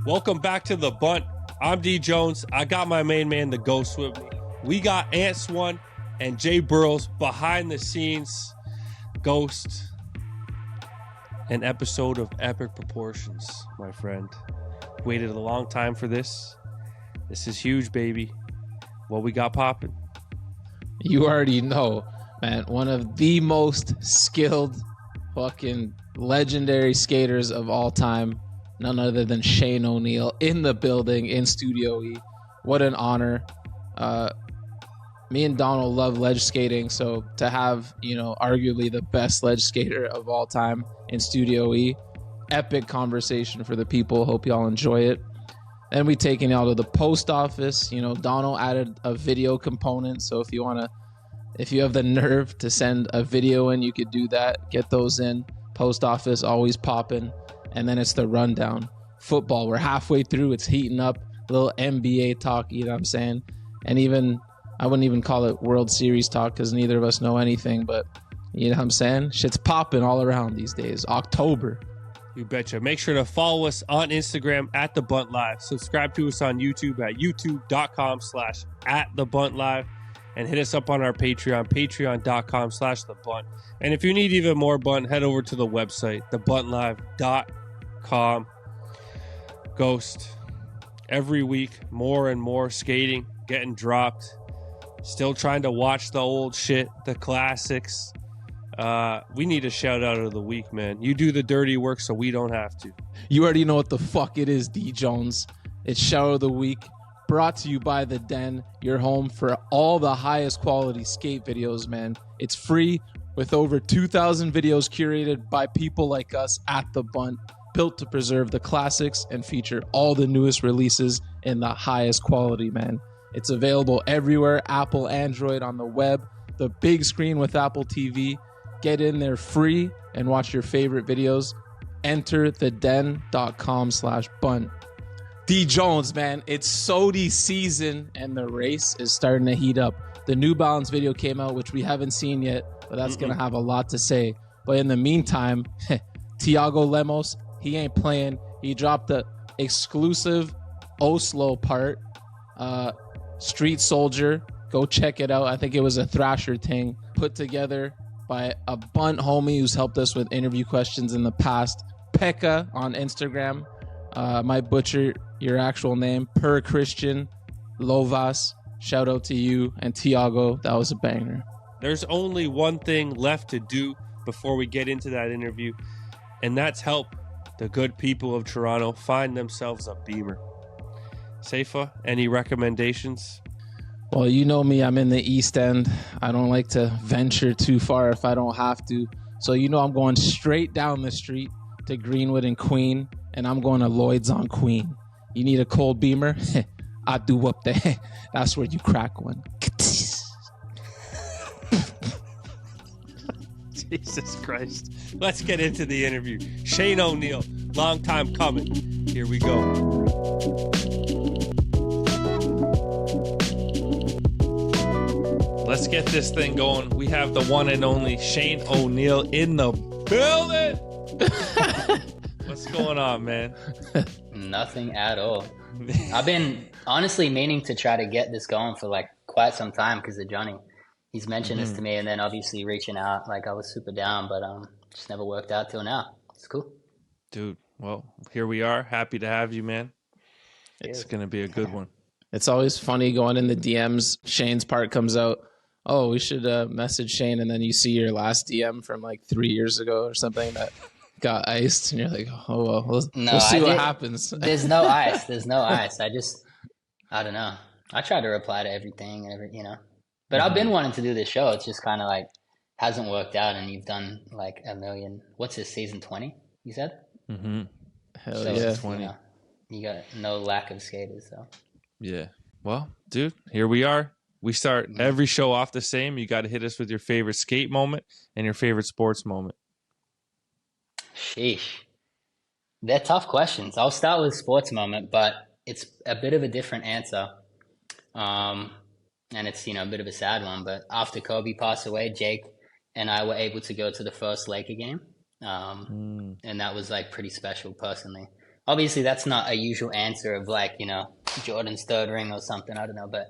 Welcome back to the Bunt. I'm D Jones. I got my main man, the Ghost, with me. We got Ant Swan and Jay Burrows behind the scenes. Ghost, an episode of epic proportions, my friend. Waited a long time for this. This is huge, baby. What we got popping? You already know, man. One of the most skilled, fucking legendary skaters of all time. None other than Shane O'Neill in the building in Studio E. What an honor. Me and Donald love ledge skating, so to have, arguably the best ledge skater of all time in Studio E, epic conversation for the people. Hope y'all enjoy it. Then we taken y'all to the post office. Donald added a video component, so if you have the nerve to send a video in, you could do that. Get those in. Post office always popping. And then it's the rundown. Football, we're halfway through. It's heating up. A little NBA talk, you know what I'm saying? And even, I wouldn't even call it World Series talk because neither of us know anything, but you know what I'm saying? Shit's popping all around these days. October. You betcha. Make sure to follow us on Instagram at The Bunt Live. Subscribe to us on YouTube at youtube.com/@TheBuntLive. And hit us up on our Patreon, patreon.com/TheBunt. And if you need even more Bunt, head over to the website, thebuntlive.com. Ghost, every week, more and more skating, getting dropped. Still trying to watch the old shit, the classics. We need a shout out of the week, man. You do the dirty work so we don't have to. You already know what the fuck it is, D Jones. It's shout out of the week. Brought to you by The Den, your home for all the highest quality skate videos, man. It's free with over 2,000 videos curated by people like us at The Bunt, built to preserve the classics and feature all the newest releases in the highest quality, man. It's available everywhere, Apple, Android, on the web, the big screen with Apple TV. Get in there free and watch your favorite videos. Enter theden.com/bunt. D Jones, man, it's SOTY season and the race is starting to heat up. The New Balance video came out, which we haven't seen yet, but that's going to have a lot to say. But in the meantime, Tiago Lemos, he ain't playing. He dropped the exclusive Oslo part, Street Soldier. Go check it out. I think it was a Thrasher thing put together by a Bunt homie who's helped us with interview questions in the past. Pekka on Instagram. Might butcher your actual name. Per Christian Lovas. Shout out to you and Tiago. That was a banger. There's only one thing left to do before we get into that interview, and that's help the good people of Toronto find themselves a Beamer. Seifa, any recommendations? Well, you know me, I'm in the East End. I don't like to venture too far if I don't have to. So I'm going straight down the street to Greenwood and Queen, and I'm going to Lloyd's on Queen. You need a cold Beamer? I do up there. That's where you crack one. Jesus Christ. Let's get into the interview. Shane O'Neill, long time coming. Here we go. Let's get this thing going. We have the one and only Shane O'Neill in the building. What's going on, man? Nothing at all. I've been honestly meaning to try to get this going for like quite some time because of Johnny. He's mentioned this to me, and then obviously reaching out. Like I was super down, but just never worked out till now. It's cool, dude. Well, here we are. Happy to have you, man. It's gonna be a good one. It's always funny going in the DMs. Shane's part comes out. Oh, we should message Shane, and then you see your last DM from like 3 years ago or something that got iced, and you're like, oh well, we'll see what happens. There's no ice. There's no ice. I don't know. I try to reply to everything, but I've been wanting to do this show. It's just kind of like hasn't worked out, and you've done like a million. What's this, season 20? You said? Mm-hmm. Hell so yeah, 20. You got no lack of skaters, so. Yeah. Well, dude, here we are. We start every show off the same. You got to hit us with your favorite skate moment and your favorite sports moment. Sheesh. They're tough questions. I'll start with sports moment, but it's a bit of a different answer. And it's, a bit of a sad one. But after Kobe passed away, Jake and I were able to go to the first Laker game. And that was like pretty special personally. obviously that's not a usual answer of like, Jordan's third ring or something. I don't know, but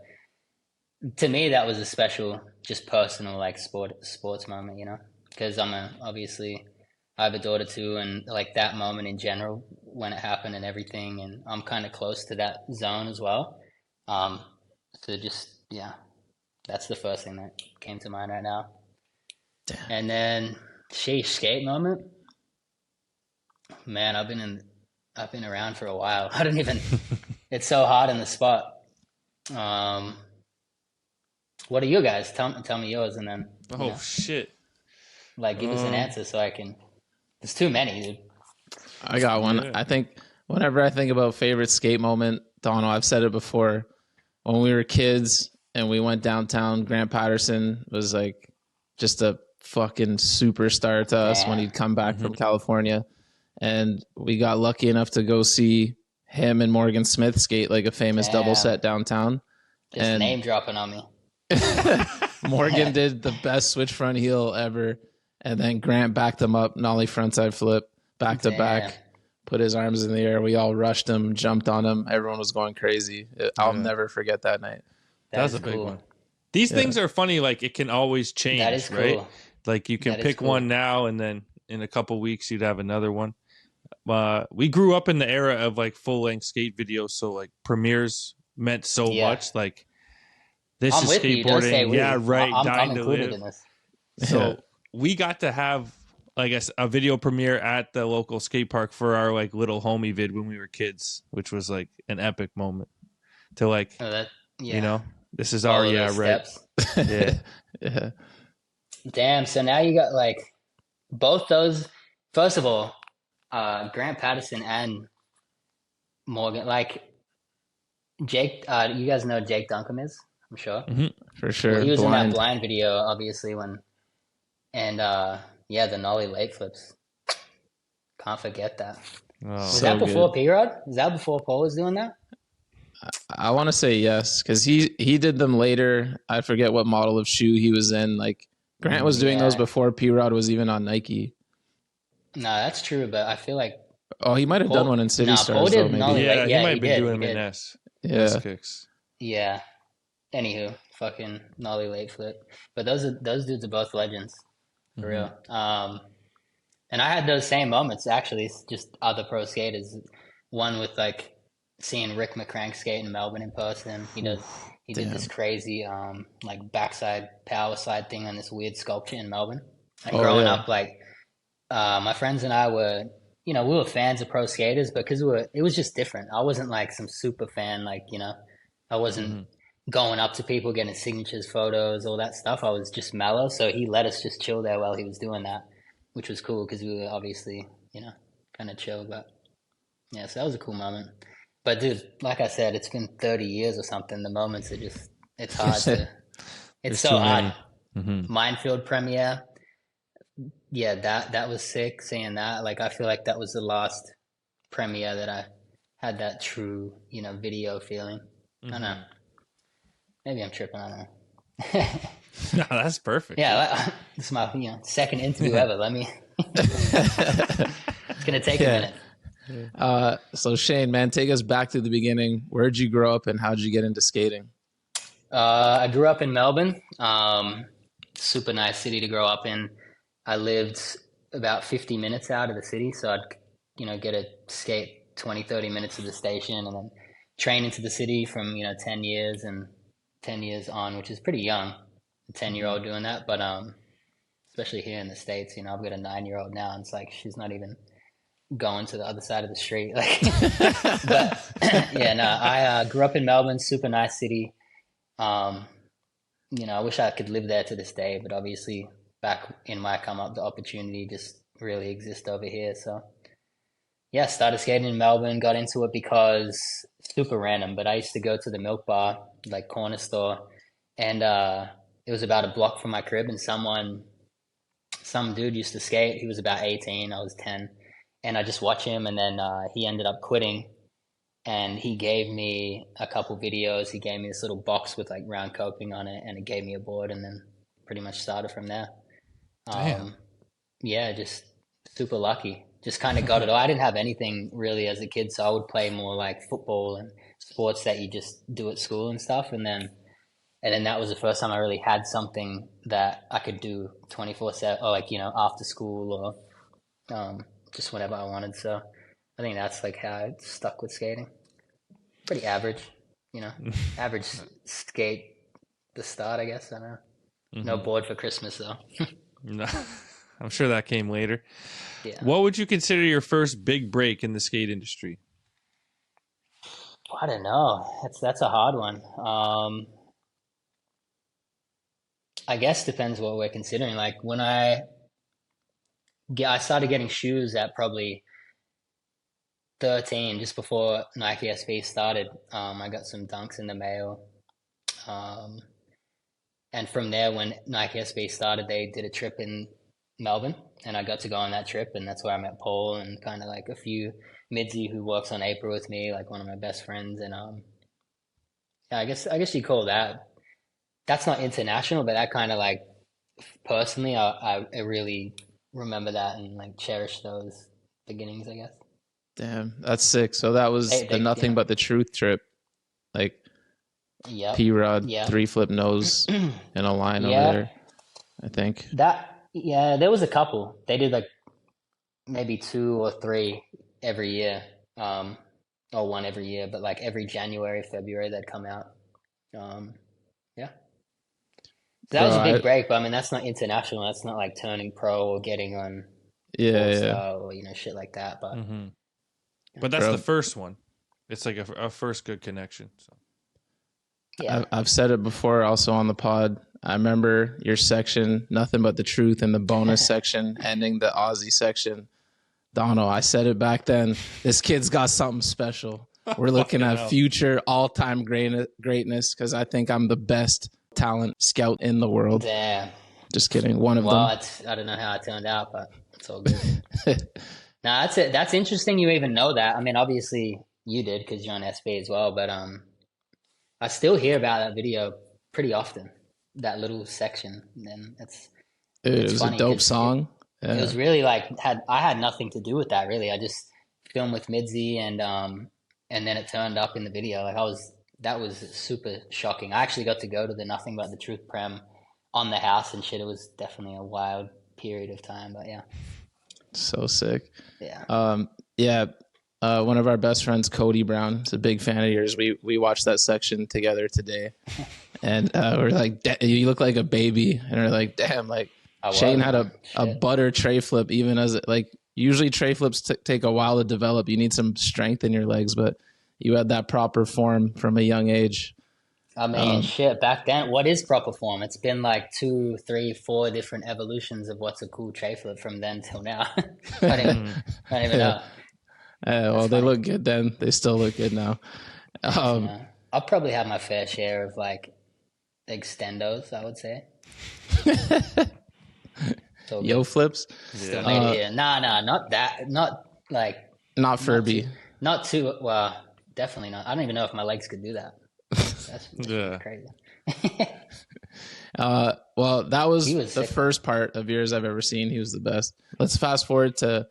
to me that was a special, just personal like sports moment, because obviously I have a daughter too, and like that moment in general when it happened and everything, and I'm kind of close to that zone as well. Um, so just yeah, that's the first thing that came to mind right now. Damn. And then sheesh, skate moment. Man, I've been around for a while. I don't even. It's so hard in the spot. What are you guys? Tell me yours, and then Shit. like give us an answer so I can. There's too many, dude. I got one. Yeah. I think whenever I think about favorite skate moment, Donald, I've said it before. When we were kids and we went downtown, Grant Patterson was like just a fucking superstar to us when he'd come back from California. And we got lucky enough to go see him and Morgan Smith skate like a famous double set downtown. Just name dropping on me. Morgan did the best switch front heel ever. And then Grant backed him up, nollie frontside flip, back to back, put his arms in the air. We all rushed him, jumped on him. Everyone was going crazy. I'll never forget that night. That was a big one. These things are funny. Like it can always change, that is cool. right? Like you can pick one now and then in a couple weeks you'd have another one. We grew up in the era of like full length skate videos. So like premieres meant so much. Like this I'm is with skateboarding. You. Don't say we. Right. I'm included in this. So we got to have like a video premiere at the local skate park for our like little homie vid when we were kids, which was like an epic moment to like, this is our, steps. Yeah. Damn. So now you got like both those. First of all, Grant Patterson and Morgan, like Jake, you guys know Jake Duncombe is, I'm sure. For sure. Well, he was in that blind video, obviously, the nollie late flips. Can't forget that. Oh, was that before P-Rod? Was that before Paul was doing that? I want to say yes, because he did them later. I forget what model of shoe he was in. Like Grant was doing those before P-Rod was even on Nike. No, that's true, but I feel like he might have done one in City Stars. Paul did though, maybe. maybe. He might have been doing them in S. Yeah. Kicks. Yeah. Anywho, fucking nollie late flip. But those dudes are both legends, for real. And I had those same moments actually. It's just other pro skaters. One with like seeing Rick McCrank skate in Melbourne in person. He did this crazy like backside power slide thing on this weird sculpture in Melbourne. Like growing up, like my friends and I were, we were fans of pro skaters because it was just different. I wasn't like some super fan, like, I wasn't going up to people, getting signatures, photos, all that stuff. I was just mellow. So he let us just chill there while he was doing that, which was cool because we were obviously, kind of chill. But yeah, so that was a cool moment. But dude, like I said, it's been 30 years or something. The moments are just, it's hard to, it's so hard. Minefield premiere. Yeah, that was sick seeing that. Like, I feel like that was the last premiere that I had that true, video feeling. I don't know. Maybe I'm tripping. I don't know. No, that's perfect. Yeah, this is my second interview ever. Let me. It's gonna take a minute. So Shane, man, take us back to the beginning. Where'd you grow up and how'd you get into skating? I grew up in Melbourne. Super nice city to grow up in. I lived about 50 minutes out of the city, so I'd get to skate 20, 30 minutes to the station and then train into the city from 10 years and 10 years on, which is pretty young, a 10-year-old doing that. But especially here in the States, I've got a 9-year-old now, and it's like she's not even going to the other side of the street. Like, but I grew up in Melbourne, super nice city. I wish I could live there to this day, but obviously back in my come up, the opportunity just really exists over here. So yeah, started skating in Melbourne, got into it because super random, but I used to go to the Milk Bar, like corner store, and it was about a block from my crib, and some dude used to skate. He was about 18, I was 10, and I just watch him, and then he ended up quitting, and he gave me a couple videos. He gave me this little box with like round coping on it, and it gave me a board, and then pretty much started from there. Damn. Yeah, just super lucky. just kind of got it all. I didn't have anything really as a kid, so I would play more like football and sports that you just do at school and stuff. And then that was the first time I really had something that I could do 24/7, or like, after school or just whenever I wanted. So I think that's like how I stuck with skating. Pretty average, average skate the start, I guess. I don't know. Mm-hmm. No board for Christmas though. No, I'm sure that came later. Yeah. What would you consider your first big break in the skate industry? I don't know. That's a hard one. I guess depends what we're considering. Like when I started getting shoes at probably 13, just before Nike SB started. I got some Dunks in the mail. And from there, when Nike SB started, they did a trip in Melbourne, and I got to go on that trip, and that's where I met Paul and kind of like a few Midzi who works on April with me, like one of my best friends. And yeah, I guess you call that. That's not international, but that kind of like personally, I really remember that and like cherish those beginnings, I guess. Damn, that's sick. So that was the Nothing But the Truth trip. Like, yep. P-Rod, Yep. 3-flip nose in a line over there, I think. There was a couple. They did like maybe 2 or 3 every year, or 1 every year, but like every January, February, they'd come out. Yeah. So that was a big break, but I mean, that's not international. That's not like turning pro or getting on or, shit like that. But But that's the first one. It's like a first good connection. So. Yeah. I've said it before also on the pod. I remember your section, Nothing But the Truth, in the bonus section, ending the Aussie section. Dono, I said it back then. This kid's got something special. We're looking at future all-time greatness because I think I'm the best talent scout in the world. Damn. Just kidding. One of them. Well, I don't know how it turned out, but it's all good. Now, that's interesting you even know that. I mean, obviously you did because you're on SB as well, but I still hear about that video pretty often, that little section. And it was a dope song. It was really like, I had nothing to do with that, really. I just filmed with Midzi and then it turned up in the video. Like that was super shocking. I actually got to go to the Nothing But the Truth Prem on the house and shit. It was definitely a wild period of time, but yeah. So sick. Yeah. One of our best friends, Cody Brown, is a big fan of yours. We watched that section together today, and we're like, "You look like a baby," and we're like, "Damn!" Like Shane had a butter tray flip, even as usually tray flips take a while to develop. You need some strength in your legs, but you had that proper form from a young age. I mean, shit, back then, what is proper form? It's been like 2, 3, 4 different evolutions of what's a cool tray flip from then till now. I don't even know. Well, they look good then. They still look good now. I'll probably have my fair share of like extendos, I would say. Yo flips? Still made it here. Nah, not that. Not like... Not Furby. Not too... Well, definitely not. I don't even know if my legs could do that. That's crazy. Well, that was the first part of yours I've ever seen. He was the best. Let's fast forward to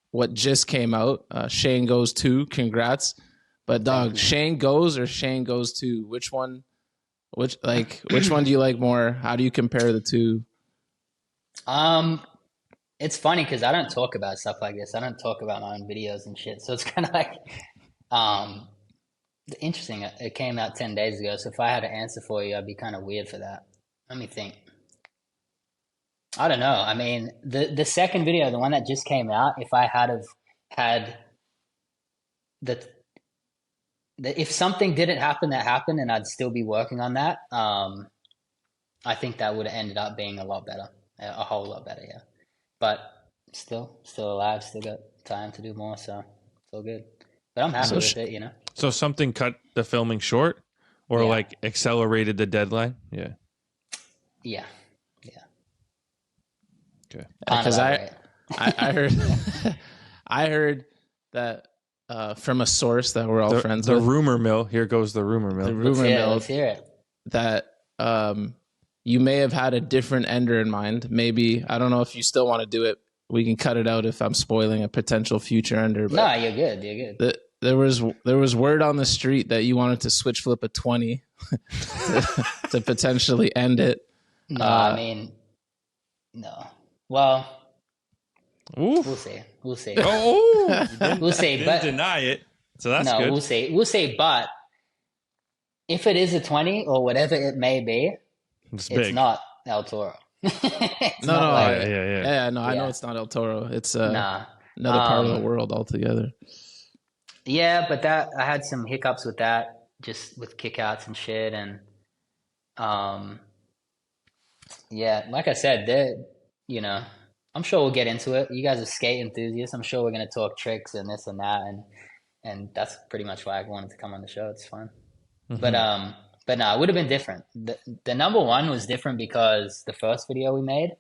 what just came out. Shane Goes 2. Congrats. But dog, Shane Goes or Shane Goes 2? Which one do you like more? How do you compare the two? It's funny because I don't talk about stuff like this. I don't talk about my own videos and shit. So it's kind of like interesting. It came out 10 days ago. So if I had to answer for you, I'd be kind of weird for that. Let me think. I don't know. I mean, the second video, the one that just came out, if I had if something didn't happen that happened and I'd still be working on that, I think that would have ended up being a lot better, a whole lot better, yeah. But still alive, still got time to do more, so it's all good. But I'm happy with it, you know. So something cut the filming short, or like accelerated the deadline? Yeah. Yeah. Okay. Because I heard I heard that from a source that we're all friends with. The rumor mill. Here goes the rumor mill. The rumor mill. Let's hear it. That you may have had a different ender in mind. Maybe, I don't know if you still want to do it we can cut it out if I'm spoiling a potential future ender. But No, you're good. You're good. there was word on the street that you wanted to switch flip a 20 to potentially end it. No, I mean, no. Well, Oof. we'll see. We'll see. Oh, We'll see. didn't But deny it. So that's no, good. we'll see. We'll see. But if it is a 20 or whatever it may be, It's it's big. not El Toro. It's No, not no, like- yeah. No, I know Yeah. it's not El Toro. It's nah. another part of the world altogether. Yeah, but that I had some hiccups with that, just with kickouts and shit, and yeah, like I said, I'm sure we'll get into it. You guys are skate enthusiasts. I'm sure we're gonna talk tricks and this and that, and that's pretty much why I wanted to come on the show. It's fun, but no, it would have been different. The number one was different because the first video we made,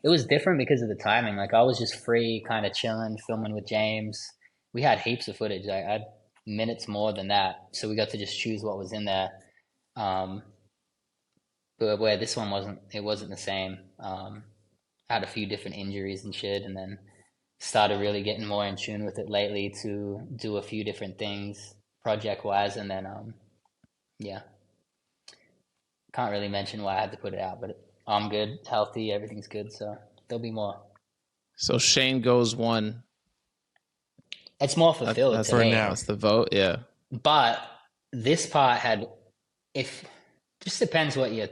it was different because of the timing. Like I was just free, kind of chilling, filming with James. We had heaps of footage. I had minutes more than that, so we got to just choose what was in there. But where this one wasn't the same. Had a few different injuries and shit, and then started really getting more in tune with it lately to do a few different things project wise, and then yeah, can't really mention why I had to put it out, but I'm good, healthy, everything's good, so there'll be more. So Shane goes 1. It's more fulfilled That's to for me. now. That's the vote. Yeah. But this part had, just depends what you.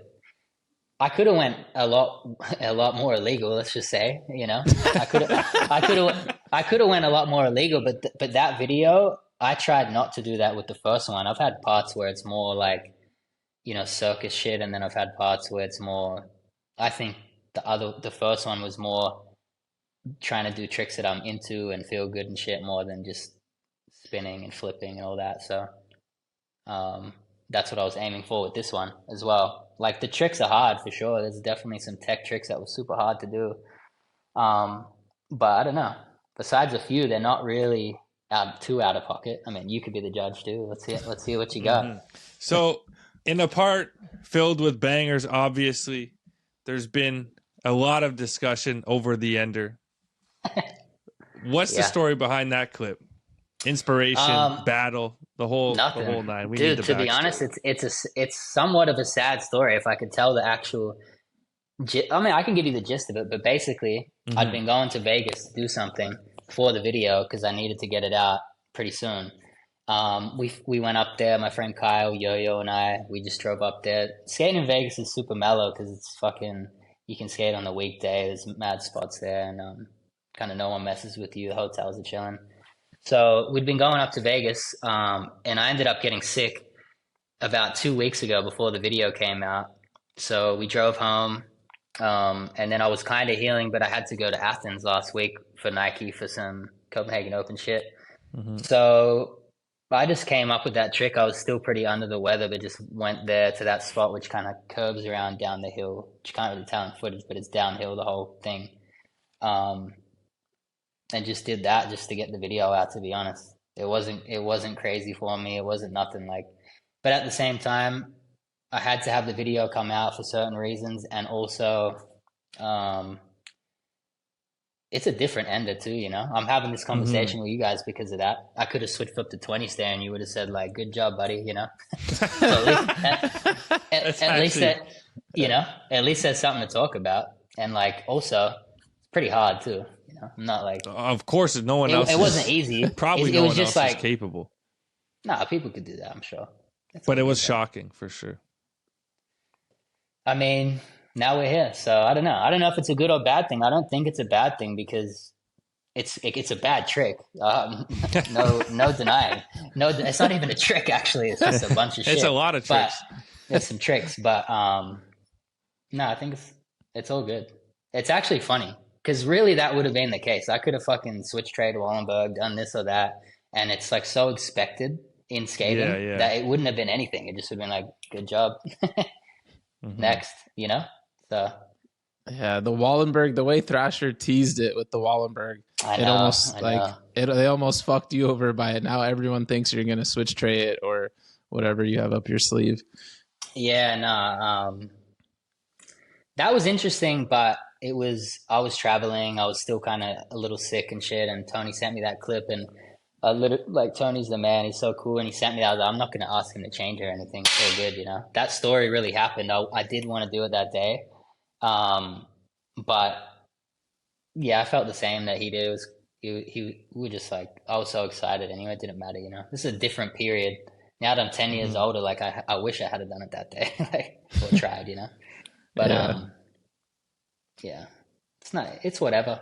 I could have went a lot more illegal. Let's just say, I could have went a lot more illegal. But that video, I tried not to do that with the first one. I've had parts where it's more like, circus shit, and then I've had parts where it's more. I think the first one was more trying to do tricks that I'm into and feel good and shit more than just spinning and flipping and all that. So that's what I was aiming for with this one as well. Like the tricks are hard for sure. There's definitely some tech tricks that were super hard to do. But I don't know. Besides a few, they're not really too out of pocket. I mean, you could be the judge too. Let's see what you got. Mm-hmm. So in a part filled with bangers, obviously, there's been a lot of discussion over the ender. What's the story behind that clip? Inspiration, battle, the whole nine. We Dude, need the to be honest, it's somewhat of a sad story. If I could tell the actual, I can give you the gist of it. But basically, I'd been going to Vegas to do something for the video because I needed to get it out pretty soon. We went up there. My friend Kyle, Yo-Yo, and I. We just drove up there. Skating in Vegas is super mellow because it's fucking. You can skate on the weekday. There's mad spots there, and kind of no one messes with you. The hotels are chilling. So we'd been going up to Vegas, and I ended up getting sick about 2 weeks ago before the video came out. So we drove home, and then I was kind of healing, but I had to go to Athens last week for Nike for some Copenhagen Open shit. So I just came up with that trick. I was still pretty under the weather, but just went there to that spot, which kind of curves around down the hill, which you can't really tell in footage, but it's downhill, the whole thing. And just did that just to get the video out, to be honest. It wasn't crazy for me. It wasn't nothing like, but at the same time, I had to have the video come out for certain reasons. And also, it's a different ender too, I'm having this conversation with you guys because of that. I could have switched up to 20 there and you would have said like, good job, buddy, So at least there's something to talk about. And like, also it's pretty hard too. I'm not like. Of course, no one else. It wasn't easy. Probably no one else is capable. Nah, people could do that. I'm sure. But it was shocking for sure. I mean, now we're here, so I don't know. I don't know if it's a good or bad thing. I don't think it's a bad thing because it's a bad trick. No denying. No, it's not even a trick. Actually, it's just a bunch of shit. It's a lot of tricks. There's some tricks, but no, I think it's all good. It's actually funny. Because really, that would have been the case. I could have fucking switched trade to Wallenberg, done this or that, and it's like so expected in skating that it wouldn't have been anything. It just would have been like, good job. Next, So yeah, the Wallenberg, the way Thrasher teased it with the Wallenberg, they almost fucked you over by it. Now everyone thinks you're gonna switch tray it or whatever you have up your sleeve. Yeah, no, that was interesting, but I was traveling. I was still kind of a little sick and shit. And Tony sent me that clip, and like Tony's the man. He's so cool, and he sent me that. I was like, I'm not gonna ask him to change or anything. It's so good, you know. That story really happened. I did want to do it that day, but yeah, I felt the same that he did. It was we were just like I was so excited. Anyway, it didn't matter, you know. This is a different period. Now that I'm 10 years older, like I wish I had done it that day, like or tried, you know. But yeah, it's whatever.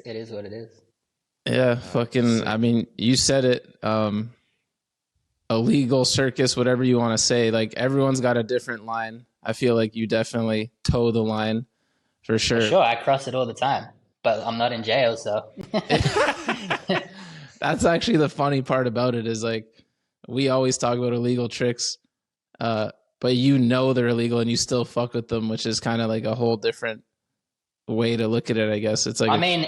It is what it is. Yeah, fucking. I mean, you said it. Illegal circus, whatever you want to say. Like everyone's got a different line. I feel like you definitely toe the line for sure. For sure, I cross it all the time, but I'm not in jail, so. That's actually the funny part about it is like we always talk about illegal tricks, but you know they're illegal and you still fuck with them, which is kind of like a whole different way to look at it. I guess it's like I mean,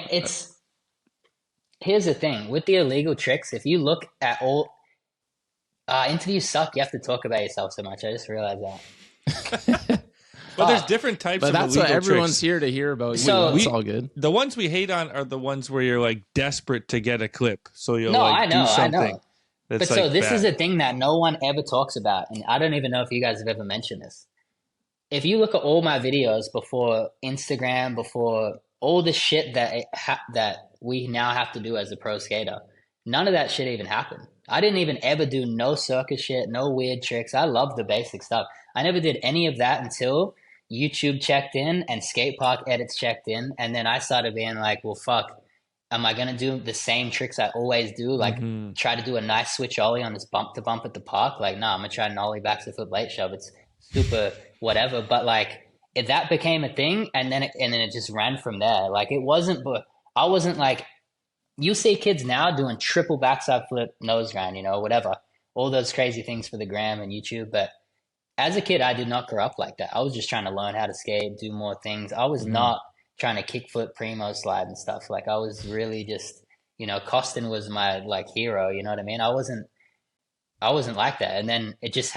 here's the thing with the illegal tricks. If you look at all interviews suck. You have to talk about yourself so much. I just realized that. But there's different types but of that's illegal what everyone's tricks. here to hear about. So it's all good. The ones we hate on are the ones where you're like desperate to get a clip, so you'll No, like I do something. know. But That's so like this bad. is a thing that no one ever talks about, and I don't even know if you guys have ever mentioned this. If you look at all my videos before Instagram, before all the shit that we now have to do as a pro skater, none of that shit even happened. I didn't even ever do no circus shit, no weird tricks. I love the basic stuff. I never did any of that until YouTube checked in and skate park edits checked in, and then I started being like, well, fuck. Am I gonna do the same tricks I always do? Like try to do a nice switch ollie on this bump to bump at the park? Like, no, I'm gonna try an ollie back to foot late shove. It's super whatever. But like if that became a thing and then it just ran from there. Like it wasn't but I wasn't like you see kids now doing triple backside flip nose grind, you know, whatever. All those crazy things for the gram and YouTube. But as a kid I did not grow up like that. I was just trying to learn how to skate, do more things. I was not trying to kickflip primo slide and stuff. Like I was really just, you know, Costin was my like hero, you know what I mean? I wasn't like that. And then it just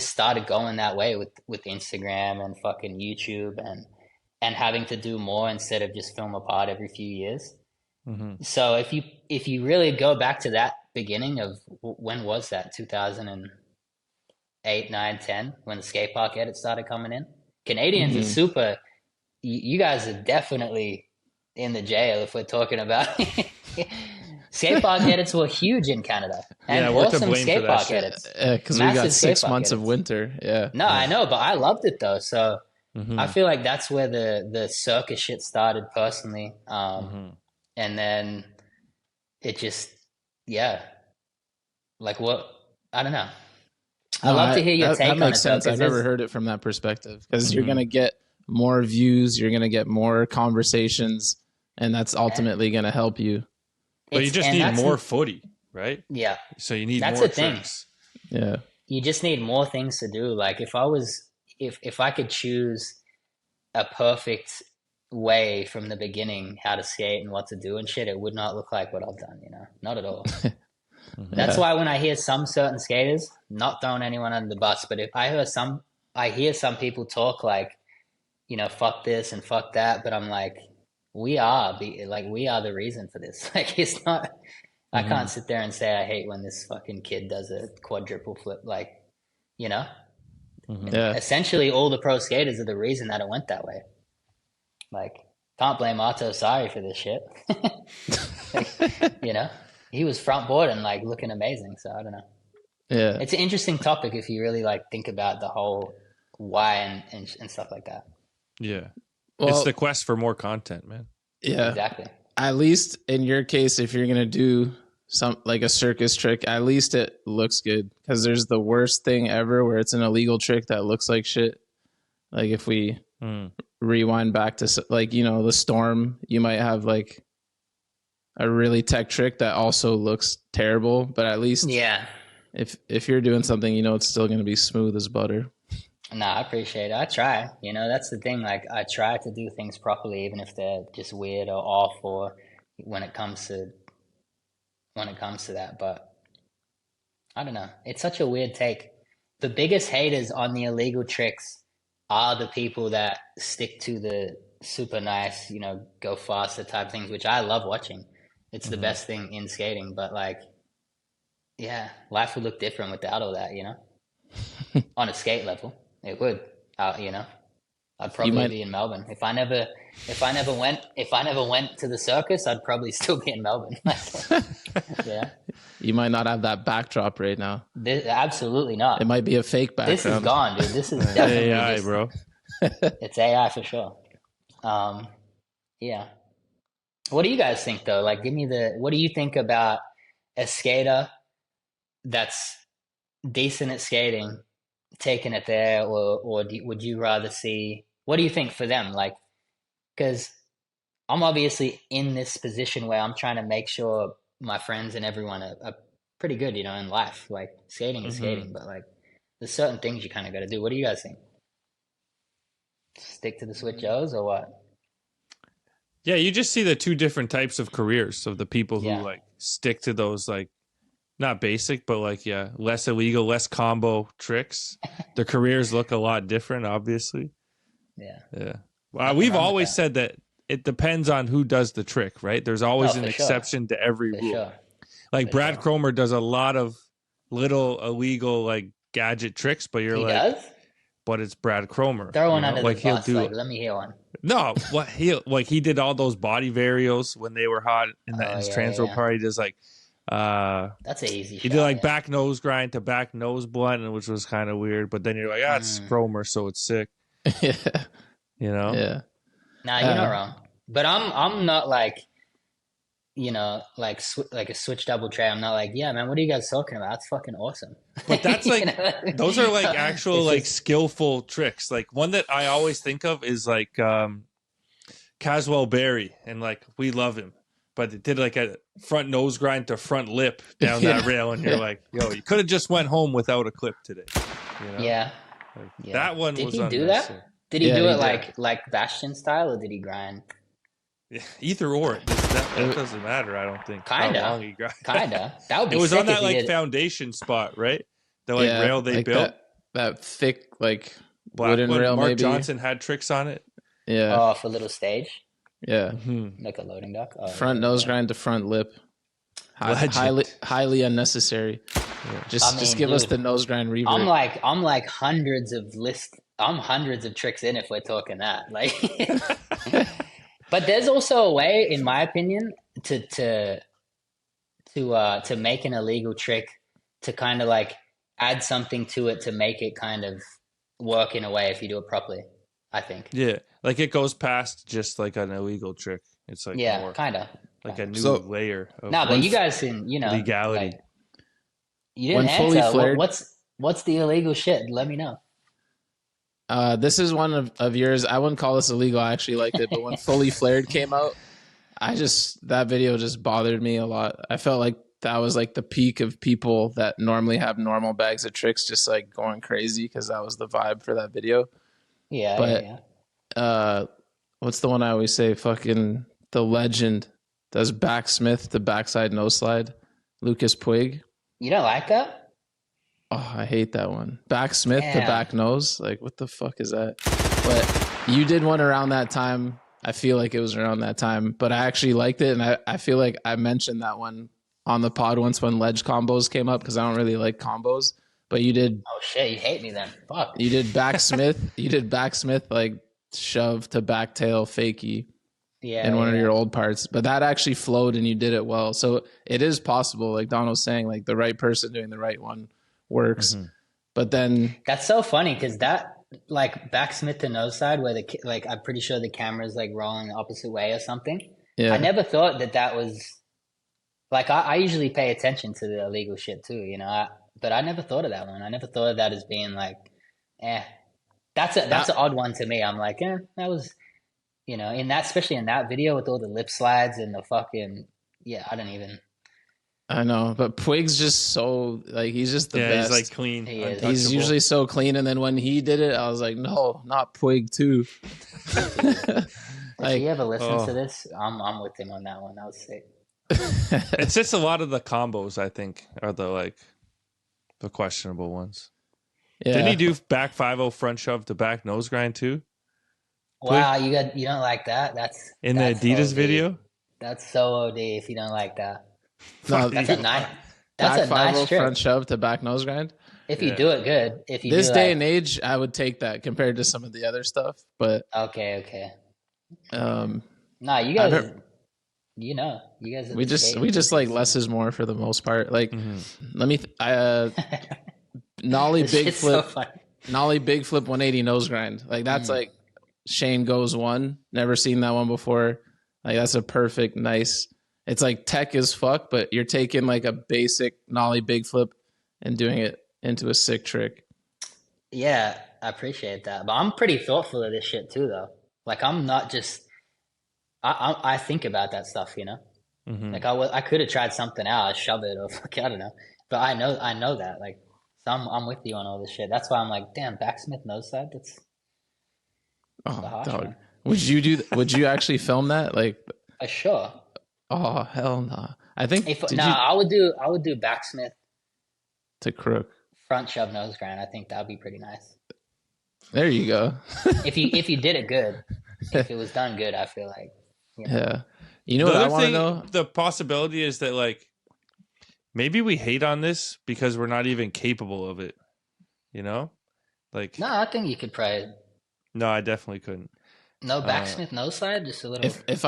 started going that way with Instagram and fucking YouTube and having to do more instead of just film a pod every few years. So if you really go back to that beginning of when was that? 2008, 9, 10, when the skate park edit started coming in. Canadians are super. You guys are definitely in the jail if we're talking about skate park edits were huge in Canada. And we're to awesome blame for skate that park shit. edits. Because we got 6 months of winter. Yeah. No, I know, but I loved it though. So I feel like that's where the circus shit started personally. And then it just, like what, I don't know. I love to hear your take on it. That makes sense. I've never heard it from that perspective because you're going to get more views, you're going to get more conversations, and that's ultimately going to help you. But you just need more footy, right? Yeah. So you need that's more the thing. tricks. Yeah. You just need more things to do. Like if I could choose a perfect way from the beginning how to skate and what to do and shit, it would not look like what I've done, you know? Not at all. That's why when I hear some certain skaters, not throwing anyone under the bus, but if I hear some people talk like, you know, fuck this and fuck that, but I'm like, we are the reason for this. Like it's not, I can't sit there and say I hate when this fucking kid does a quadruple flip, like, you know? Essentially all the pro skaters are the reason that it went that way. Like, can't blame Arto Sari for this shit. Like, you know? He was front board and like looking amazing. So I don't know. Yeah. It's an interesting topic if you really like think about the whole why and stuff like that. Yeah. Well, it's the quest for more content, man. Yeah. Exactly. At least in your case, if you're going to do some like a circus trick, at least it looks good because there's the worst thing ever where it's an illegal trick that looks like shit. Like if we rewind back to like, you know, the storm, you might have like a really tech trick that also looks terrible, but at least if you're doing something, you know, it's still going to be smooth as butter. No, I appreciate it. I try, you know, that's the thing. Like I try to do things properly, even if they're just weird or off or when it comes to that. But I don't know. It's such a weird take. The biggest haters on the illegal tricks are the people that stick to the super nice, go faster type things, which I love watching. It's the best thing in skating, but like, yeah, life would look different without all that, on a skate level. It would, I'd You probably might be in Melbourne if I never went to the circus. I'd probably still be in Melbourne. Yeah, you might not have that backdrop right now. absolutely not. It might be a fake background. This is gone, dude. This is definitely AI, bro. It's AI for sure. Yeah. What do you guys think though? Like, what do you think about a skater that's decent at skating, taking it there, or would you rather see? What do you think for them? Like, because I'm obviously in this position where I'm trying to make sure my friends and everyone are pretty good, in life. Like, skating is skating, but like, there's certain things you kind of got to do. What do you guys think? Stick to the switch O's or what? Yeah, you just see the two different types of careers of the people who like stick to those like not basic, but like less illegal, less combo tricks. Their careers look a lot different, obviously. Yeah. Well, we've always said that it depends on who does the trick, right? There's always an exception to every rule. Sure. Like Brad Cromer does a lot of little illegal like gadget tricks, but you're he like, does? But it's Brad Cromer. Throw one under like the bus. He'll do, like, let me hear one. No, what he did all those body varios when they were hot in his transfer party. Does like that's an easy. He did like back nose grind to back nose blunt, which was kind of weird. But then you're like, it's Cromer, so it's sick. Yeah. Yeah. Nah, you're not wrong. But I'm not like, like a switch double tray. I'm not like, yeah, man, what are you guys talking about? That's fucking awesome. But that's like, those are like actual like skillful tricks. Like one that I always think of is like Caswell Berry, and like we love him, but it did like a front nose grind to front lip down that rail, and you're like, yo, you could have just went home without a clip today. Yeah. Like, that one did was he do that? Did he do it like Bastion style, or did he grind? Either or, that doesn't matter. I don't think. Kinda. How long he grind. Kinda. That would be. It was sick on that if like foundation spot, right? The like rail they like built. That thick like black wooden one. rail. Mark maybe Johnson had tricks on it. Yeah. Oh, for little stage. Yeah. Like a loading dock. Oh, front nose grind to front lip. Highly unnecessary. Yeah. Just give us the nose grind revert. I'm like hundreds of tricks in if we're talking that. Like, but there's also a way, in my opinion, to make an illegal trick to kind of like add something to it to make it kind of work in a way if you do it properly. I think. Yeah, like it goes past just like an illegal trick. It's like more kind of like a new layer. Of but you guys can, legality. Like, you didn't answer. What's the illegal shit? Let me know. This is one of yours. I wouldn't call this illegal. I actually liked it, but when Fully Flared came out, that video just bothered me a lot. I felt like that was like the peak of people that normally have normal bags of tricks just like going crazy because that was the vibe for that video. Yeah, but what's the one I always say? Fucking the legend does backsmith to backside nose slide. Lucas Puig. You don't like that? Oh, I hate that one. Backsmith to back nose. Like, what the fuck is that? But you did one around that time. I feel like it was around that time, but I actually liked it, and I feel like I mentioned that one on the pod once when ledge combos came up because I don't really like combos. But you did. Oh shit! You hate me then. Fuck. You did backsmith. You did backsmith like shove to back tail fakie. Yeah. In one of your old parts, but that actually flowed and you did it well. So it is possible. Like Don was saying, like the right person doing the right one works. Mm-hmm. But then that's so funny because that like backsmith to nose side where I'm pretty sure the camera's like rolling the opposite way or something. Yeah. I never thought that was like I usually pay attention to the illegal shit too, but I never thought of that one. I never thought of that as being like, that's an odd one to me. I'm like, that was, in that, especially in that video with all the lip slides and the fucking, I don't even. I know, but Puig's just so like he's just the best. He's like clean. He's usually so clean, and then when he did it, I was like, no, not Puig too. Like, if you ever listen to this, I'm with him on that one. That was sick. It's just a lot of the combos I think are the questionable ones. Yeah. Didn't he do back 5-0 front shove to back nose grind too? Wow, you don't like that? In the That's Adidas OD. video? That's so OD if you don't like that. No, That's a nice that's back a nice 5-0 trick. front shove to back nose grind. If you Yeah. do it good. If you This do day like, and age, I would take that compared to some of the other stuff. But okay. um, Nah, you I've guys heard- you guys are we the just skating like geeks. less is more for the most part. Like, Mhm. let me nollie This big shit's so flip, funny. nollie big flip 180 nose grind. Like that's like Shane goes one. Never seen that one before. Like that's a perfect, nice. It's like tech as fuck, but you're taking like a basic nollie big flip and doing it into a sick trick. Yeah, I appreciate that. But I'm pretty thoughtful of this shit too though. Like I'm not just I think about that stuff, you know? Mhm. Like I could have tried something out, shove it or fuck, I don't know. But I know that. Like so I'm with you on all this shit. That's why I'm like, damn, backsmith nose side, that's a Oh, harsh dog. one. Would you actually film that? Like, For sure. oh hell no. I think I would do backsmith to crook. front shove nose grind. I think that would be pretty nice. There you go. If you did it good. If it was done good, I feel like Yeah. You know The what I other want to thing, know? the possibility is that like maybe we hate on this because we're not even capable of it. You know? Like No, I think you could probably no, I definitely couldn't. no backsmith nose side, just a little. If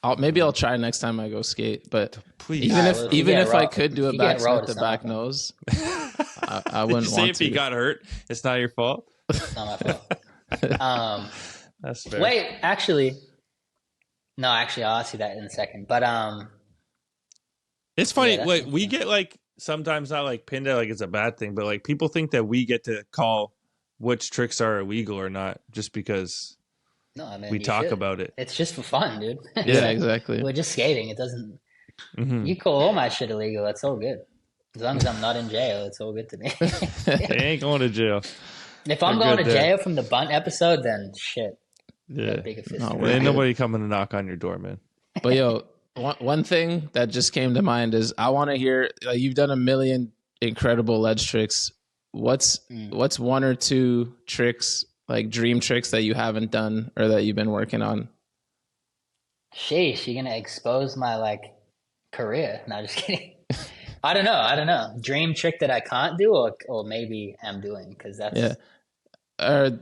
I'll maybe I'll try next time I go skate, but Please. even Alright, if well, if you even get if I rolled- could do a if you get rolled, backsmith to it's not back my fault. nose, I Did wouldn't you say want if to. he got hurt, it's not your fault? It's not my fault. That's fair. Wait, actually, no, actually, I'll ask you that in a second. But It's funny. Yeah, that's like we interesting. get like sometimes not like pinned at like it's a bad thing, but like people think that we get to call which tricks are illegal or not just because no, I mean we you talk should. about it. It's just for fun, dude. Yeah, exactly. We're just skating. It doesn't. Mhm. You call all my shit illegal. It's all good. As long as I'm not in jail, it's all good to me. They ain't going to jail. If I'm We're going good to there. jail from the Bunt episode, then shit. Yeah. Bigger fist. No, in we're my Ain't good. nobody coming to knock on your door, man. But yo, one thing that just came to mind is I want to hear. You've done a million incredible ledge tricks. What's one or two tricks, like dream tricks, that you haven't done or that you've been working on? Sheesh, you're gonna expose my like career. No, just kidding. I don't know. Dream trick that I can't do, or maybe am doing, because that's Yeah. Or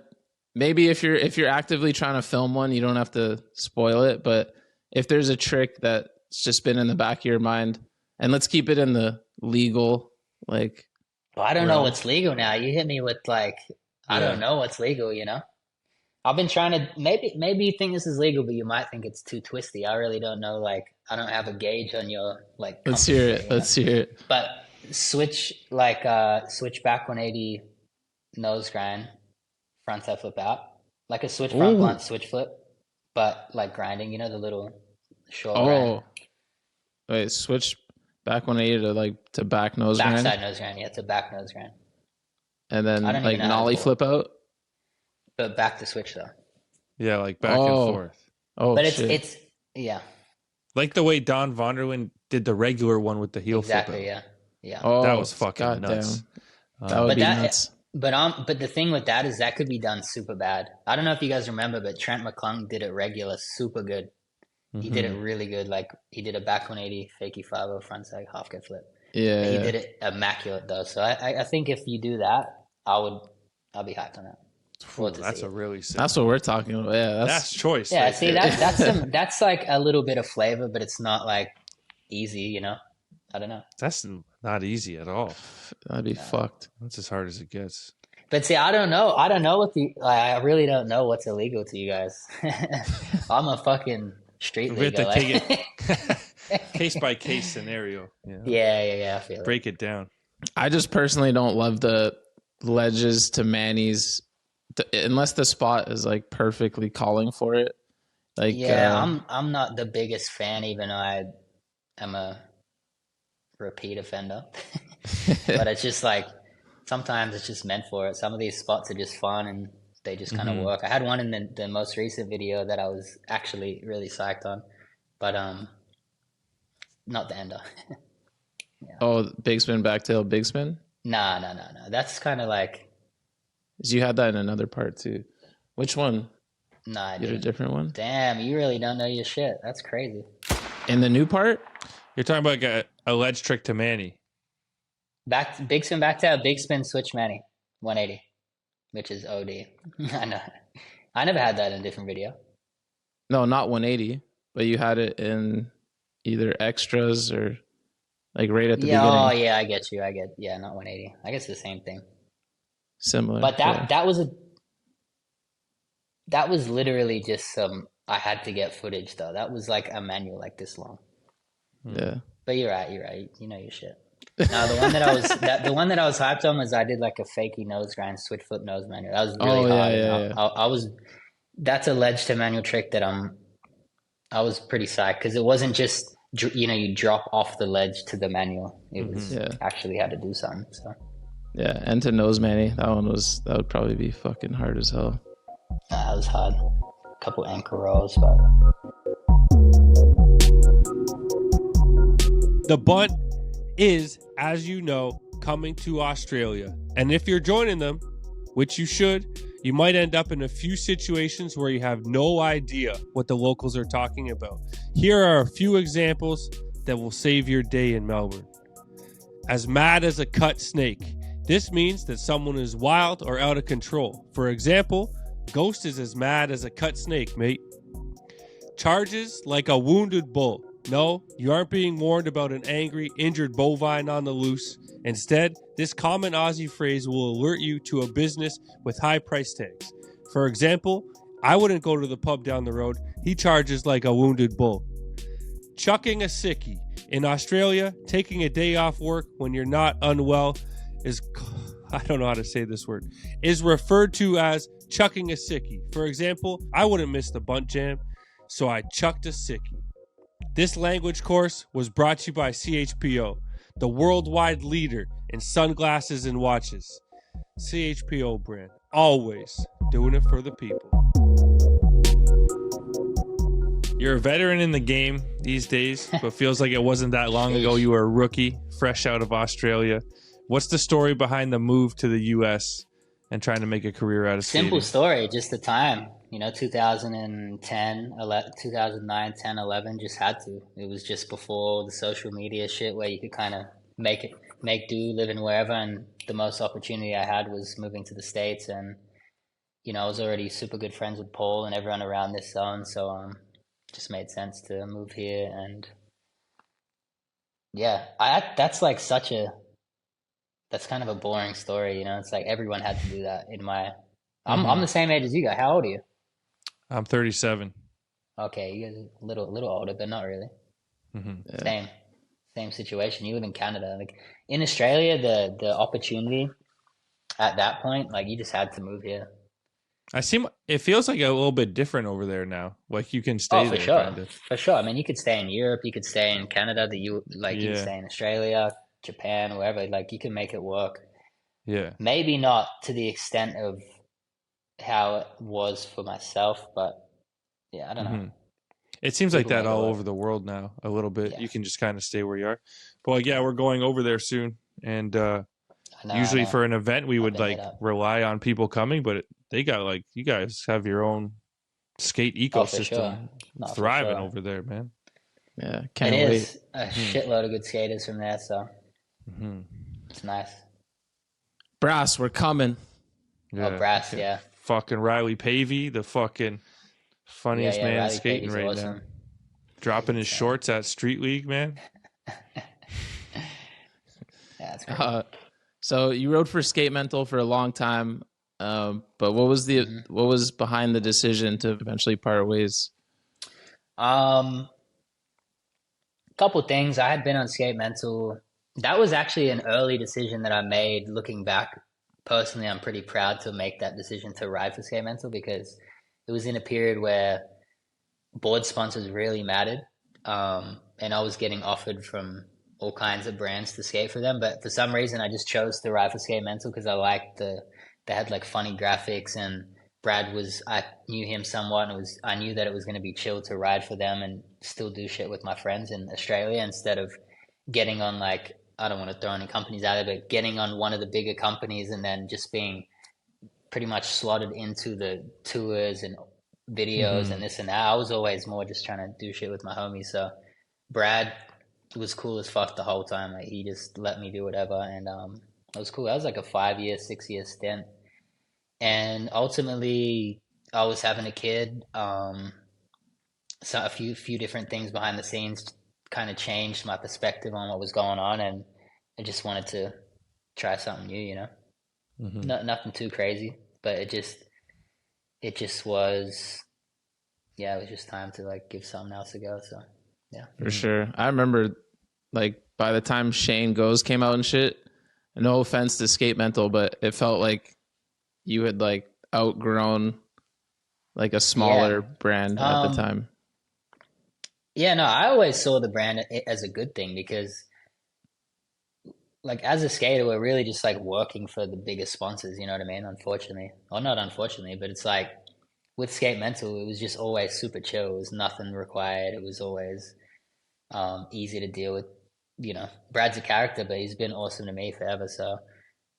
maybe if you're actively trying to film one, you don't have to spoil it. But if there's a trick that's just been in the back of your mind, and let's keep it in the legal, like. Well, I don't know realm. what's legal now. You hit me with like, I Yeah. don't know what's legal. You know, I've been trying to maybe you think this is legal, but you might think it's too twisty. I really don't know. Like, I don't have a gauge on your like. Let's compass hear there, it. you know? Let's hear it. But switch back 180 nose grind, front side flip out, like a switch front Ooh. blunt switch flip, but like grinding. You know, the little short grind. Oh, wait, switch back 180 to to back nose grind, Backside nose grind, yeah, it's a back nose grind. and then I don't like even know how to nollie do it. flip out. But back to switch though. Yeah, like back Oh. and forth. Oh, But shit. it's yeah, Like the way Don Vonderland did the regular one with the heel exactly, flip. yeah. Oh, That was fucking goddamn. nuts. That would But be that- nuts. But the thing with that is that could be done super bad. I don't know if you guys remember, but Trent McClung did it regular super good. He did it really good. Like he did a back 180, fakie 5 front side half kick flip. Yeah, He yeah. did it immaculate though. So I think if you do that, I'll be hyped on that. Love to That's see a it. really sick. That's what we're talking about. Yeah, That's choice. Yeah, right see there. that's like a little bit of flavor, but it's not like easy, you know. I don't know. That's not easy at all. that'd be fucked. That's as hard as it gets. But see, I don't know. I don't know what I really don't know what's illegal to you guys. I'm a fucking street We have legal. to take it case by case scenario. You know? Yeah. I feel it. Break it down. I just personally don't love the ledges to manis unless the spot is like perfectly calling for it. Like I'm not the biggest fan, even though I am a repeat offender. But it's just like sometimes it's just meant for it. Some of these spots are just fun and they just kind of work. I had one in the most recent video that I was actually really psyched on, but not the ender. oh, big spin, back tail, big spin. No. That's kind of like 'Cause you had that in another part too. Which one? Nah, I You had a didn't. different one? Damn, you really don't know your shit. That's crazy. In the new part? You're talking about like a ledge trick to Manny. Big spin back tail, big spin switch Manny, 180, which is OD. I know. I never had that in a different video. No, not 180, but you had it in either extras or like right at the Yeah, beginning. oh yeah, I get you. Yeah, not 180. I guess the same thing. Similar. But yeah. that was literally just some. I had to get footage though. That was like a manual like this long. Yeah. But you're right. You know your shit. No, the one that I was hyped on was I did like a fakey nose grind, switch foot nose manual. That was really hard. Yeah. I was. That's a ledge to manual trick that I was pretty psyched because it wasn't just you drop off the ledge to the manual. It was actually had to do something. So yeah, and to nose Manny, that would probably be fucking hard as hell. that was hard. A couple ankle rolls, but The Bunt is, as you know, coming to Australia. And if you're joining them, which you should, you might end up in a few situations where you have no idea what the locals are talking about. Here are a few examples that will save your day in Melbourne. As mad as a cut snake. This means that someone is wild or out of control. For example, Ghost is as mad as a cut snake, mate. Charges like a wounded bull. No, you aren't being warned about an angry, injured bovine on the loose. Instead, this common Aussie phrase will alert you to a business with high price tags. For example, I wouldn't go to the pub down the road. He charges like a wounded bull. Chucking a sickie. In Australia, taking a day off work when you're not unwell is, I don't know how to say this word, is referred to as chucking a sickie. For example, I wouldn't miss the Bunt Jam, so I chucked a sickie. This language course was brought to you by CHPO, the worldwide leader in sunglasses and watches. CHPO brand, always doing it for the people. You're a veteran in the game these days, but feels like it wasn't that long ago you were a rookie, fresh out of Australia. What's the story behind the move to the U.S. and trying to make a career out of skating? simple story, just the time. 2010, 2009, 10, 11, just had to. It was just before the social media shit where you could kind of make do living wherever. And the most opportunity I had was moving to the States. And, I was already super good friends with Paul and everyone around this zone. So, just made sense to move here. And yeah, that's like that's kind of a boring story. It's like everyone had to do that I'm the same age as you guys. How old are you? I'm 37. Okay, you guys are a little older, but not really. Mm-hmm. Same situation. You live in Canada. Like in Australia, the opportunity at that point, like you just had to move here. It feels like a little bit different over there now. Like you can stay for there. Sure. Kind of. For sure. I mean, you could stay in Europe, you could stay in Canada, you could stay in Australia, Japan, wherever. Like you can make it work. Yeah. Maybe not to the extent of how it was for myself, but yeah, I don't know. It seems like that all over the world now, a little bit. Yeah. You can just kind of stay where you are. But like, yeah, we're going over there soon. And usually for an event, we would like rely on people coming, but they got like, you guys have your own skate ecosystem thriving over there, man. Yeah, can't wait. It is a shitload of good skaters from there, so it's nice. Brass, we're coming. Yeah, Brass, yeah. Fucking Riley Pavey, the fucking funniest man Riley skating Pavey's right awesome. now. Dropping his shorts at Street League, man. Yeah, that's great. So you rode for Skate Mental for a long time, but what was behind the decision to eventually part ways? Couple things. I had been on Skate Mental. That was actually an early decision that I made. Looking back, personally, I'm pretty proud to make that decision to ride for Skate Mental because it was in a period where board sponsors really mattered, and I was getting offered from all kinds of brands to skate for them. But for some reason, I just chose to ride for Skate Mental because I liked they had like funny graphics, and I knew him somewhat, and I knew that it was going to be chill to ride for them and still do shit with my friends in Australia instead of getting on I don't want to throw any companies out there, but getting on one of the bigger companies and then just being pretty much slotted into the tours and videos and this and that. I was always more just trying to do shit with my homies. So Brad was cool as fuck the whole time. Like he just let me do whatever, and it was cool. That was like a 5 year, 6 year stint, and ultimately I was having a kid. So a few different things behind the scenes kind of changed my perspective on what was going on, and I just wanted to try something new. You know, nothing too crazy, but it just was. Yeah, it was just time to like give something else a go. So yeah, for sure. I remember like by the time Shane Goes came out and shit. No offense to Skate Mental, but it felt like you had like outgrown like a smaller brand at the time. Yeah, no, I always saw the brand as a good thing because, like, as a skater, we're really just like working for the biggest sponsors. You know what I mean? Unfortunately, or not unfortunately, but it's like with Skate Mental, it was just always super chill. It was nothing required. It was always easy to deal with. You know, Brad's a character, but he's been awesome to me forever. So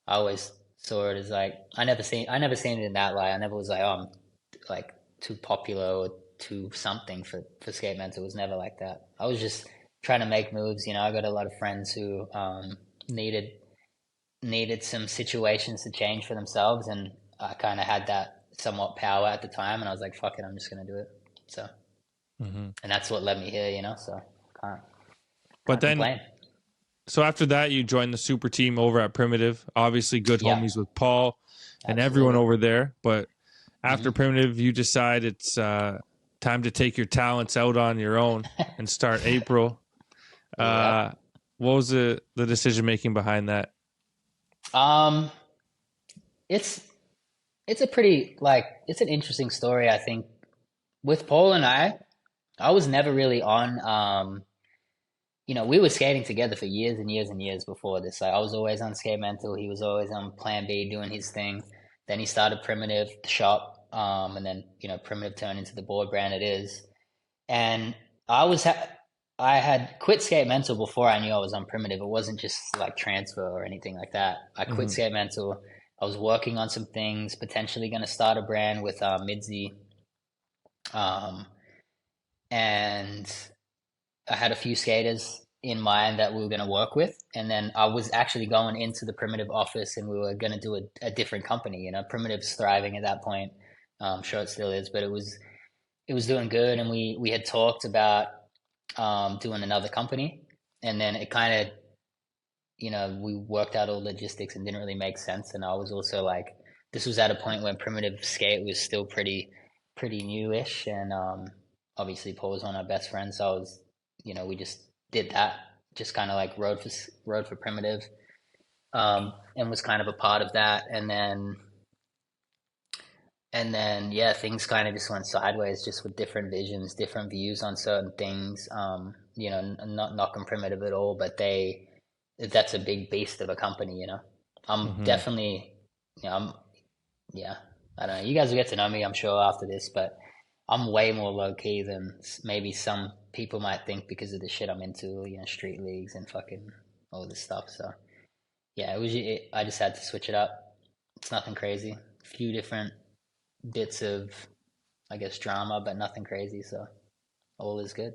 I always saw it as like I never seen it in that light. I never was like, oh, I'm like too popular or too something for Skate Mental. It was never like that. I was just trying to make moves. You know, I got a lot of friends who needed some situations to change for themselves, and I kind of had that somewhat power at the time, and I was like, fuck it, I'm just gonna do it. So, and that's what led me here. You know, so can't but then complain. So after that, you joined the super team over at Primitive. Obviously, good homies with Paul and everyone over there. But after Primitive, you decide it's time to take your talents out on your own and start April. What was the decision making behind that? It's a pretty it's an interesting story. I think with Paul and I was never really on. You know, we were skating together for years and years and years before this. Like I was always on Skate Mental. He was always on Plan B doing his thing. Then he started Primitive, the shop. And then, you know, Primitive turned into the board brand it is. And I had quit Skate Mental before I knew I was on Primitive. It wasn't just like transfer or anything like that. I quit Skate Mental. I was working on some things, potentially going to start a brand with Midzi. And I had a few skaters in mind that we were going to work with. And then I was actually going into the Primitive office and we were going to do a different company. You know, Primitive's thriving at that point. I'm sure it still is, but it was doing good. And we had talked about doing another company. And then it kind of, you know, we worked out all logistics and didn't really make sense. And I was also like, this was at a point when Primitive skate was still pretty newish. And obviously Paul was one of our best friends. So I was, you know, we just did that, just kind of like rode for Primitive, and was kind of a part of that. And then yeah, things kind of just went sideways, just with different visions, different views on certain things. You know, not knocking Primitive at all, but that's a big beast of a company. You know, I'm definitely, you know, I don't know. You guys will get to know me, I'm sure, after this, but I'm way more low key than maybe some people might think because of the shit I'm into, you know, street leagues and fucking all this stuff. So yeah, I just had to switch it up. It's nothing crazy. A few different bits of, I guess, drama, but nothing crazy. So all is good.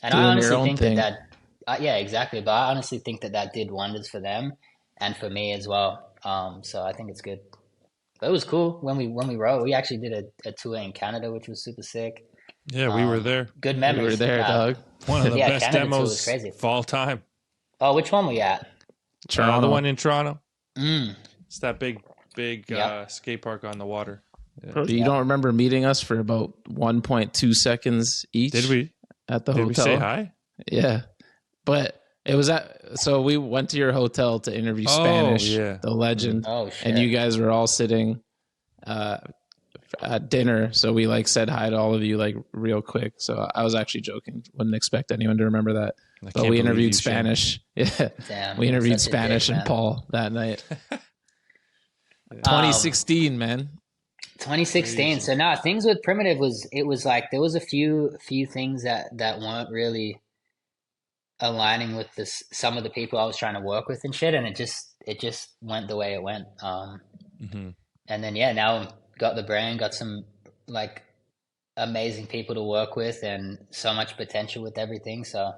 And I honestly think that yeah, exactly. But I honestly think that did wonders for them and for me as well. So I think it's good. But it was cool when we rode. We actually did a tour in Canada, which was super sick. Yeah, we were there. Good memories. We were there, dog. One of the best demos of all time. Oh, which one were you at? Toronto. The one in Toronto. Mm. It's that big skate park on the water. Yeah. Bro, you don't remember meeting us for about 1.2 seconds each? Did we? At the hotel. Did we say hi? Yeah. But it was so we went to your hotel to interview Spanish, the legend. Oh, shit. And you guys were all sitting at dinner. So we like said hi to all of you like real quick. So I was actually joking. Wouldn't expect anyone to remember that. But we interviewed Spanish. Yeah. Damn, we interviewed Spanish and Paul that night. 2016, man. 2016. Crazy. So now things with Primitive was like there was a few things that weren't really aligning with some of the people I was trying to work with and shit, and it just went the way it went. And then yeah, now got the brand, got some like amazing people to work with, and so much potential with everything. So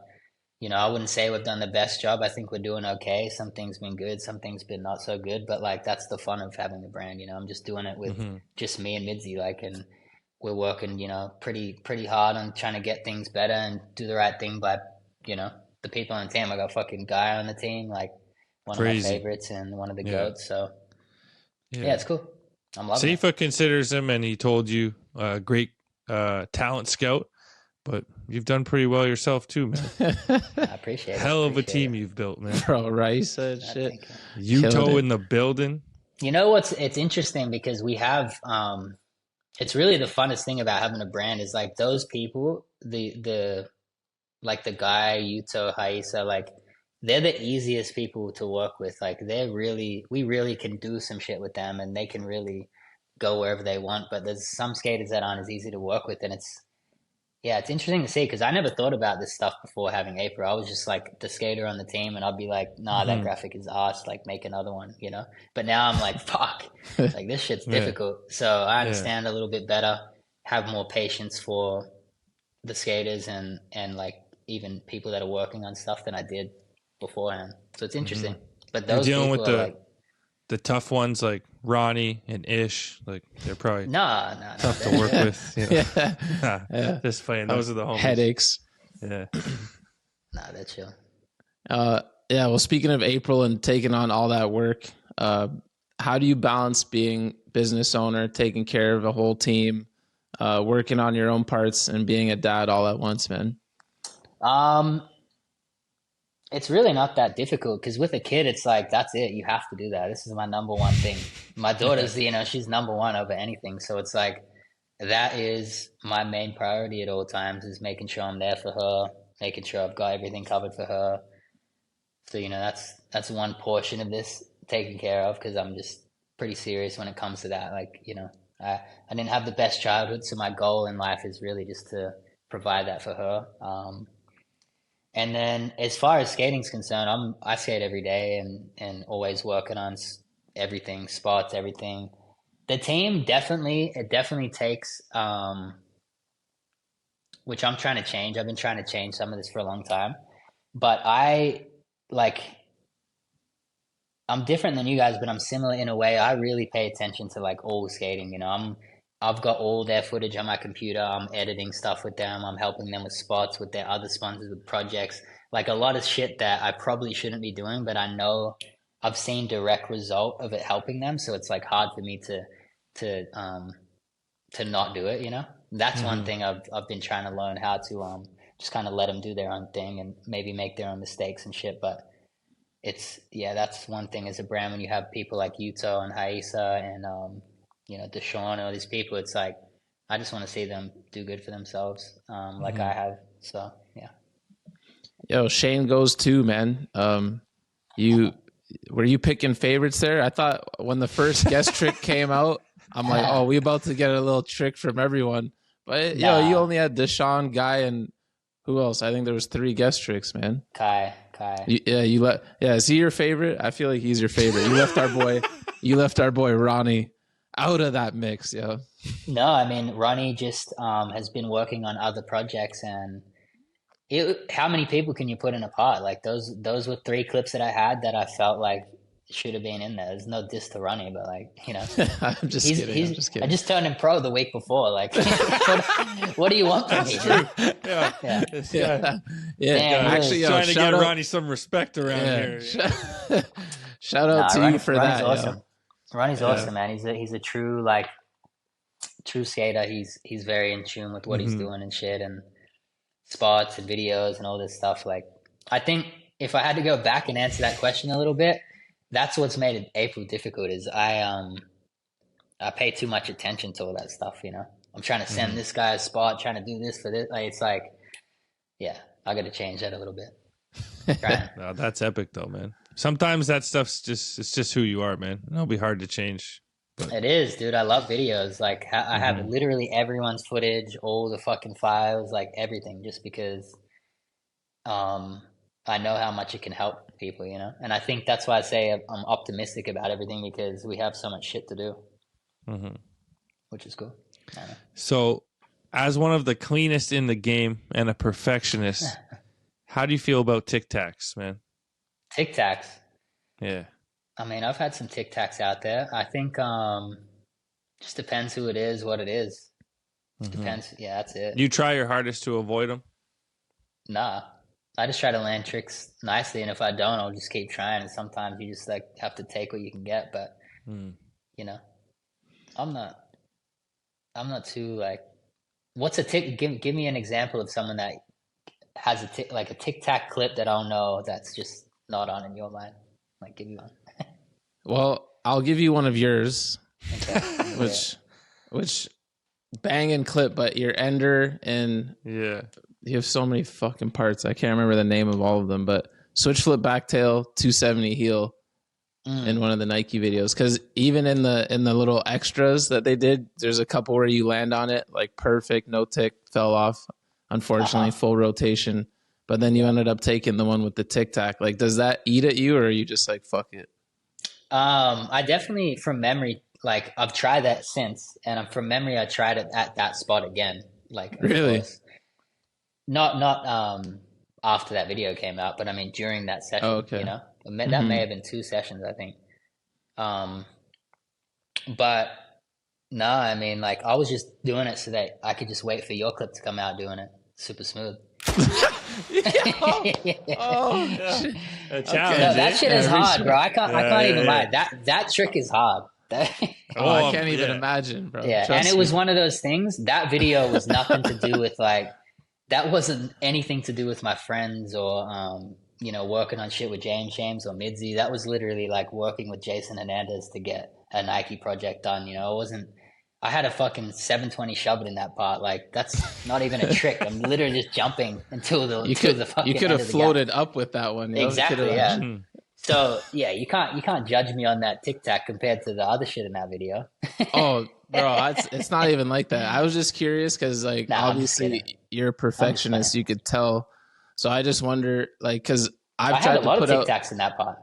I wouldn't say we've done the best job. I think we're doing okay. Some things been good, some things been not so good. But like that's the fun of having a brand. I'm just doing it with just me and Midzi. Like, and we're working, pretty hard on trying to get things better and do the right thing by, the people on the team. I got fucking Guy on the team, like one of my favorites and one of the goats. So yeah, it's cool. I'm loving it. Safa considers him, and he told you a great talent scout. But you've done pretty well yourself too, man. I appreciate it. Hell of a team you've built, man. Bro, Rice said shit. Yuto in the building. It's interesting because we have it's really the funnest thing about having a brand is like those people, the like the guy, Yuto, Haisa, like they're the easiest people to work with. Like we really can do some shit with them and they can really go wherever they want. But there's some skaters that aren't as easy to work with, and it's interesting to see because I never thought about this stuff before having April. I was just like the skater on the team, and I'd be like, nah, that graphic is arse, like make another one, But now I'm like, fuck, like this shit's difficult. So I understand a little bit better, have more patience for the skaters and like even people that are working on stuff than I did beforehand. So it's interesting. But those You're dealing people with are like the tough ones like Ronnie and Ish, like they're probably tough to work with. Just playing. Those are the homies. Headaches. Yeah. That's chill. Well, speaking of April and taking on all that work, how do you balance being business owner, taking care of a whole team, working on your own parts, and being a dad all at once, man? It's really not that difficult because with a kid, it's like, that's it. You have to do that. This is my number one thing. My daughter's, she's number one over anything. So it's like, that is my main priority at all times is making sure I'm there for her, making sure I've got everything covered for her. So, that's one portion of this taken care of because I'm just pretty serious when it comes to that. Like, I didn't have the best childhood. So my goal in life is really just to provide that for her. And then as far as skating's concerned, I skate every day and always working on everything, spots, everything. The team definitely takes, which I'm trying to change. I've been trying to change some of this for a long time, but I'm different than you guys, but I'm similar in a way. I really pay attention to like all skating, I've got all their footage on my computer. I'm editing stuff with them. I'm helping them with spots, with their other sponsors, with projects. Like a lot of shit that I probably shouldn't be doing, but I know I've seen direct result of it helping them. So it's like hard for me to not do it, That's one thing I've been trying to learn how to just kind of let them do their own thing and maybe make their own mistakes and shit. But that's one thing as a brand when you have people like Yuto and Haisa and Deshaun, all these people, it's like, I just want to see them do good for themselves, like I have. So, yeah. Yo, Shane goes too, man. Were you picking favorites there? I thought when the first guest trick came out, I'm like, oh, we about to get a little trick from everyone. But, you only had Deshaun, Guy, and who else? I think there was 3 guest tricks, man. Kai. Is he your favorite? I feel like he's your favorite. You left our boy Ronnie out of that mix, yo. No, I mean Ronnie just has been working on other projects, and how many people can you put in a pot? Like those were 3 clips that I had that I felt like should have been in there. There's no diss to Ronnie, but like I'm just kidding. I just turned him pro the week before. Like, what do you want from me? Yeah. Actually, trying to get Ronnie some respect around here. Shout out to you for Ronnie's that. Awesome. Yo. Ronnie's awesome, man. He's a true skater. He's very in tune with what he's doing and shit, and spots and videos and all this stuff. Like, I think if I had to go back and answer that question a little bit, that's what's made April difficult. Is I pay too much attention to all that stuff. I'm trying to send this guy a spot, trying to do this for this. Like, it's like, I got to change that a little bit. No, that's epic though, man. Sometimes that stuff's just who you are, man. It'll be hard to change. But. It is, dude. I love videos. Like I have literally everyone's footage, all the fucking files, like everything, just because I know how much it can help people, And I think that's why I say I'm optimistic about everything because we have so much shit to do. which is cool. So, as one of the cleanest in the game and a perfectionist, how do you feel about Tic Tacs, man? Tic Tacs? Yeah. I mean, I've had some Tic Tacs out there. I think just depends who it is, what it is. Just depends. Yeah, that's it. You try your hardest to avoid them? Nah. I just try to land tricks nicely, and if I don't, I'll just keep trying. And sometimes you just like have to take what you can get. But you know, I'm not too like. What's a tick? Give me an example of someone that has a Tic Tac clip that I'll know that's just not on in your mind. Like, give me one. Well, I'll give you one of yours, Okay. which banging clip, but your ender and you have so many fucking parts. I can't remember the name of all of them, but switch flip backtail 270 heel in one of the Nike videos. Because even in the little extras that they did, there's a couple where you land on it like perfect, no tick, fell off. Unfortunately, full rotation. But then you ended up taking the one with the Tic Tac. Like, does that eat at you, or are you just like fuck it? I definitely, from memory, like I've tried that since, and from memory, I tried it at that spot again. Like, really. Not after that video came out, but I mean during that session. Oh, okay. You know, that may have been 2 sessions, I think. But no, I mean, like I was just doing it so that I could just wait for your clip to come out doing it super smooth. A challenge. No, that shit is hard, bro. I can't even lie. That trick is hard. I can't even imagine, bro. Yeah, and it was one of those things. That video was nothing to do with like. That wasn't anything to do with my friends or, working on shit with James or Midzi. That was literally like working with Jason Hernandez to get a Nike project done. You know, it wasn't, I had a fucking 720 shove it in that part. Like, that's not even a trick. I'm literally just jumping until the fucking You could have floated up with that one. Exactly, yeah. So, yeah, you can't judge me on that Tic Tac compared to the other shit in that video. Oh, bro, it's not even like that. I was just curious because, like, obviously you're a perfectionist. You could tell. So I just wonder, like, because I tried had a lot to of put Tic Tacs in that part.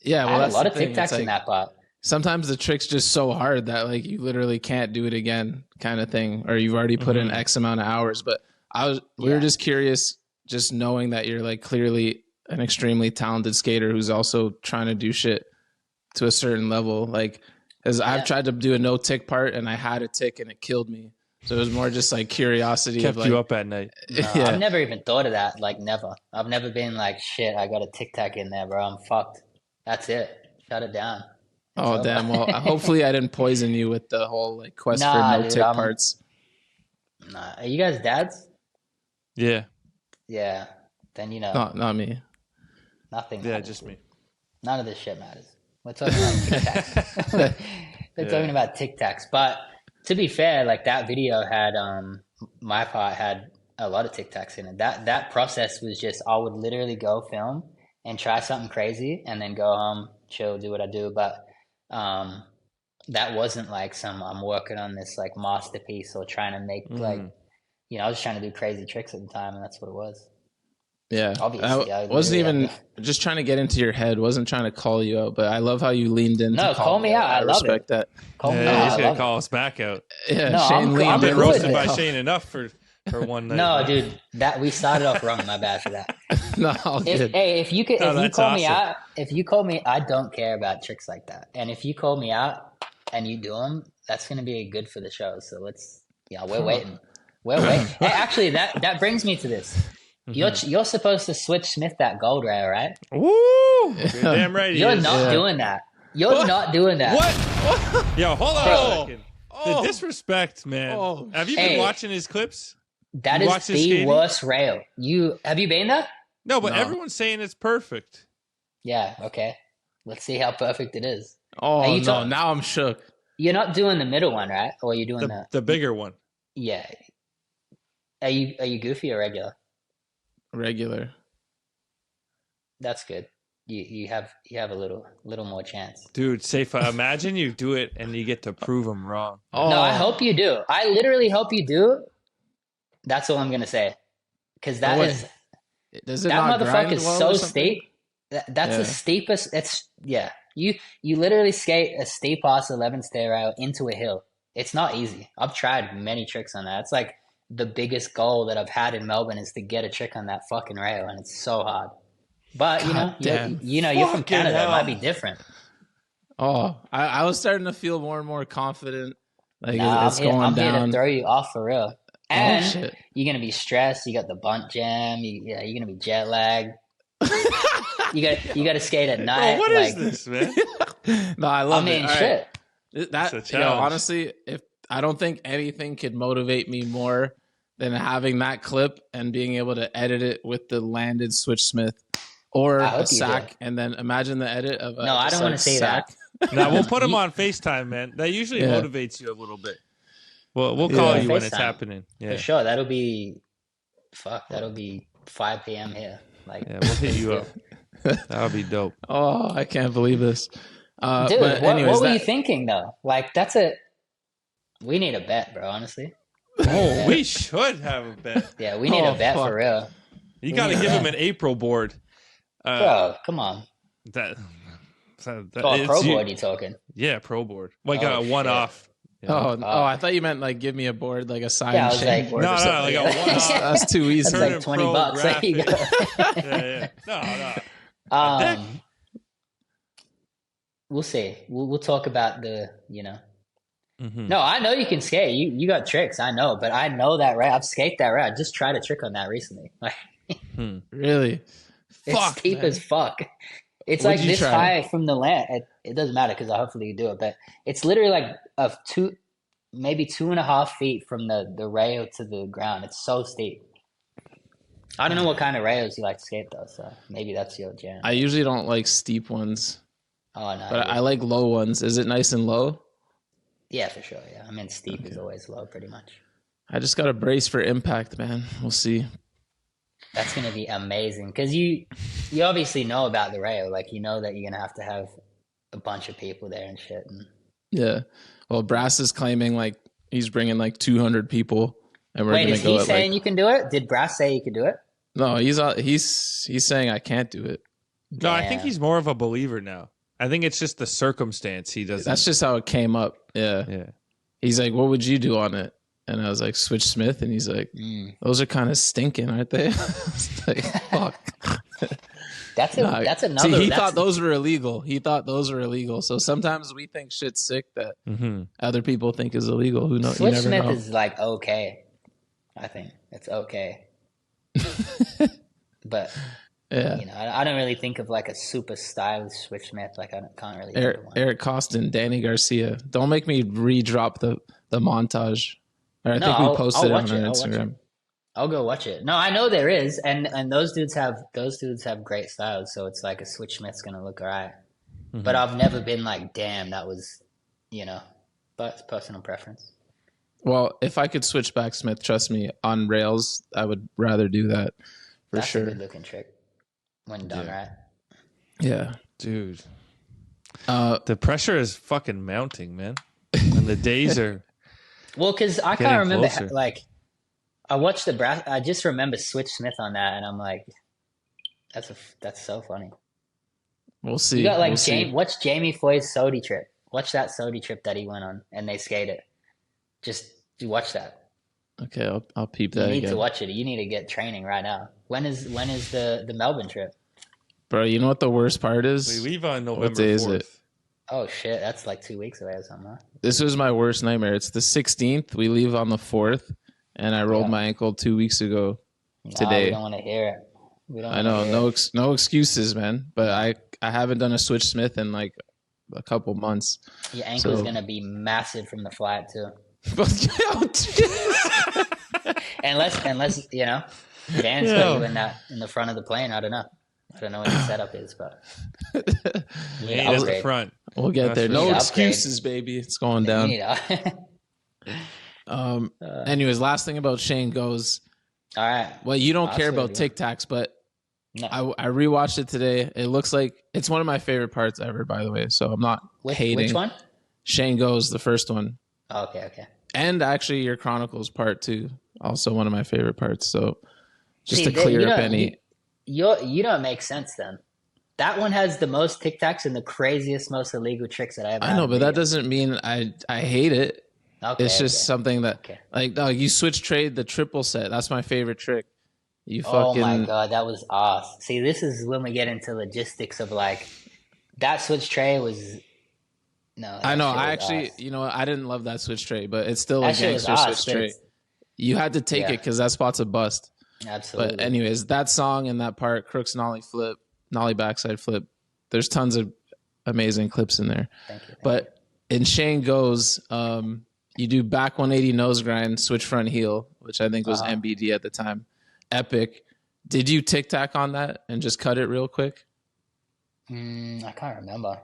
Yeah, well, I had that's a lot of the thing. Tic Tacs in that part. Sometimes the trick's just so hard that like you literally can't do it again, kind of thing, or you've already put in X amount of hours. But we were just curious, just knowing that you're like clearly an extremely talented skater who's also trying to do shit to a certain level. Like, because I've tried to do a no tick part and I had a tick and it killed me. So it was more just like curiosity. Kept you up at night. No, I've never even thought of that. Like, never. I've never been like, shit, I got a Tic Tac in there, bro. I'm fucked. That's it. Shut it down. Oh, damn. Well, hopefully I didn't poison you with the whole like quest for no tick parts. Nah. Are you guys dads? Yeah. Yeah. Then, Not me. Nothing. Yeah, matters, just me. None of this shit matters. We're talking about Tic Tacs. We're talking about Tic Tacs. But to be fair, like that video had, my part had a lot of Tic Tacs in it. That process was just, I would literally go film and try something crazy and then go home, chill, do what I do. But that wasn't like I'm working on this like masterpiece or trying to make like, I was trying to do crazy tricks at the time, and that's what it was. Yeah, obviously. I wasn't even just trying to get into your head. Wasn't trying to call you out, but I love how you leaned in. No, call me out. I love respect that. Call me out. He's gonna call us back out. Yeah, no, Shane leaned I've been in. roasted by Shane enough for one night. No, dude, that we started off wrong. My bad for that. No, if you call me out, if you call me, I don't care about tricks like that. And if you call me out and you do them, that's going to be good for the show. So we're waiting. We're waiting. Hey, actually, that brings me to this. You're supposed to switch Smith that gold rail, right? Woo! You're damn right. You're not doing that. You're not doing that. What? Yo, hold on a second. The disrespect, man. Have you been watching his clips? That is the worst rail. Have you been there? No, but everyone's saying it's perfect. Yeah. Okay. Let's see how perfect it is. Oh no! Now I'm shook. You're not doing the middle one, right? Or are you doing the bigger one? Yeah. Are you goofy or regular? Regular. That's good. You have a little more chance. Dude, Seifa, imagine you do it and you get to prove them wrong. No, I hope you do. I literally hope you do. That's all I'm gonna say. Because that motherfucker is so steep. That's the steepest. You literally skate a steep ass 11 stair rail into a hill. It's not easy. I've tried many tricks on that. It's like the biggest goal that I've had in Melbourne is to get a trick on that fucking rail, and it's so hard. But you're from Canada. Hell. It might be different. Oh, I was starting to feel more and more confident. Like it's going down. I'm here to throw you off for real. And you're gonna be stressed. You got the bunt jam. You're gonna be jet lagged. you got to skate at night. Bro, what is this, man? No, I love it. Shit. That honestly, if I don't think anything could motivate me more than having that clip and being able to edit it with the landed switch Smith or a sack, and then imagine the edit of I don't want to say sack. That. No, we'll put him on FaceTime, man. That usually motivates you a little bit. Well, we'll call you when it's happening. Yeah, for sure. That'll be 5 p.m. here. Like, we'll hit you up. That'll be dope. Oh, I can't believe this. Dude, but anyways, what were you thinking though? Like, we need a bet, bro. Honestly. Oh, we should have a bet. Yeah, we need a bet for real. You got to give him an April board. Bro, come on. Pro board you talking? Yeah, pro board. Like a one-off. Yeah. I thought you meant like give me a board, like a signed board. No, like a one-off. That's too easy. That's like $20. There you go. No. We'll see. We'll talk about the. No, I know you can skate. You got tricks. I know, but I know that right. I've skated that right. I just tried a trick on that recently. Like, really? It's steep as fuck. It's like this high from the land. It doesn't matter because I hopefully do it, but it's literally like maybe 2.5 feet from the rail to the ground. It's so steep. I don't know what kind of rails you like to skate though, so maybe that's your jam. I usually don't like steep ones. Oh no, but I like low ones. Is it nice and low? Yeah, for sure. Yeah, I mean steep is always low, pretty much. I just got to brace for impact, man. We'll see. That's gonna be amazing because you obviously know about the rail. Like you know that you're gonna have a bunch of people there and shit. Yeah. Well, Brass is claiming like he's bringing like 200 people, and we're gonna go. Wait, is he saying like, you can do it? Did Brass say you could do it? No, he's saying I can't do it. No, I think he's more of a believer now. I think it's just the circumstance he does. That's just how it came up. Yeah. He's like, "What would you do on it?" And I was like, "Switch Smith," and he's like, "Those are kind of stinking, aren't they?" Like, fuck. That's another. See, he thought those were illegal. So sometimes we think shit's sick that other people think is illegal. Who knows? Switch Smith is like okay. I think it's okay. But I don't really think of like a super stylish Switch Smith. Like I can't really. Eric Costin, Danny Garcia. Don't make me re-drop the montage. Or I think we posted it on our Instagram. I'll go watch it. No, I know there is, and those dudes have great styles. So it's like a Switch Smith's gonna look alright. But I've never been like, damn, that was, but it's personal preference. Well, if I could switch back Smith, trust me, on rails, I would rather do that for sure. That's a good looking trick when done right. Yeah, dude. The pressure is fucking mounting, man. And the days are. Well, because I can't remember, closer. I watched I just remember Switch Smith on that, and I'm like, that's so funny. We'll see. You got watch Jamie Foy's Sodi trip. Watch that Sodi trip that he went on, and they skated. Just watch that. Okay, I'll peep that. You need to watch it. You need to get training right now. When is the Melbourne trip? Bro, you know what the worst part is? We leave on November 4th. What day is it? Oh shit, that's like 2 weeks away or something. Huh? This was my worst nightmare. It's the 16th. We leave on the 4th, and I rolled my ankle 2 weeks ago. Today, we don't want to hear it. I know, no excuses, man. But I haven't done a Switch Smith in like a couple months. Your ankle's gonna be massive from the flight too. unless Dan's got you in the front of the plane. I don't know what the setup is, but at the front. We'll get there. No excuses, baby. It's going down. Anyways, last thing about Shane goes. All right. Well, you don't care about Tic Tacs, but no. I rewatched it today. It looks like it's one of my favorite parts ever, by the way. So I'm not hating. Which one? Shane Goes, the first one. Oh, okay. And actually, your Chronicles part 2, also one of my favorite parts. So just to clear up any. You don't make sense then. That one has the most Tic Tacs and the craziest, most illegal tricks that I ever. I know, but that doesn't mean I hate it. Okay, it's just something that like dog. You switch trade the triple set. That's my favorite trick. You fucking. Oh my god, that was awesome. See, this is when we get into logistics of like that switch tray was. No, I know. I actually, you know, I didn't love that switch tray, but it's still a gangster switch tray. You had to take it because that spot's a bust. Absolutely. But anyways, that song and that part, Crooks nollie flip, nollie backside flip. There's tons of amazing clips in there. Thank you. But in Shane Goes, you do back 180 nose grind, switch front heel, which I think was MBD at the time. Epic. Did you tic tac on that and just cut it real quick? I can't remember.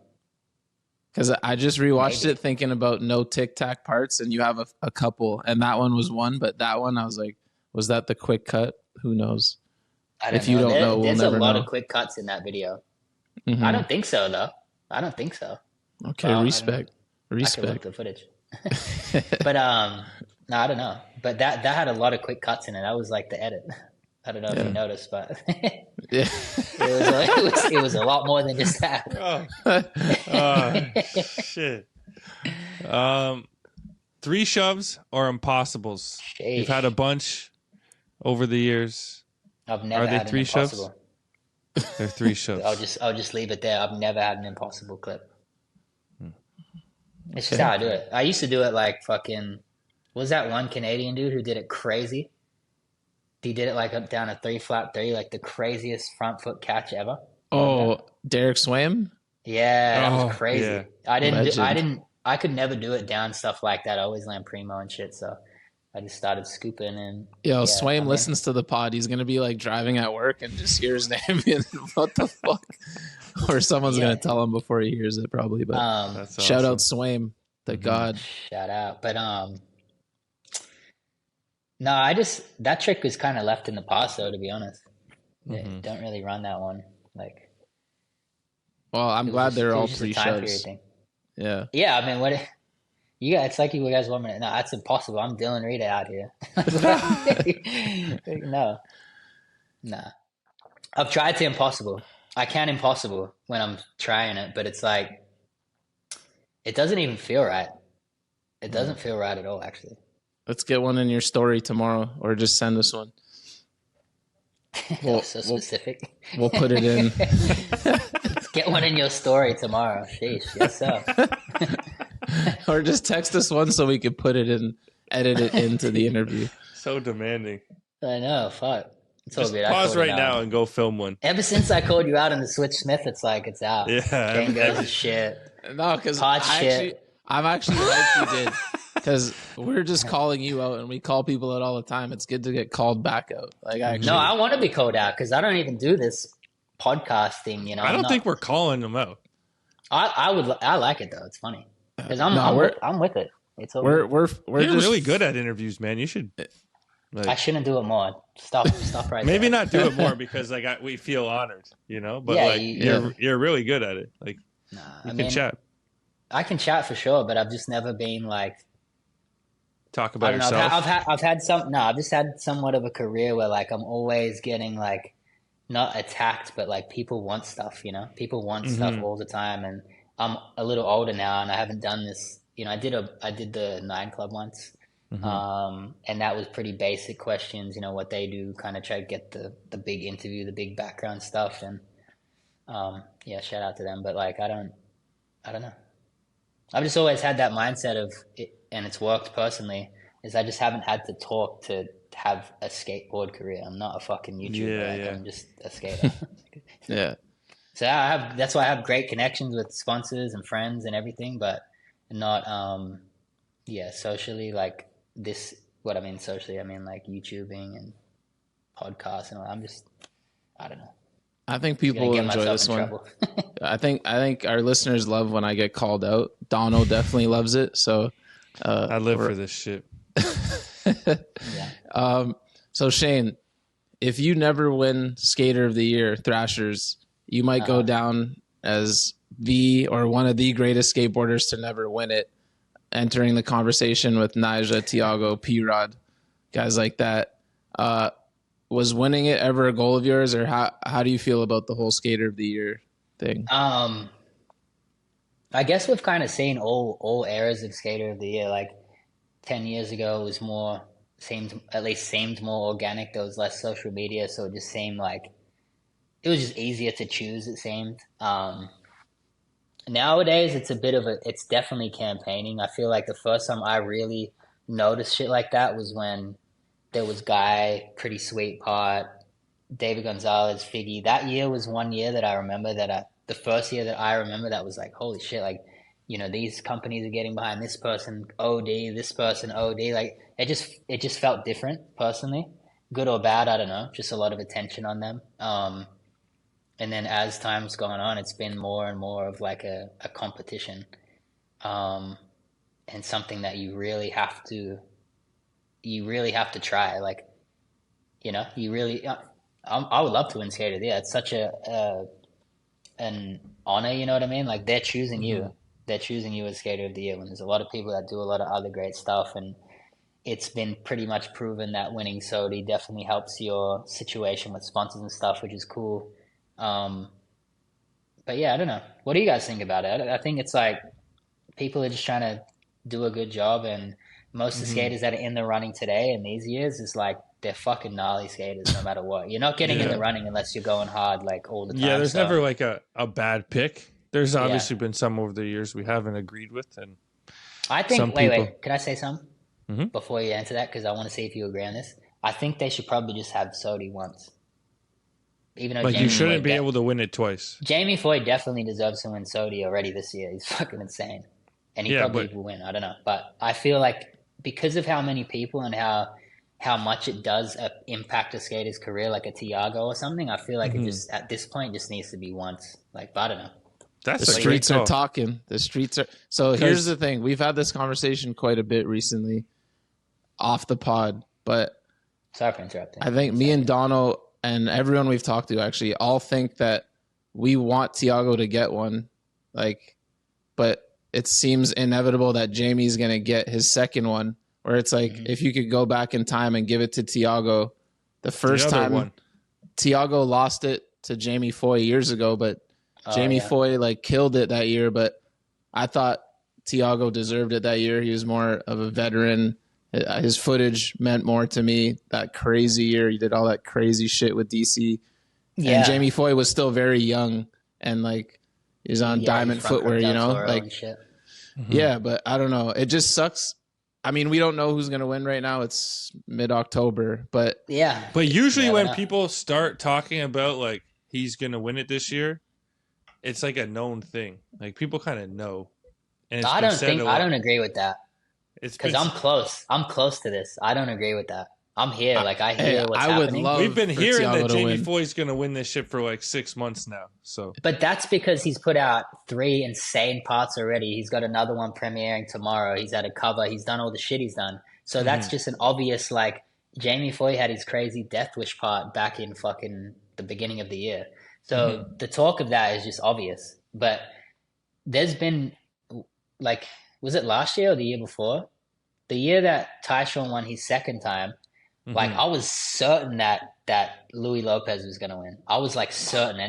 Because I just rewatched it thinking about no tic tac parts, and you have a couple, and that one was one, but that one I was like, was that the quick cut? Who knows? If you don't know, we'll never know. There's a lot of quick cuts in that video. Mm-hmm. I don't think so, though. I don't think so. Okay, well, respect. I can look the footage. But no, I don't know. But that had a lot of quick cuts in it. That was like the edit. I don't know if you noticed, but it was a lot more than just that. Shit. 3 shoves or impossibles? Sheesh. You've had a bunch over the years. I've never had 3 an impossible. Shoves? They're 3 shoves. I'll just leave it there. I've never had an impossible clip. It's just how I do it. I used to do it like fucking. What was that one Canadian dude who did it crazy? He did it like up down a 3-flap 3, like the craziest front foot catch ever. Oh, Derek Swam? Yeah, that was crazy. Yeah. I could never do it down stuff like that. I always land primo and shit, so I just started scooping and Swaim listens to the pod. He's gonna be like driving at work and just hear his name and what the fuck? Or someone's gonna tell him before he hears it probably. But shout out Swaim, the god. Shout out. But no, that trick was kind of left in the past, though, to be honest. Mm-hmm. Don't really run that one. Like, well, I'm glad they're all 3 shows. Yeah. Yeah, I mean, it's like you guys want me to, no, that's impossible. I'm Dylan Rita out here. No. Nah. I've tried to impossible. I can impossible when I'm trying it, but it's like, it doesn't even feel right. It doesn't feel right at all, actually. Let's get one in your story tomorrow, or just send us one. So specific. We'll put it in. Let's get one in your story tomorrow. Sheesh, yes, sir. Or just text us one so we could put it in, edit it into the interview. So demanding. I know, fuck. It's all good. Pause right now and go film one. Ever since I called you out on the Switch Smith, it's like it's out. Yeah. Shane Goes is shit. No, because I'm actually glad you did. Because we're just calling you out, and we call people out all the time. It's good to get called back out. Like, no, I want to be called out because I don't even do this podcast thing. You know, I don't think we're calling them out. I like it though. It's funny because I'm with it. It's we're You're just really good at interviews, man. You should. Like, I shouldn't do it more. Stop right maybe there. Not do it more because we feel honored, you know. But you're really good at it. Like, you can chat. I can chat for sure, but I've just never been like. Talk about yourself. I've just had somewhat of a career where like I'm always getting like not attacked, but like people want stuff, you know. People want stuff all the time, and I'm a little older now, and I haven't done this. You know, I did the 9 Club once, and that was pretty basic questions. You know what they do, kind of try to get the big interview, the big background stuff, and shout out to them. But like I don't know. I've just always had that mindset of it. And it's worked personally, is I just haven't had to talk to have a skateboard career. I'm not a fucking YouTuber. I'm just a skater. Yeah. So that's why I have great connections with sponsors and friends and everything, but not, socially like this, what I mean socially, I mean like YouTubing and podcasts and all. I don't know. I think people will enjoy this one. I think our listeners love when I get called out. Dono definitely loves it. So, I live for this shit. So Shane, if you never win Skater of the Year, Thrashers, you might go down as one of the greatest skateboarders to never win it, entering the conversation with Nyjah, Tiago, P-Rod, guys like that. Was winning it ever a goal of yours, or how do you feel about the whole Skater of the Year thing? I guess we've kind of seen all eras of Skater of the Year. Like 10 years ago, it was more seemed more organic. There was less social media, so it just seemed like it was just easier to choose. It seemed. Nowadays, it's definitely campaigning. I feel like the first time I really noticed shit like that was when there was Guy, Pretty Sweet Pot, David Gonzalez, Figgy. That year was one year that I remember the first year that I remember that was like, holy shit, like, these companies are getting behind this person, OD, this person, OD. Like, it just felt different personally. Good or bad, I don't know. Just a lot of attention on them. And then as time's gone on, it's been more and more of like a competition, and something that you really have to try. Like, you really, I would love to win Skater. Yeah, it's such an honor. You know what I mean? Like they're choosing you. They're choosing you as Skater of the Year when there's a lot of people that do a lot of other great stuff, and it's been pretty much proven that winning SOTY definitely helps your situation with sponsors and stuff, which is cool. But yeah, I don't know. What do you guys think about it? I think it's like people are just trying to do a good job, and most of the skaters that are in the running today in these years is like they're fucking gnarly skaters no matter what. You're not getting in the running unless you're going hard like all the time. Yeah, there's never like a bad pick. There's obviously been some over the years we haven't agreed with, and I think. Wait. Can I say something before you answer that? Because I want to see if you agree on this. I think they should probably just have SOTY once. Even though like you shouldn't be able to win it twice. Jamie Foy definitely deserves to win SOTY already this year. He's fucking insane, and he probably will win. I don't know, but I feel like because of how many people and how much it does impact a skater's career, like a Tiago or something, I feel like it just at this point just needs to be once. Like, but I don't know. The streets are talking. The streets are. So here's the thing: we've had this conversation quite a bit recently, off the pod. But sorry for interrupting. I think me and Dono and everyone we've talked to actually all think that we want Tiago to get one, like, but it seems inevitable that Jamie's gonna get his second one. Where it's like if you could go back in time and give it to Tiago, the first time Tiago lost it to Jamie Foy years ago, but Jamie Foy like killed it that year. But I thought Tiago deserved it that year. He was more of a veteran. His footage meant more to me that crazy year. He did all that crazy shit with DC. Yeah. And Jamie Foy was still very young and like he's on diamond footwear, like yeah, but I don't know. It just sucks. I mean, we don't know who's going to win right now. It's mid-October, but yeah. But usually when people start talking about like he's going to win it this year, it's like a known thing. Like people kind of know. And I don't agree with that. It's because I'm close. I'm close to this. I don't agree with that. I'm here. Like I hear what's happening. We've been hearing that Jamie Foy's going to win this shit for like 6 months now. So, but that's because he's put out 3 insane parts already. He's got another one premiering tomorrow. He's had a cover. He's done all the shit he's done. So that's just an obvious like Jamie Foy had his crazy Death Wish part back in fucking the beginning of the year. So the talk of that is just obvious. But there's been like, was it last year or the year before? The year that Tyshawn won his second time. Like I was certain that Louis Lopez was going to win. I was like certain,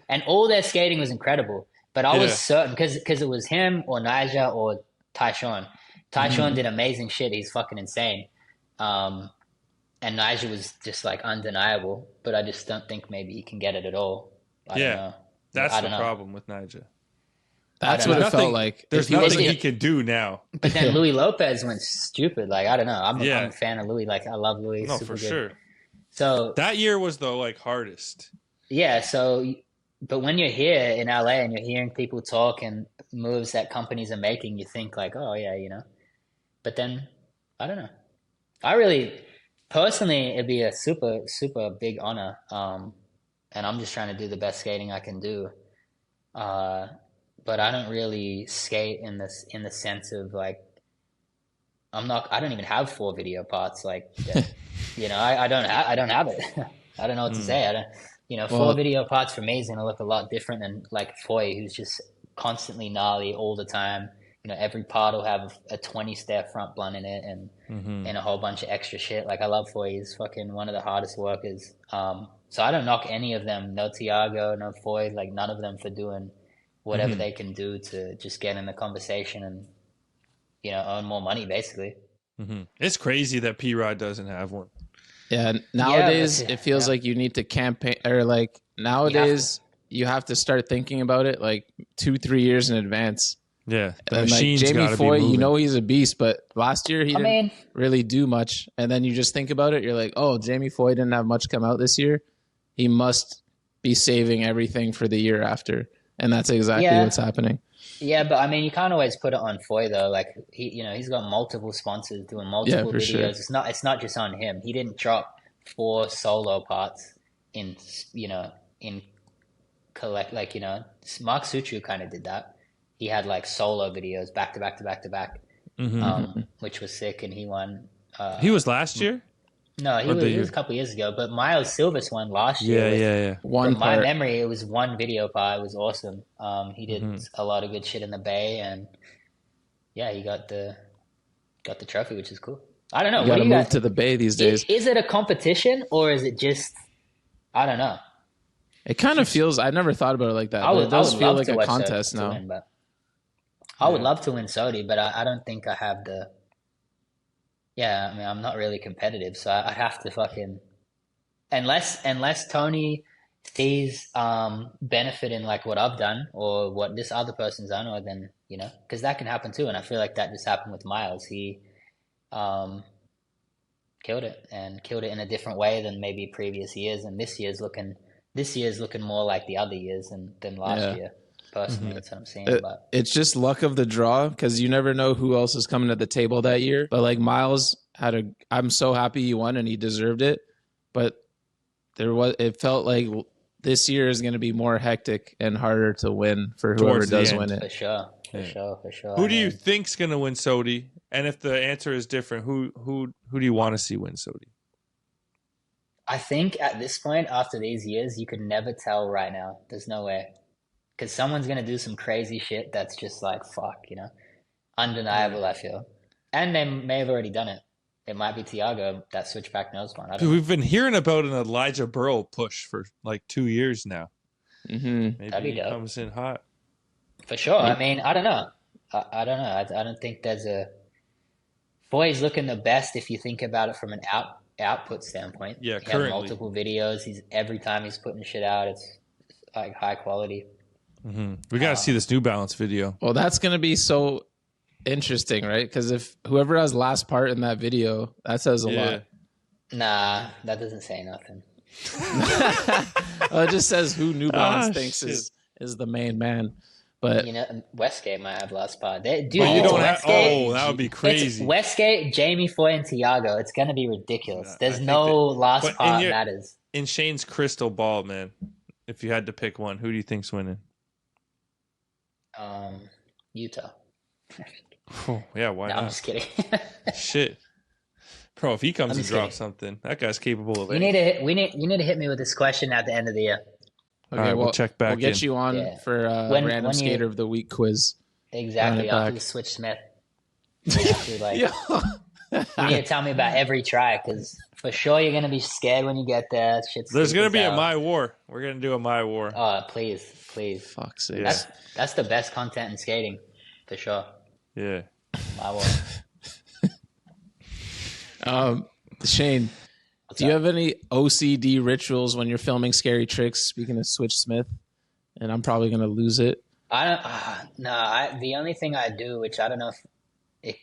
and all their skating was incredible. But I was certain because it was him or Nyjah or Tyshawn. Tyshawn did amazing shit. He's fucking insane. And Nyjah was just like undeniable. But I just don't think maybe he can get it at all. I don't know. That's the problem with Nyjah. That's what it felt like. There's nothing he can do now. But then Louis Lopez went stupid. Like, I don't know. I'm a fan of Louis. Like, I love Louis. No, for sure. So that year was the like hardest. Yeah. So, but when you're here in LA and you're hearing people talk and moves that companies are making, you think like, oh yeah, But then, I don't know. I really, personally, it'd be a super, super big honor. And I'm just trying to do the best skating I can do. But I don't really skate in the sense of like I don't even have 4 video parts like I don't have it. I don't know what to say. I don't 4 video parts for me is gonna look a lot different than like Foy, who's just constantly gnarly all the time. Every part will have a 20-stair front blunt in it and a whole bunch of extra shit. Like I love Foy. He's fucking one of the hardest workers. So I don't knock any of them. No Tiago, no Foy, like none of them for doing whatever they can do to just get in the conversation and, you know, earn more money, basically. It's crazy that P-Rod doesn't have one. Yeah, nowadays it feels like you need to campaign, or like nowadays you have to start thinking about it like 2-3 years in advance. Yeah, and like Jamie Foy, you know he's a beast, but last year he didn't really do much. And then you just think about it, you're like, oh, Jamie Foy didn't have much come out this year. He must be saving everything for the year after, and that's exactly what's happening. Yeah, but I mean, you can't always put it on Foy though. Like he's got multiple sponsors doing multiple videos. Sure. It's not just on him. He didn't drop 4 solo parts in collect, like, you know, Mark Suchu kind of did that. He had like solo videos back to back to back to back, which was sick, and he won. He was last year. No, he was a couple years ago. But Miles Silvers won last year. Yeah. From my memory, it was one video part. It was awesome. He did a lot of good shit in the Bay, and yeah, he got the trophy, which is cool. I don't know. You got to move to the Bay these days. Is it a competition or is it just? I don't know. It kind of feels. I never thought about it like that. But it does feel like a contest now. I would love to win Sodi, but I don't think I have the. Yeah, I mean, I'm not really competitive, so I have to fucking, unless Tony sees benefit in like what I've done or what this other person's done, or then, you know, because that can happen too, and I feel like that just happened with Miles. He killed it in a different way than maybe previous years, and this year's looking more like the other years than last year. Personally, that's what I'm saying. It's just luck of the draw, because you never know who else is coming to the table that year. But like Miles I'm so happy he won and he deserved it. But it felt like this year is going to be more hectic and harder to win for whoever does win it. For sure. Who do you think's going to win Sodi? And if the answer is different, who do you want to see win Sodi? I think at this point, after these years, you could never tell right now. There's no way. Because someone's going to do some crazy shit that's just like, fuck, you know? Undeniable, I feel. And they may have already done it. It might be Tiago, that switchback nose one. Dude, we've been hearing about an Elijah Burrow push for like 2 years now. Maybe That'd be dope. He comes in hot. For sure. I mean, I don't know. I don't know. I don't think there's a... Foy's looking the best if you think about it from an output standpoint. Yeah, he has multiple videos. Every time he's putting shit out, it's like high quality. We got to see this New Balance video. Well, that's going to be so interesting, right? Because if whoever has last part in that video, that says a lot. Nah, that doesn't say nothing. Well, it just says who New Balance thinks is the main man. But you know, Westgate might have last part. Dude, you don't have. Oh, that would be crazy. Westgate, Jamie Foy, and Tiago. It's going to be ridiculous. There's no last part matters. In Shane's crystal ball, man, if you had to pick one, who do you think's winning? Utah. Oh, yeah, why not? I'm just kidding. Shit, bro, if he comes and drops something, that guy's capable of it. You need to hit me with this question at the end of the year. Okay, right, we'll check back. We'll get you on for random skater of the week quiz. Exactly, after the Switch Smith. You need to tell me about every try, because for sure you're gonna be scared when you get there. There's gonna be a My War. We're gonna do a My War. Oh, please. Fuck's sake. That's the best content in skating, for sure. Yeah. My War. Shane, do you have any OCD rituals when you're filming scary tricks? Speaking of Switch Smith, and I'm probably gonna lose it. I don't. No, the only thing I do, which I don't know if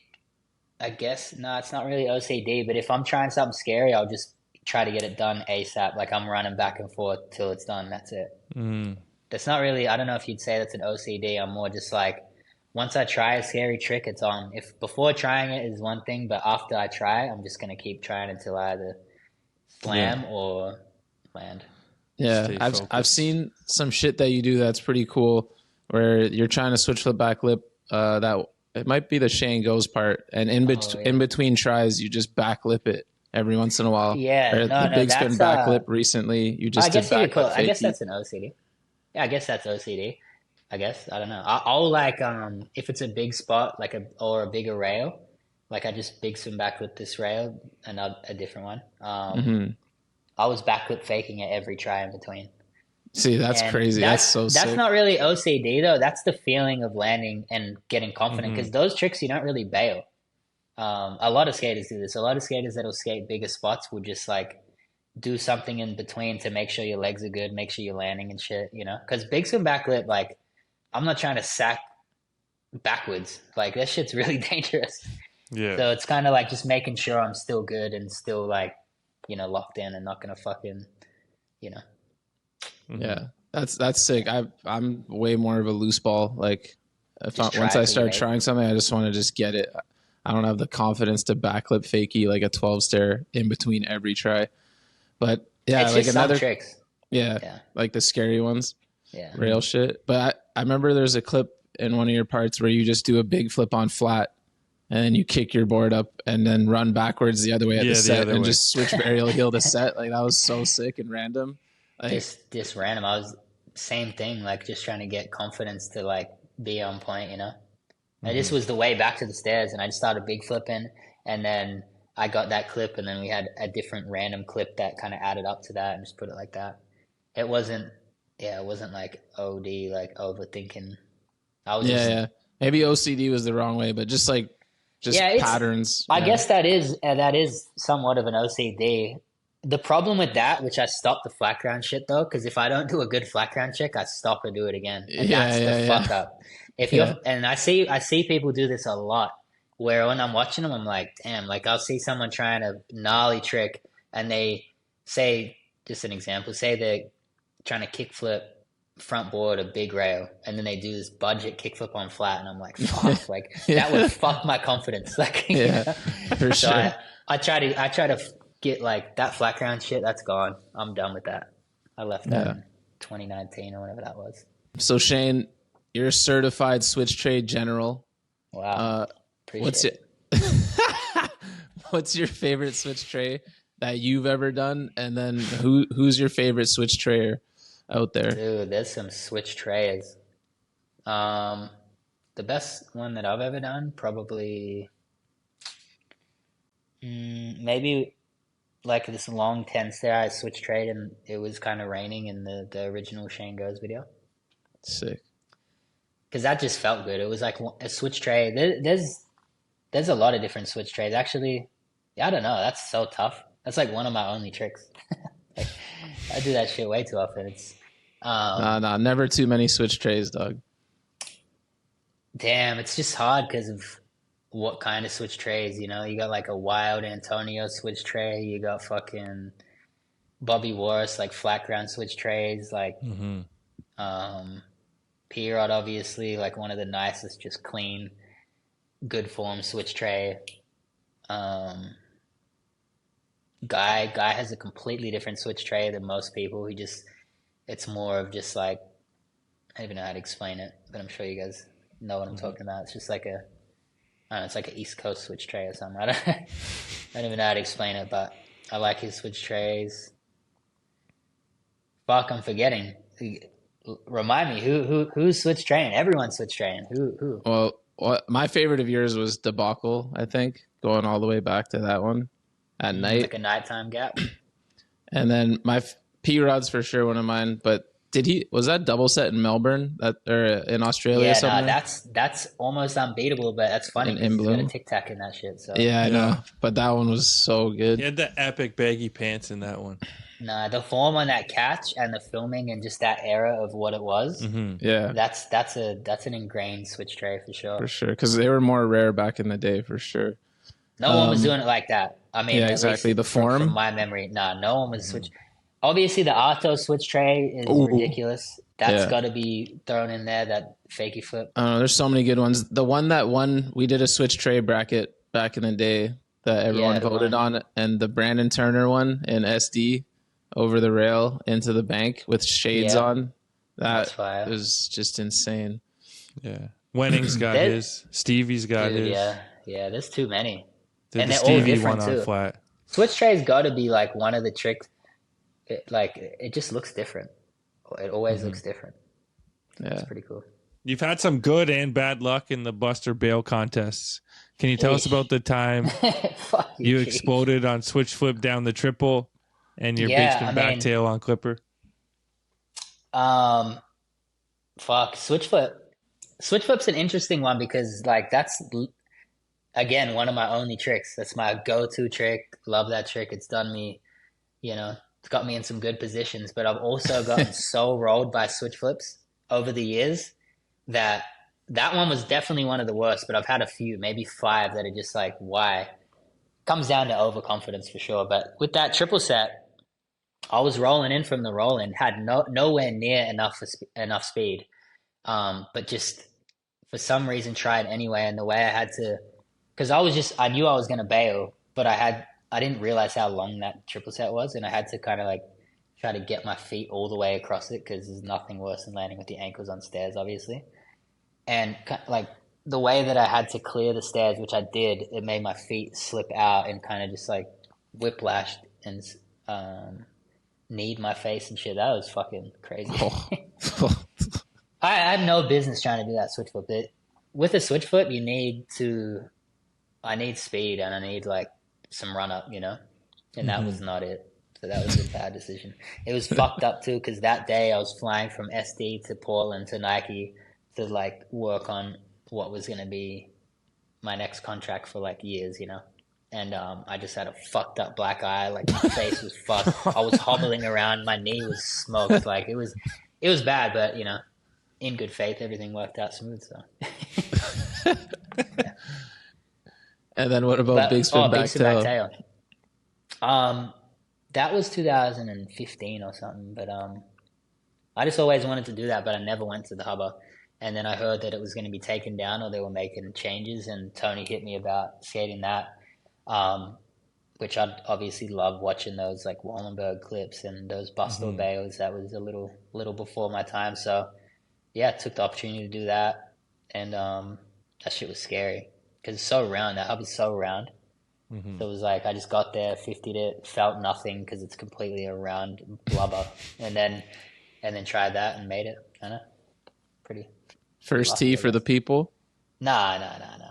I guess it's not really OCD, but if I'm trying something scary, I'll just try to get it done ASAP. Like I'm running back and forth till it's done. That's it. That's not really. I don't know if you'd say that's an OCD. I'm more just like, once I try a scary trick, it's on. If before trying it is one thing, but after I try, I'm just gonna keep trying until I either slam or land. Yeah, I've seen some shit that you do that's pretty cool, where you're trying to switch flip back lip. That it might be the Shane goes part, and in between tries, you just back lip it every once in a while. Yeah, the big spin back lip recently. You just I guess that's an OCD. Yeah, I guess that's OCD. I guess I don't know. I'll like if it's a big spot or a bigger rail, like I just big swim back with this rail, a different one. I was backflip faking at every try in between. See, that's crazy. That's so sick. That's not really OCD though. That's the feeling of landing and getting confident, because those tricks you don't really bail. A lot of skaters do this. A lot of skaters that'll skate bigger spots will just like do something in between to make sure your legs are good, make sure you're landing and shit, you know? Because big swim backflip, like, I'm not trying to sack backwards. Like, that shit's really dangerous. Yeah. So it's kind of like just making sure I'm still good and still like, you know, locked in and not gonna fucking, you know. Yeah, that's sick. I'm way more of a loose ball. Like, once I start trying something, I just want to just get it. I don't have the confidence to backflip fakie like a 12 stair in between every try. But yeah, it's like just another some tricks. Yeah, like the scary ones. Yeah, rail shit. But I remember there's a clip in one of your parts where you just do a big flip on flat, and then you kick your board up and then run backwards the other way at the set and just switch aerial heel to set. Like, that was so sick and random. Like, just random. I was same thing, like just trying to get confidence to like be on point, you know. I just was the way back to the stairs, and I just started big flipping, and then I got that clip, and then we had a different random clip that kind of added up to that, and just put it like that. It wasn't like OD, like overthinking. I was maybe OCD was the wrong way, but just patterns. I guess that is somewhat of an OCD. The problem with that, which I stopped the flat ground shit though, because if I don't do a good flat ground trick, I stop and do it again. And that's the fuck up. If you're, and I see people do this a lot, where when I'm watching them, I'm like, damn, like I'll see someone trying a gnarly trick, and they say, just an example, say they're trying to kickflip front board a big rail, and then they do this budget kickflip on flat, and I'm like, fuck, like that would fuck my confidence. Like, for so sure. I try to get like that flat ground shit. That's gone. I'm done with that. I left that in 2019 or whatever that was. So Shane, you're a certified switch trade general. Wow. What's your favorite switch tray that you've ever done? And then who's your favorite switch trayer out there? Dude, there's some switch trays. The best one that I've ever done, probably maybe like this long 10 stair I switch trade, and it was kind of raining in the original Shane Goes video. Sick. Because that just felt good. It was like a switch tray. There's a lot of different switch trays. Actually, I don't know. That's so tough. That's like one of my only tricks. Like, I do that shit way too often. It's never too many switch trays, dog. Damn, it's just hard because of what kind of switch trays, you know? You got like a wild Antonio switch tray. You got fucking Bobby Warris, like flat ground switch trays. Like, P-Rod, obviously, like one of the nicest, just clean, good form switch tray. Guy has a completely different switch tray than most people. It's more of just like, I don't even know how to explain it, but I'm sure you guys know what I'm talking about. It's just like I don't know, it's like an East Coast switch tray or something. I don't even know how to explain it, but I like his switch trays. Fuck, I'm forgetting. Remind me, who's switch traying? Everyone's switch traying. Who? Well, my favorite of yours was Debacle, I think, going all the way back to that one at night. Like a nighttime gap. And then my P-Rod's for sure one of mine, but was that double set in Melbourne or in Australia? Yeah, no, that's almost unbeatable, but that's funny. He's got a tic tac in that shit. So yeah, I know, but that one was so good. He had the epic baggy pants in that one. Nah, the form on that catch and the filming and just that era of what it was. Yeah, that's an ingrained switch tray for sure. For sure, because they were more rare back in the day, for sure. No one was doing it like that. I mean, yeah, exactly. The form, from my memory, no one was switch. Obviously, the Arto switch tray is ridiculous. That's got to be thrown in there. That fakey flip. There's so many good ones. The one that won, we did a switch tray bracket back in the day that everyone voted on, and the Brandon Turner one in SD over the rail into the bank with shades on. That was just insane. Yeah, Wenning's got his. Stevie's got his. Yeah. There's too many, and they're all different too. Flat. Switch tray's got to be like one of the tricks. It just looks different. It always looks different. Yeah, it's pretty cool. You've had some good and bad luck in the Buster Bail contests. Can you tell us about the time you exploded on switch flip down the triple? And your big spin back tail on clipper. Switch flip. Switch flip's an interesting one because like that's again one of my only tricks. That's my go-to trick. Love that trick. It's done me, it's got me in some good positions. But I've also gotten so rolled by switch flips over the years that one was definitely one of the worst. But I've had a few, maybe 5 that are just like, why? Comes down to overconfidence for sure. But with that triple set, I was rolling in from the roll-in, had nowhere near enough speed. But just for some reason tried anyway. And the way I had to, because I knew I was going to bail, but I didn't realize how long that triple set was. And I had to kind of like try to get my feet all the way across it because there's nothing worse than landing with the ankles on stairs, obviously. And like the way that I had to clear the stairs, which I did, it made my feet slip out and kind of just like whiplashed and kneed my face and shit. That was fucking crazy. I had no business trying to do that switch flip. With a switch flip, I need speed and I need like some run up, and that was not it. So that was a bad decision. It was fucked up too because that day I was flying from SD to Portland to Nike to like work on what was going to be my next contract for like years, And I just had a fucked up black eye. Like my face was fucked. I was hobbling around. My knee was smoked. Like it was bad, but in good faith, everything worked out smooth. So. Yeah. And then what about big spin back tail? That was 2015 or something. But I just always wanted to do that, but I never went to the hubba. And then I heard that it was going to be taken down or they were making changes. And Tony hit me about skating that. Which I'd obviously love watching those like Wallenberg clips and those Bustle Bales. That was a little before my time. So yeah, I took the opportunity to do that. And that shit was scary because it's so round. That hub is so round. So it was like I just got there, 50'd it, felt nothing because it's completely a round blubber. and then tried that and made it. Kind of pretty. First tee for the people? Nah.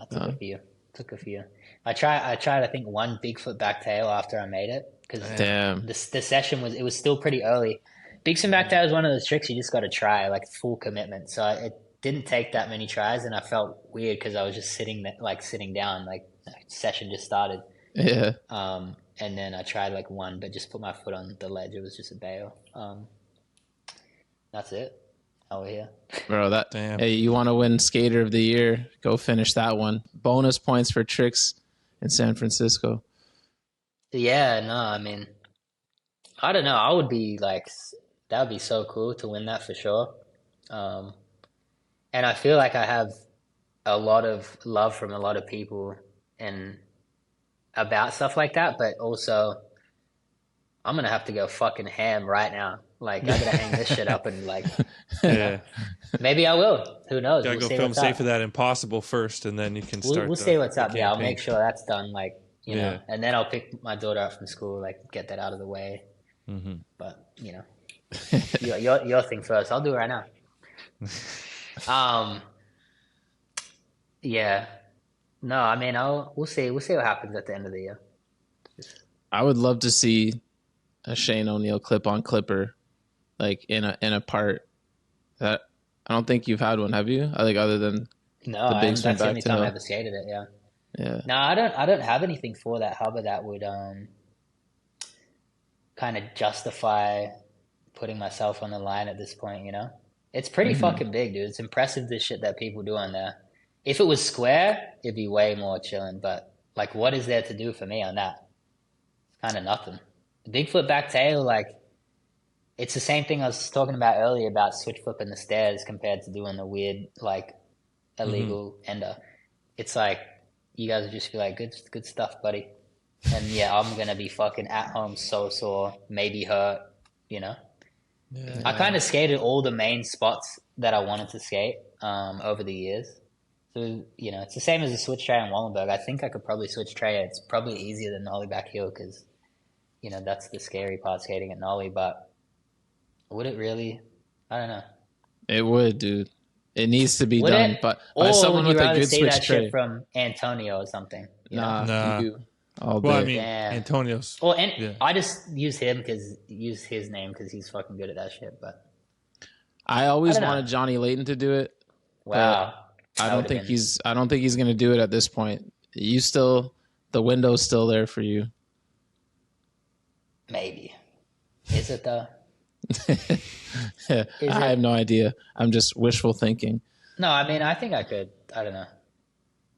Took a few. I tried, I think, one big foot back tail after I made it because the session was still pretty early. Big spin back tail is one of those tricks you just got to try, like full commitment. So it didn't take that many tries, and I felt weird because I was just sitting down, like the session just started. Yeah. And then I tried like one, but just put my foot on the ledge. It was just a bail. That's it. Oh yeah, bro. Damn. Hey, you want to win Skater of the Year? Go finish that one. Bonus points for tricks in San Francisco. Yeah, no, I mean, I don't know. I would be like, that would be so cool to win that for sure. And I feel like I have a lot of love from a lot of people and about stuff like that, but also I'm gonna have to go fucking ham right now. Like I gotta hang this shit up and like, maybe I will. Who knows? Gotta go film safe of that Impossible first, and then you can start. We'll see what's up. Yeah, I'll make sure that's done. Like know, and then I'll pick my daughter up from school. Like get that out of the way. But your thing first. I'll do it right now. Yeah. No, I mean, we'll see. We'll see what happens at the end of the year. I would love to see a Shane O'Neill clip on clipper, like in a part. That I don't think you've had one, have you? Like other than the big that's the only time I ever skated it. Yeah. Yeah. No, I don't have anything for that hubba that would kind of justify putting myself on the line at this point. It's pretty fucking big, dude. It's impressive the shit that people do on there. If it was square, it'd be way more chilling. But like, what is there to do for me on that? It's kind of nothing. The big flip back tail, like, it's the same thing I was talking about earlier about switch flipping the stairs compared to doing the weird, like, illegal ender. It's like, you guys would just be like, good stuff, buddy. And yeah, I'm going to be fucking at home so sore, maybe hurt, Yeah. I kind of skated all the main spots that I wanted to skate over the years. So, it's the same as a switch tray in Wallenberg. I think I could probably switch tray. It's probably easier than Nollie back heel because, that's the scary part, skating at Nollie. But would it really? I don't know. It would, dude. It needs to be done. But or someone would you with a rather good see switch that tray. shit from Antonio or something? Nah. all day. Well, I mean, Damn. Antonio's. Well, and I just use his name because he's fucking good at that shit. But I always wanted Johnny Layton to do it. Wow. I don't think he's going to do it at this point. The window's still there for you. Maybe. Is it though? I have no idea. I'm just wishful thinking. No, I mean, I think I could. I don't know.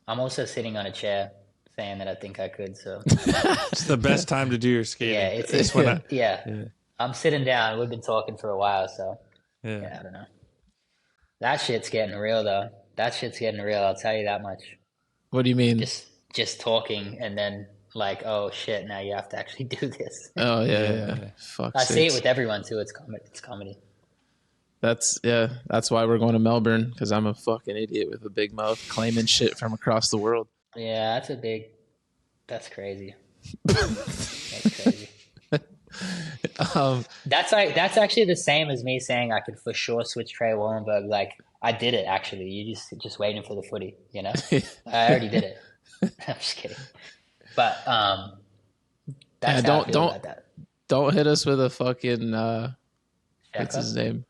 I'm also sitting on a chair saying that I think I could. So it's the best time to do your skating. Yeah, it's when I'm sitting down. We've been talking for a while, so I don't know. That shit's getting real, though. That shit's getting real. I'll tell you that much. What do you mean? Just talking and then like, oh shit, now you have to actually do this. Oh yeah. Fuck. I see it with everyone too. It's comedy. That's why we're going to Melbourne, because I'm a fucking idiot with a big mouth claiming shit from across the world. Yeah, that's crazy. That's crazy. That's actually the same as me saying I could for sure switch Trey Wallenberg. Like I did it actually. You just waiting for the footy, you know? I already did it. I'm just kidding. But that's how I feel about that. Don't hit us with a fucking what's his name?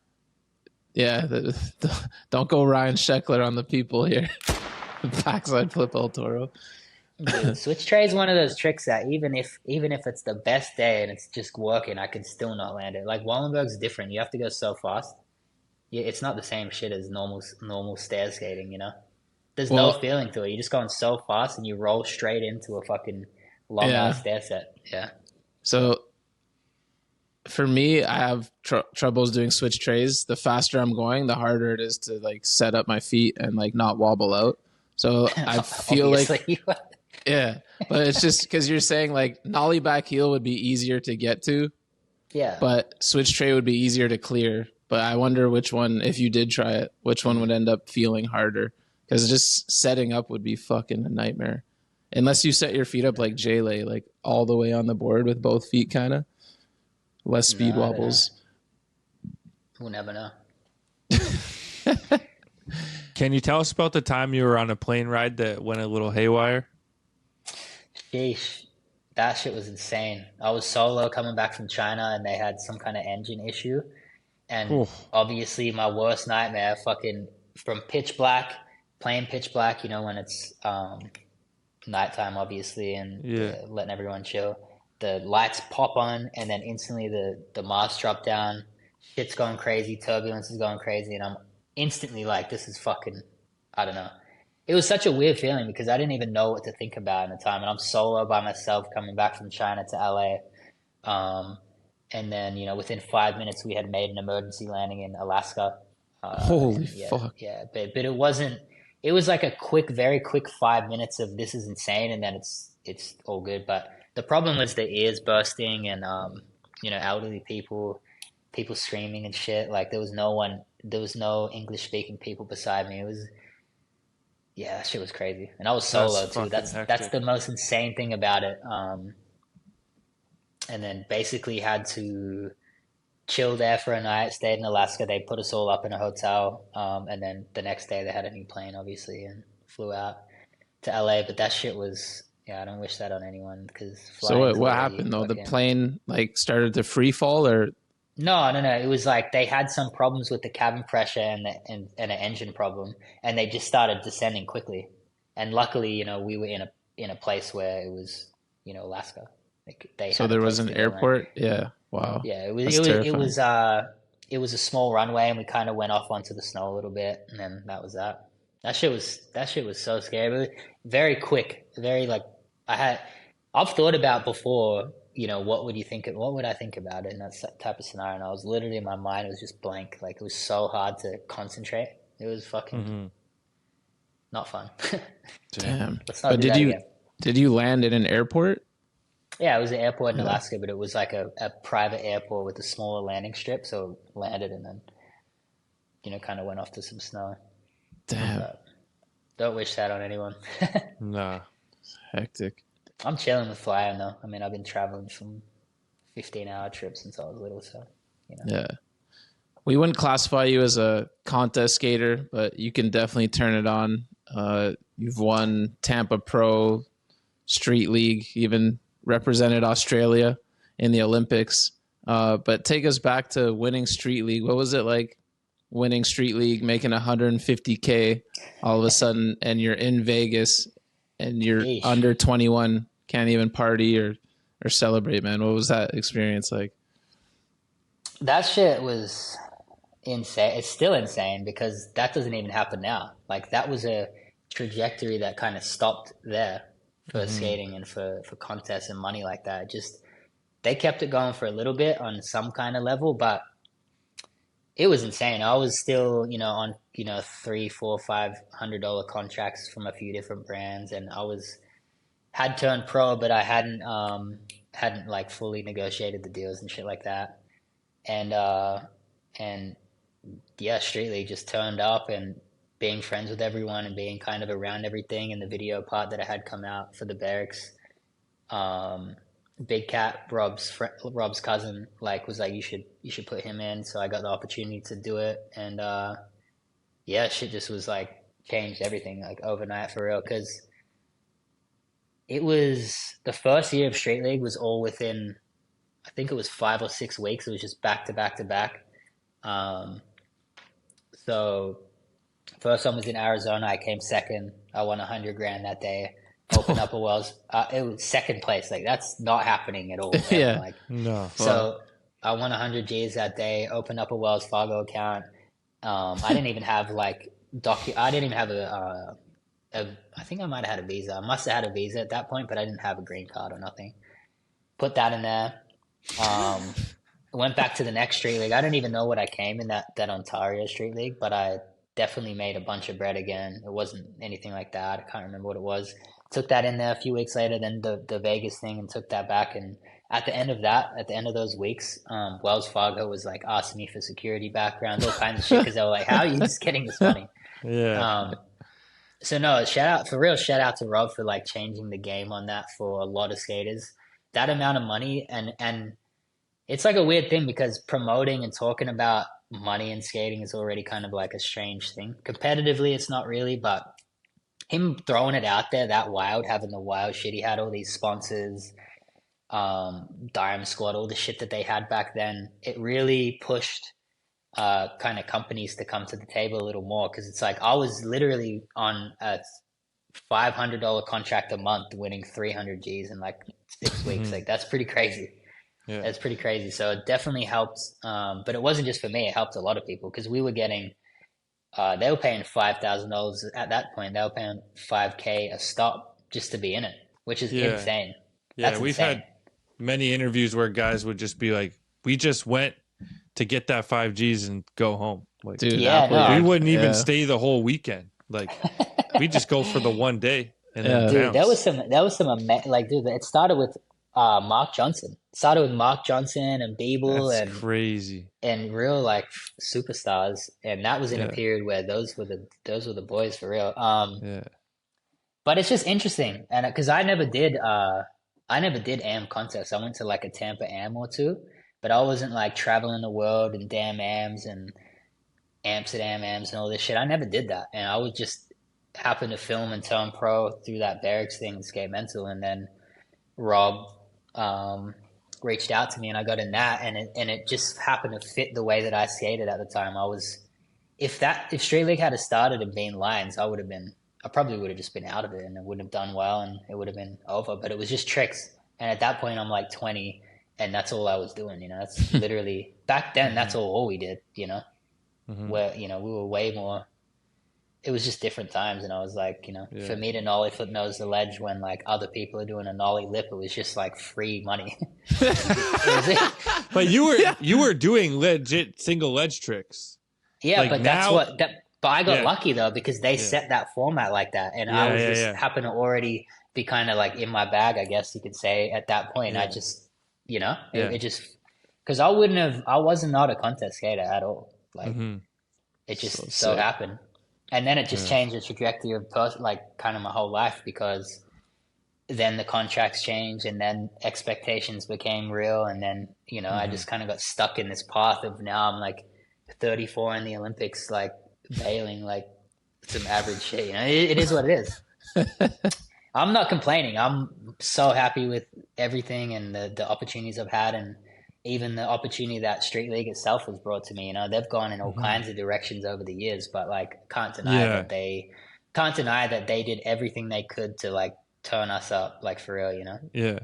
Yeah, don't go Ryan Sheckler on the people here. Backside flip El Toro. Dude, switch tray is one of those tricks that even if it's the best day and it's just working, I can still not land it. Like Wallenberg's different. You have to go so fast. Yeah, it's not the same shit as normal stair skating, you know? There's no feeling to it. You're just going so fast and you roll straight into a fucking long ass stair set. Yeah. So for me, I have troubles doing switch trays. The faster I'm going, the harder it is to like set up my feet and like not wobble out. So I feel like, yeah, but it's just because you're saying like nollie back heel would be easier to get to. Yeah. But switch tray would be easier to clear. But I wonder which one, if you did try it, which one would end up feeling harder. Because just setting up would be fucking a nightmare. Unless you set your feet up like J-Lay, like all the way on the board with both feet kind of. Less speed wobbles. We'll never know. Can you tell us about the time you were on a plane ride that went a little haywire? Sheesh. That shit was insane. I was solo coming back from China and they had some kind of engine issue. And obviously my worst nightmare, fucking from pitch black, plain pitch black, you know, when it's nighttime, obviously, and letting everyone chill. The lights pop on and then instantly the masts drop down. Shit's going crazy. Turbulence is going crazy. And I'm instantly like, this is fucking, I don't know. It was such a weird feeling because I didn't even know what to think about in the time. And I'm solo by myself coming back from China to LA. And then, you know, within 5 minutes, we had made an emergency landing in Alaska. Holy fuck. Yeah, but it wasn't, it was like a very quick 5 minutes of this is insane. And then it's all good. But the problem was the ears bursting and, you know, elderly people screaming and shit. Like there was no English speaking people beside me. It was, that shit was crazy. And I was solo too. That's the most insane thing about it. And then basically had to chill there for a night, stayed in Alaska. They put us all up in a hotel. And then the next day they had a new plane, obviously, and flew out to LA. But that shit was, I don't wish that on anyone because. So what happened though? The plane like started to free fall or? No. It was like they had some problems with the cabin pressure and an engine problem, and they just started descending quickly. And luckily, you know, we were in a place where it was, you know, Alaska. So there was an airport. Yeah. Wow. Yeah. It was a small runway, and we kind of went off onto the snow a little bit, and then that was that. That shit was so scary. But very quick. Very like I've thought about before. You know, what would I think about it in that type of scenario? And I was literally, my mind was just blank. Like it was so hard to concentrate. It was fucking not fun. Damn. But did you land in an airport? Yeah, it was an airport in Alaska, but it was like a private airport with a smaller landing strip. So landed and then, you know, kind of went off to some snow. Damn. But don't wish that on anyone. Nah. Hectic. I'm chilling with flying though. I mean, I've been traveling some 15-hour trips since I was little, so you know. Yeah, we wouldn't classify you as a contest skater, but you can definitely turn it on. You've won Tampa Pro street league, even represented Australia in the Olympics. But take us back to winning street league. What was it like winning street league, making 150K all of a sudden, and you're in Vegas and you're under 21, can't even party or celebrate, man? What was that experience like? That shit was insane. It's still insane because that doesn't even happen now. Like, that was a trajectory that kind of stopped there for skating and for contests and money like that. Just, they kept it going for a little bit on some kind of level, but it was insane. I was still, on, $300, $400, $500 contracts from a few different brands, and had turned pro, but I hadn't like fully negotiated the deals and shit like that. And yeah, Street League just turned up, and being friends with everyone and being kind of around everything. And the video part that I had come out for the barracks, Big Cat, Rob's cousin, was like, you should put him in. So I got the opportunity to do it, and yeah, shit just was like changed everything like overnight for real. Because it was the first year of Street League was all within, I think it was 5 or 6 weeks. It was just back to back to back. So first one was in Arizona. I came second. I won $100,000 that day. Opened up a Wells. It was second place. Like, that's not happening at all. Right? Yeah. Like, no. So I won 100 G's that day. Opened up a Wells Fargo account. I didn't even have I didn't even have I think I might have had a visa. I must have had a visa at that point, but I didn't have a green card or nothing. Put that in there. Went back to the next Street League. I didn't even know what I came in that Ontario Street League, but I definitely made a bunch of bread again. It wasn't anything like that. I can't remember what it was. Took that in there a few weeks later, then the Vegas thing, and took that back. And at the end of those weeks, Wells Fargo was like asking me for security backgrounds, all kinds of shit, because they were like, how are you just getting this money? Yeah. So no, shout out to Rob for like changing the game on that for a lot of skaters. That amount of money, and it's like a weird thing because promoting and talking about money in skating is already kind of like a strange thing. Competitively, it's not really, but him throwing it out there that wild, having the wild shit, he had all these sponsors, Dime Squad, all the shit that they had back then. It really pushed kind of companies to come to the table a little more, because it's like I was literally on a $500 contract a month, winning 300 G's in like 6 weeks. Like, that's pretty crazy. Yeah. That's pretty crazy. So it definitely helped. But it wasn't just for me. It helped a lot of people, because we were getting, they were paying $5,000 at that point. They were paying $5K a stop just to be in it, which is insane. Yeah, That's we've had many interviews where guys would just be like, we just went to get that 5Gs and go home. Like, dude, we wouldn't even stay the whole weekend. Like, we just go for the one day and then dude, bounce. that was some like, dude, it started with Mark Johnson. It started with Mark Johnson and Beeble. That's crazy. And real like superstars, and that was in a period where those were the boys for real. But it's just interesting, and because I never did AM contests. I went to like a Tampa AM or two, but I wasn't like traveling the world and damn AMs and Amsterdam AMs and all this shit. I never did that, and I would just happen to film and turn pro through that barracks thing, Skate Mental, and then Rob reached out to me, and I got in that, and it just happened to fit the way that I skated at the time. If Street League had started and been lines, I probably would have just been out of it, and it wouldn't have done well, and it would have been over. But it was just tricks, and at that point I'm like 20, and that's all I was doing. That's literally back then. That's all we did. Where we were way more. It was just different times, and I was like, for me to nollie flip nose the ledge when like other people are doing a nollie lip, it was just like free money. But you were doing legit single ledge tricks. Yeah, like but but I got lucky though, because they set that format like that, and I was just happened to already be kind of like in my bag, I guess you could say at that point. I just, it just, because I was not a contest skater at all. Like it just so happened. And then it just changed the trajectory of kind of my whole life, because then the contracts changed, and then expectations became real, and then I just kind of got stuck in this path of now I'm like 34 in the Olympics, like bailing like some average shit. It is what it is. I'm not complaining. I'm so happy with everything and the opportunities I've had, and even the opportunity that Street League itself has brought to me. You know, they've gone in all kinds of directions over the years, but like can't deny that they did everything they could to like turn us up, like for real. You know,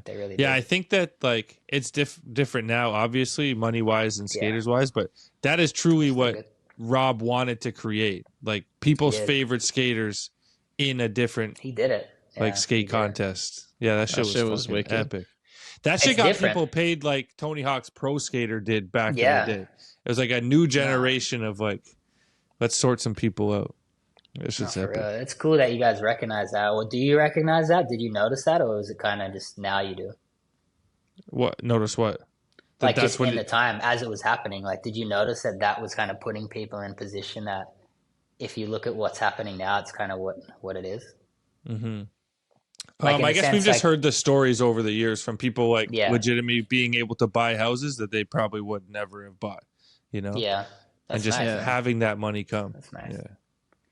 they really did. I think that like it's different now, obviously money wise and skaters wise, but that is truly what Rob wanted to create, like people's favorite skaters in a different. He did it. Like skate contest. Yeah, that shit was wicked. Epic. That shit got people paid like Tony Hawk's Pro Skater did back in the day. It was like a new generation of like, let's sort some people out. This shit's epic. It's cool that you guys recognize that. Well, do you recognize that? Did you notice that, or was it kind of just now you do? What? Notice what? Like just in the time as it was happening. Like, did you notice that was kind of putting people in position that, if you look at what's happening now, it's kind of what it is. Mm-hmm. I guess we've just heard the stories over the years from people like legitimately being able to buy houses that they probably would never have bought, you know? Yeah. And just having that money come. That's nice. Yeah.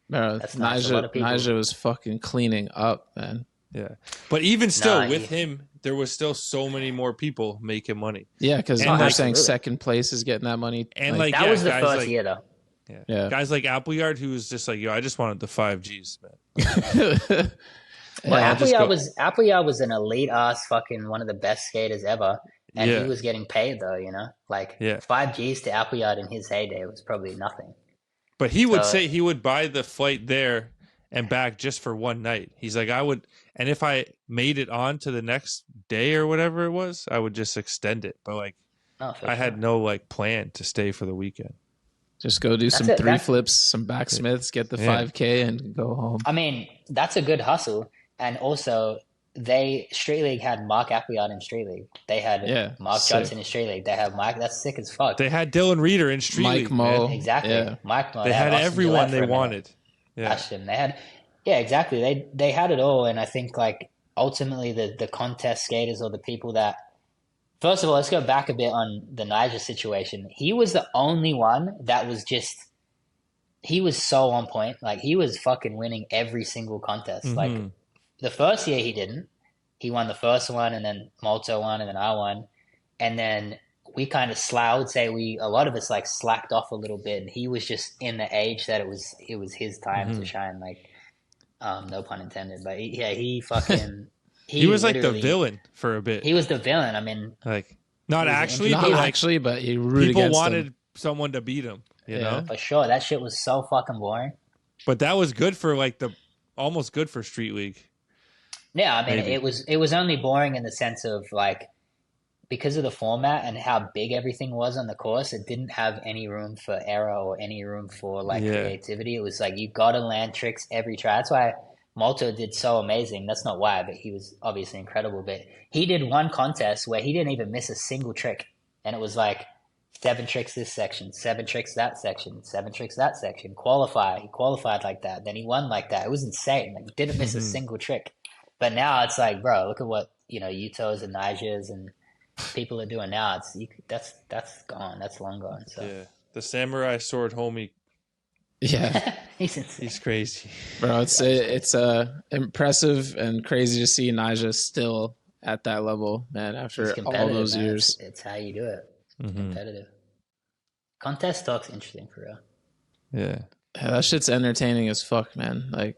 Bro, Nyjah was fucking cleaning up, man. Yeah. But even still, with him, there was still so many more people making money. Yeah, because they're saying second place is getting that money. And like that was the first year, though. Yeah. Guys like Appleyard, who was just like, yo, I just wanted the 5Gs, man. Well, Appleyard was an elite ass fucking one of the best skaters ever, and he was getting paid though, you know, like 5Gs to Appleyard in his heyday was probably nothing. But he would say he would buy the flight there and back just for one night. He's like, I would, and if I made it on to the next day or whatever it was, I would just extend it. But like, I had no like plan to stay for the weekend. Just go do some three flips, some backsmiths, get the 5K, and go home. I mean, that's a good hustle. And also, Street League had Mark Appleyard in Street League. They had Mark Johnson in Street League. They have Mike. That's sick as fuck. They had Dylan Reeder in Street League. Mike Mo. Exactly. Yeah. Mike Mo. They had everyone they wanted. Yeah. Ashton. They had, exactly. They had it all. And I think like ultimately the contest skaters or the people that, first of all, let's go back a bit on the Nyjah situation. He was the only one that was he was so on point. Like he was fucking winning every single contest. Mm-hmm. Like, the first year he didn't. He won the first one, and then Malto won, and then I won. And then we kind of I would say a lot of us like slacked off a little bit, and he was just in the age that it was his time to shine. Like, no pun intended, but he fucking he was like the villain for a bit. He was the villain. I mean, like not actually, but he rooted people against wanted him. Someone to beat him. You know, for sure. That shit was so fucking boring. But that was good for like almost good for Street League. Yeah, I mean, it was only boring in the sense of like, because of the format and how big everything was on the course, it didn't have any room for error or any room for like creativity. It was like you got to land tricks every try. That's why Malto did so amazing. That's not why, but he was obviously incredible. But he did one contest where he didn't even miss a single trick, and it was like 7 tricks this section, 7 tricks that section, 7 tricks that section. He qualified like that. Then he won like that. It was insane. Like, he didn't miss a single trick. But now it's like, bro, look at what, Yutos and Nyjahs and people are doing now. That's gone. That's long gone. So yeah, the samurai sword homie. Yeah, he's crazy, bro. It's impressive and crazy to see Nyjah still at that level, man. After all those years, it's how you do it. It's competitive. Contest talk's interesting for real. Yeah, that shit's entertaining as fuck, man. Like.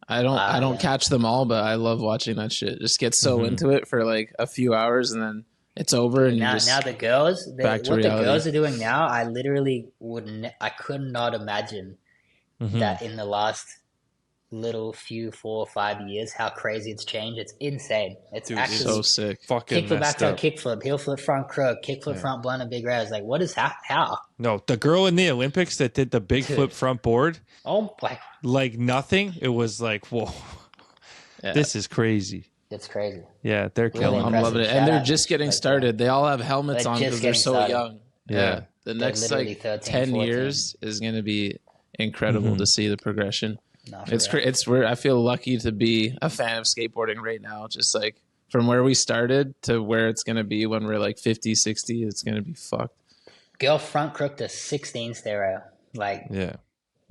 I don't catch them all, but I love watching that shit. Just get so into it for like a few hours and then it's over. And now the girls, what the girls are doing now, I literally I could not imagine that in the last little few 4 or 5 years, how crazy it's changed. It's insane. It's actually so sick. Fucking kickflip, back down, kickflip, heel flip, front crook, kickflip, front blunt, and big res. Like, what is how? No, the girl in the Olympics that did the big flip front board. Oh, like nothing. It was like, whoa, this is crazy. It's crazy. Yeah, they're killing. I'm loving it, and they're just getting started. They all have helmets on because they're so young. Yeah, the next like 10 14 years is going to be incredible to see the progression. I feel lucky to be a fan of skateboarding right now. Just like from where we started to where it's going to be when we're like 50, 60, it's going to be fucked. Girl front crook to 16 stereo. Like,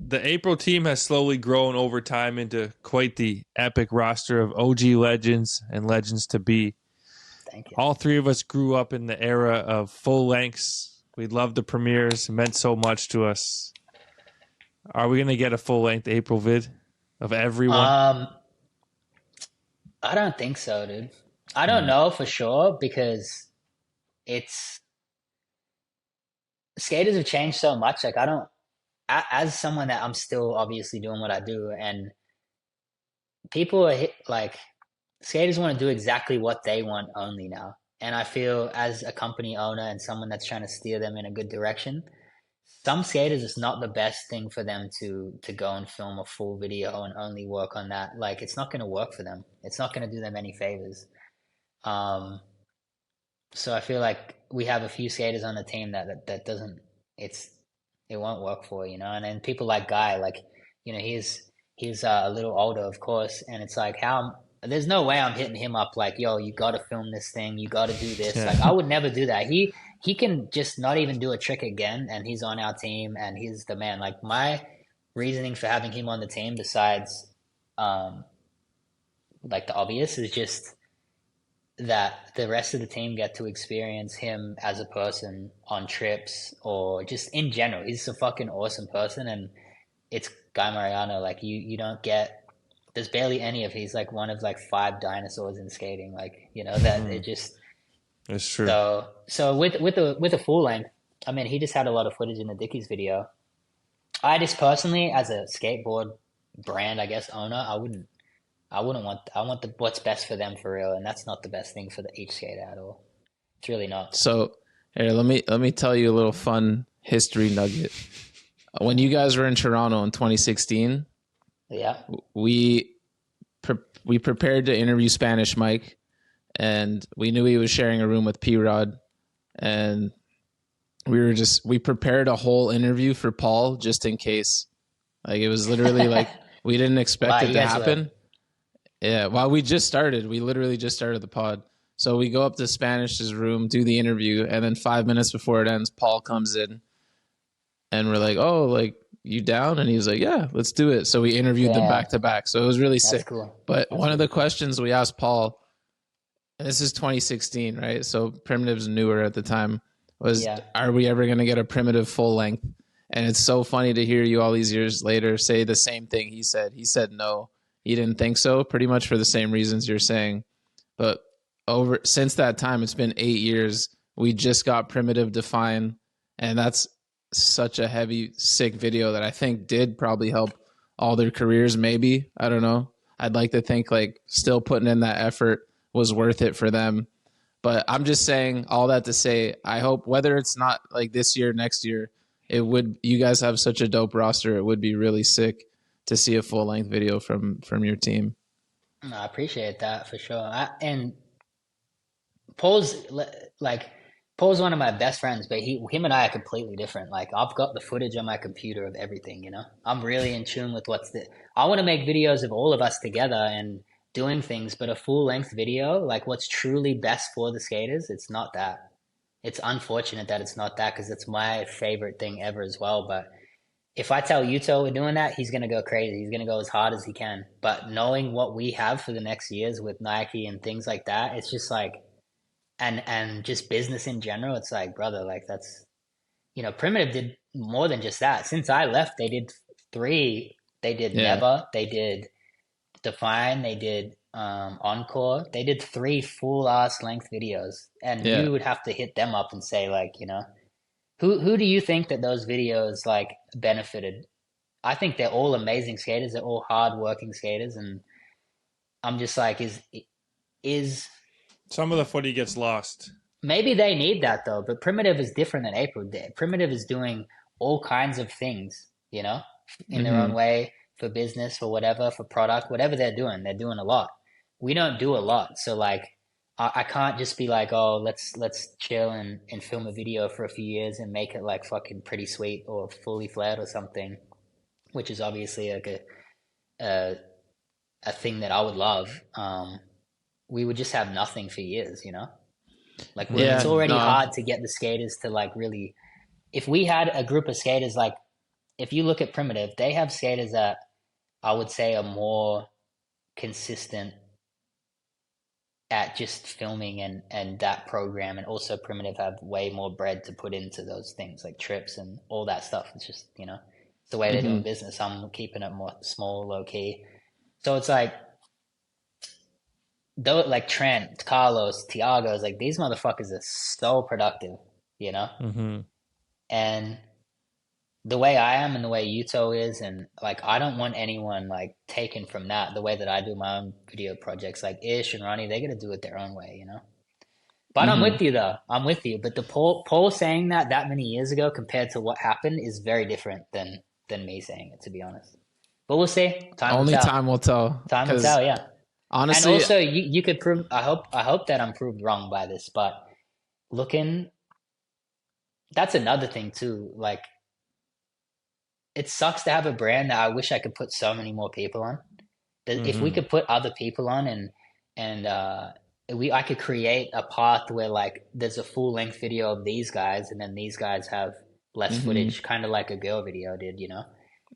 the April team has slowly grown over time into quite the epic roster of OG legends and legends to be. Thank you. All three of us grew up in the era of full lengths. We loved the premieres. It meant so much to us. Are we going to get a full length April vid of everyone? I don't think so, dude. I don't know for sure because it's skaters have changed so much. Like I don't, as someone that I'm still obviously doing what I do, and people are like skaters want to do exactly what they want only now. And I feel as a company owner and someone that's trying to steer them in a good direction, some skaters it's not the best thing for them to go and film a full video and only work on that. Like it's not going to work for them. It's not going to do them any favors. So I feel like we have a few skaters on the team that doesn't it won't work for, you know. And then people like Guy, like, you know, he's a little older, of course, and it's like how there's no way I'm hitting him up like, yo, you got to film this thing, you got to do this. Yeah. Like I would never do that. He can just not even do a trick again, and he's on our team, and he's the man. Like my reasoning for having him on the team, besides like the obvious, is just that the rest of the team get to experience him as a person on trips or just in general. He's a fucking awesome person, and it's Guy Mariano. Like you don't get. There's barely any of. He's like one of like 5 dinosaurs in skating. Like you know that it just. It's true. So with a full length, I mean, he just had a lot of footage in the Dickies video. I just personally, as a skateboard brand, I guess owner, I want what's best for them for real, and that's not the best thing for each skater at all. It's really not. So here, let me tell you a little fun history nugget. When you guys were in Toronto in 2016, yeah, we prepared to interview Spanish Mike, and we knew he was sharing a room with P-Rod, and we prepared a whole interview for Paul just in case. Like it was literally like we didn't expect it to happen. Yeah, well, we literally just started the pod. So we go up to Spanish's room, do the interview, and then 5 minutes before it ends, Paul comes in, and we're like, "Oh, like you down?" And he was like, "Yeah, let's do it." So we interviewed them back to back. So it was really sick. Cool. But one of the questions we asked Paul, and this is 2016, right? So Primitive's newer at the time, was, "Are we ever going to get a Primitive full length?" And it's so funny to hear you all these years later say the same thing he said. He said no. He didn't think so, pretty much for the same reasons you're saying. But since that time, it's been 8 years. We just got Primitive Define, and that's such a heavy, sick video that I think did probably help all their careers. Maybe, I don't know. I'd like to think like still putting in that effort was worth it for them. But I'm just saying all that to say, I hope whether it's not like this year, next year, you guys have such a dope roster. It would be really sick to see a full length video from your team. No, I appreciate that for sure. And Paul's one of my best friends, but him and I are completely different. Like I've got the footage on my computer of everything, you know. I'm really in tune with I want to make videos of all of us together and doing things, but a full length video, like what's truly best for the skaters, it's not that. It's unfortunate that it's not that because it's my favorite thing ever as well. But if I tell Yuto we're doing that, he's going to go crazy. He's going to go as hard as he can. But knowing what we have for the next years with Nike and things like that, it's just like, and just business in general, it's like, brother, like that's, you know, Primitive did more than just that. Since I left, they did 3. They did Never. They did Define. They did Encore. They did 3 full ass length videos. And you would have to hit them up and say like, you know, who do you think that those videos like benefited? I think they're all amazing skaters. They're all hard working skaters. And I'm just like, is some of the footy gets lost. Maybe they need that though, but Primitive is different than April did. Primitive is doing all kinds of things, you know, in their own way, for business, for whatever, for product, whatever they're doing a lot. We don't do a lot. So like, I can't just be like, oh, let's chill and film a video for a few years and make it like fucking Pretty Sweet or Fully Flared or something, which is obviously like a thing that I would love. We would just have nothing for years, you know? Like it's already hard to get the skaters to like really, if we had a group of skaters like if you look at Primitive, they have skaters that I would say are more consistent at just filming and that program, and also Primitive have way more bread to put into those things like trips and all that stuff. It's just, it's the way they're doing business. I'm keeping it more small, low key. So it's like, though, like Trent, Carlos, Tiago's, like these motherfuckers are so productive, and the way I am and the way Yuto is, and like I don't want anyone like taken from that. The way that I do my own video projects, like Ish and Ronnie, they got to do it their own way, But I'm with you though. I'm with you. But the Paul saying that many years ago compared to what happened is very different than me saying it, to be honest. But we'll see. Time will tell. Time will tell. Yeah. Honestly, and also you could prove. I hope that I'm proved wrong by this, but that's another thing too. Like, it sucks to have a brand that I wish I could put so many more people on. If we could put other people on and I could create a path where like there's a full length video of these guys and then these guys have less footage, kind of like a girl video did,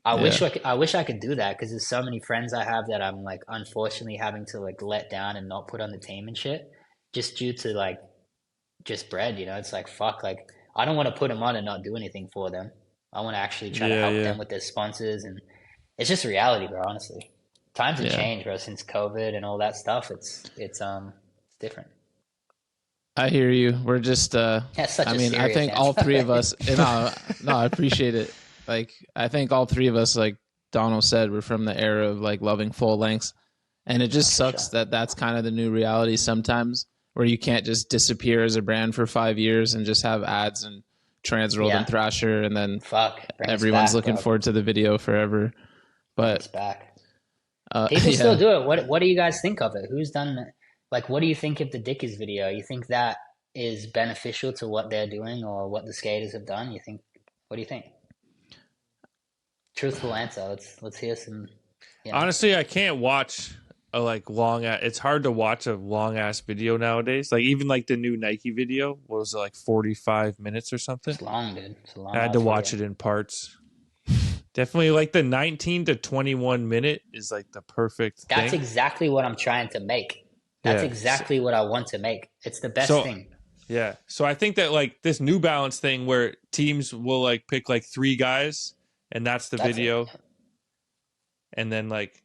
I wish I could do that, because there's so many friends I have that I'm like unfortunately having to like let down and not put on the team and shit, just due to like just bread. It's like, fuck, like I don't want to put them on and not do anything for them. I want to actually try to help them with their sponsors, and it's just reality, bro. Honestly, times have changed, bro, since COVID and all that stuff. It's different. I hear you. We're just I think all three of us. No, I appreciate it. Like, I think all three of us, like Donald said, we're from the era of like loving full lengths, and it just sucks that that's kind of the new reality sometimes, where you can't just disappear as a brand for 5 years and just have ads and Transworld and Thrasher, and then everyone's looking forward to the video forever. But it's back. People still do it. What do you guys think of it? Who's done it? Like, what do you think of the Dickies video? You think that is beneficial to what they're doing or what the skaters have done? What do you think? Truthful answer. Let's hear some. Honestly, I can't watch a like long. It's hard to watch a long ass video nowadays. Like even like the new Nike video, what was it, like 45 minutes or something? It's long, dude. It's a long. I had to watch it in parts. Definitely, like the 19 to 21 minute is like the perfect. That's exactly what I'm trying to make. That's exactly what I want to make. It's the best thing. Yeah. So I think that like this New Balance thing where teams will like pick like 3 guys and that's the video. And then like,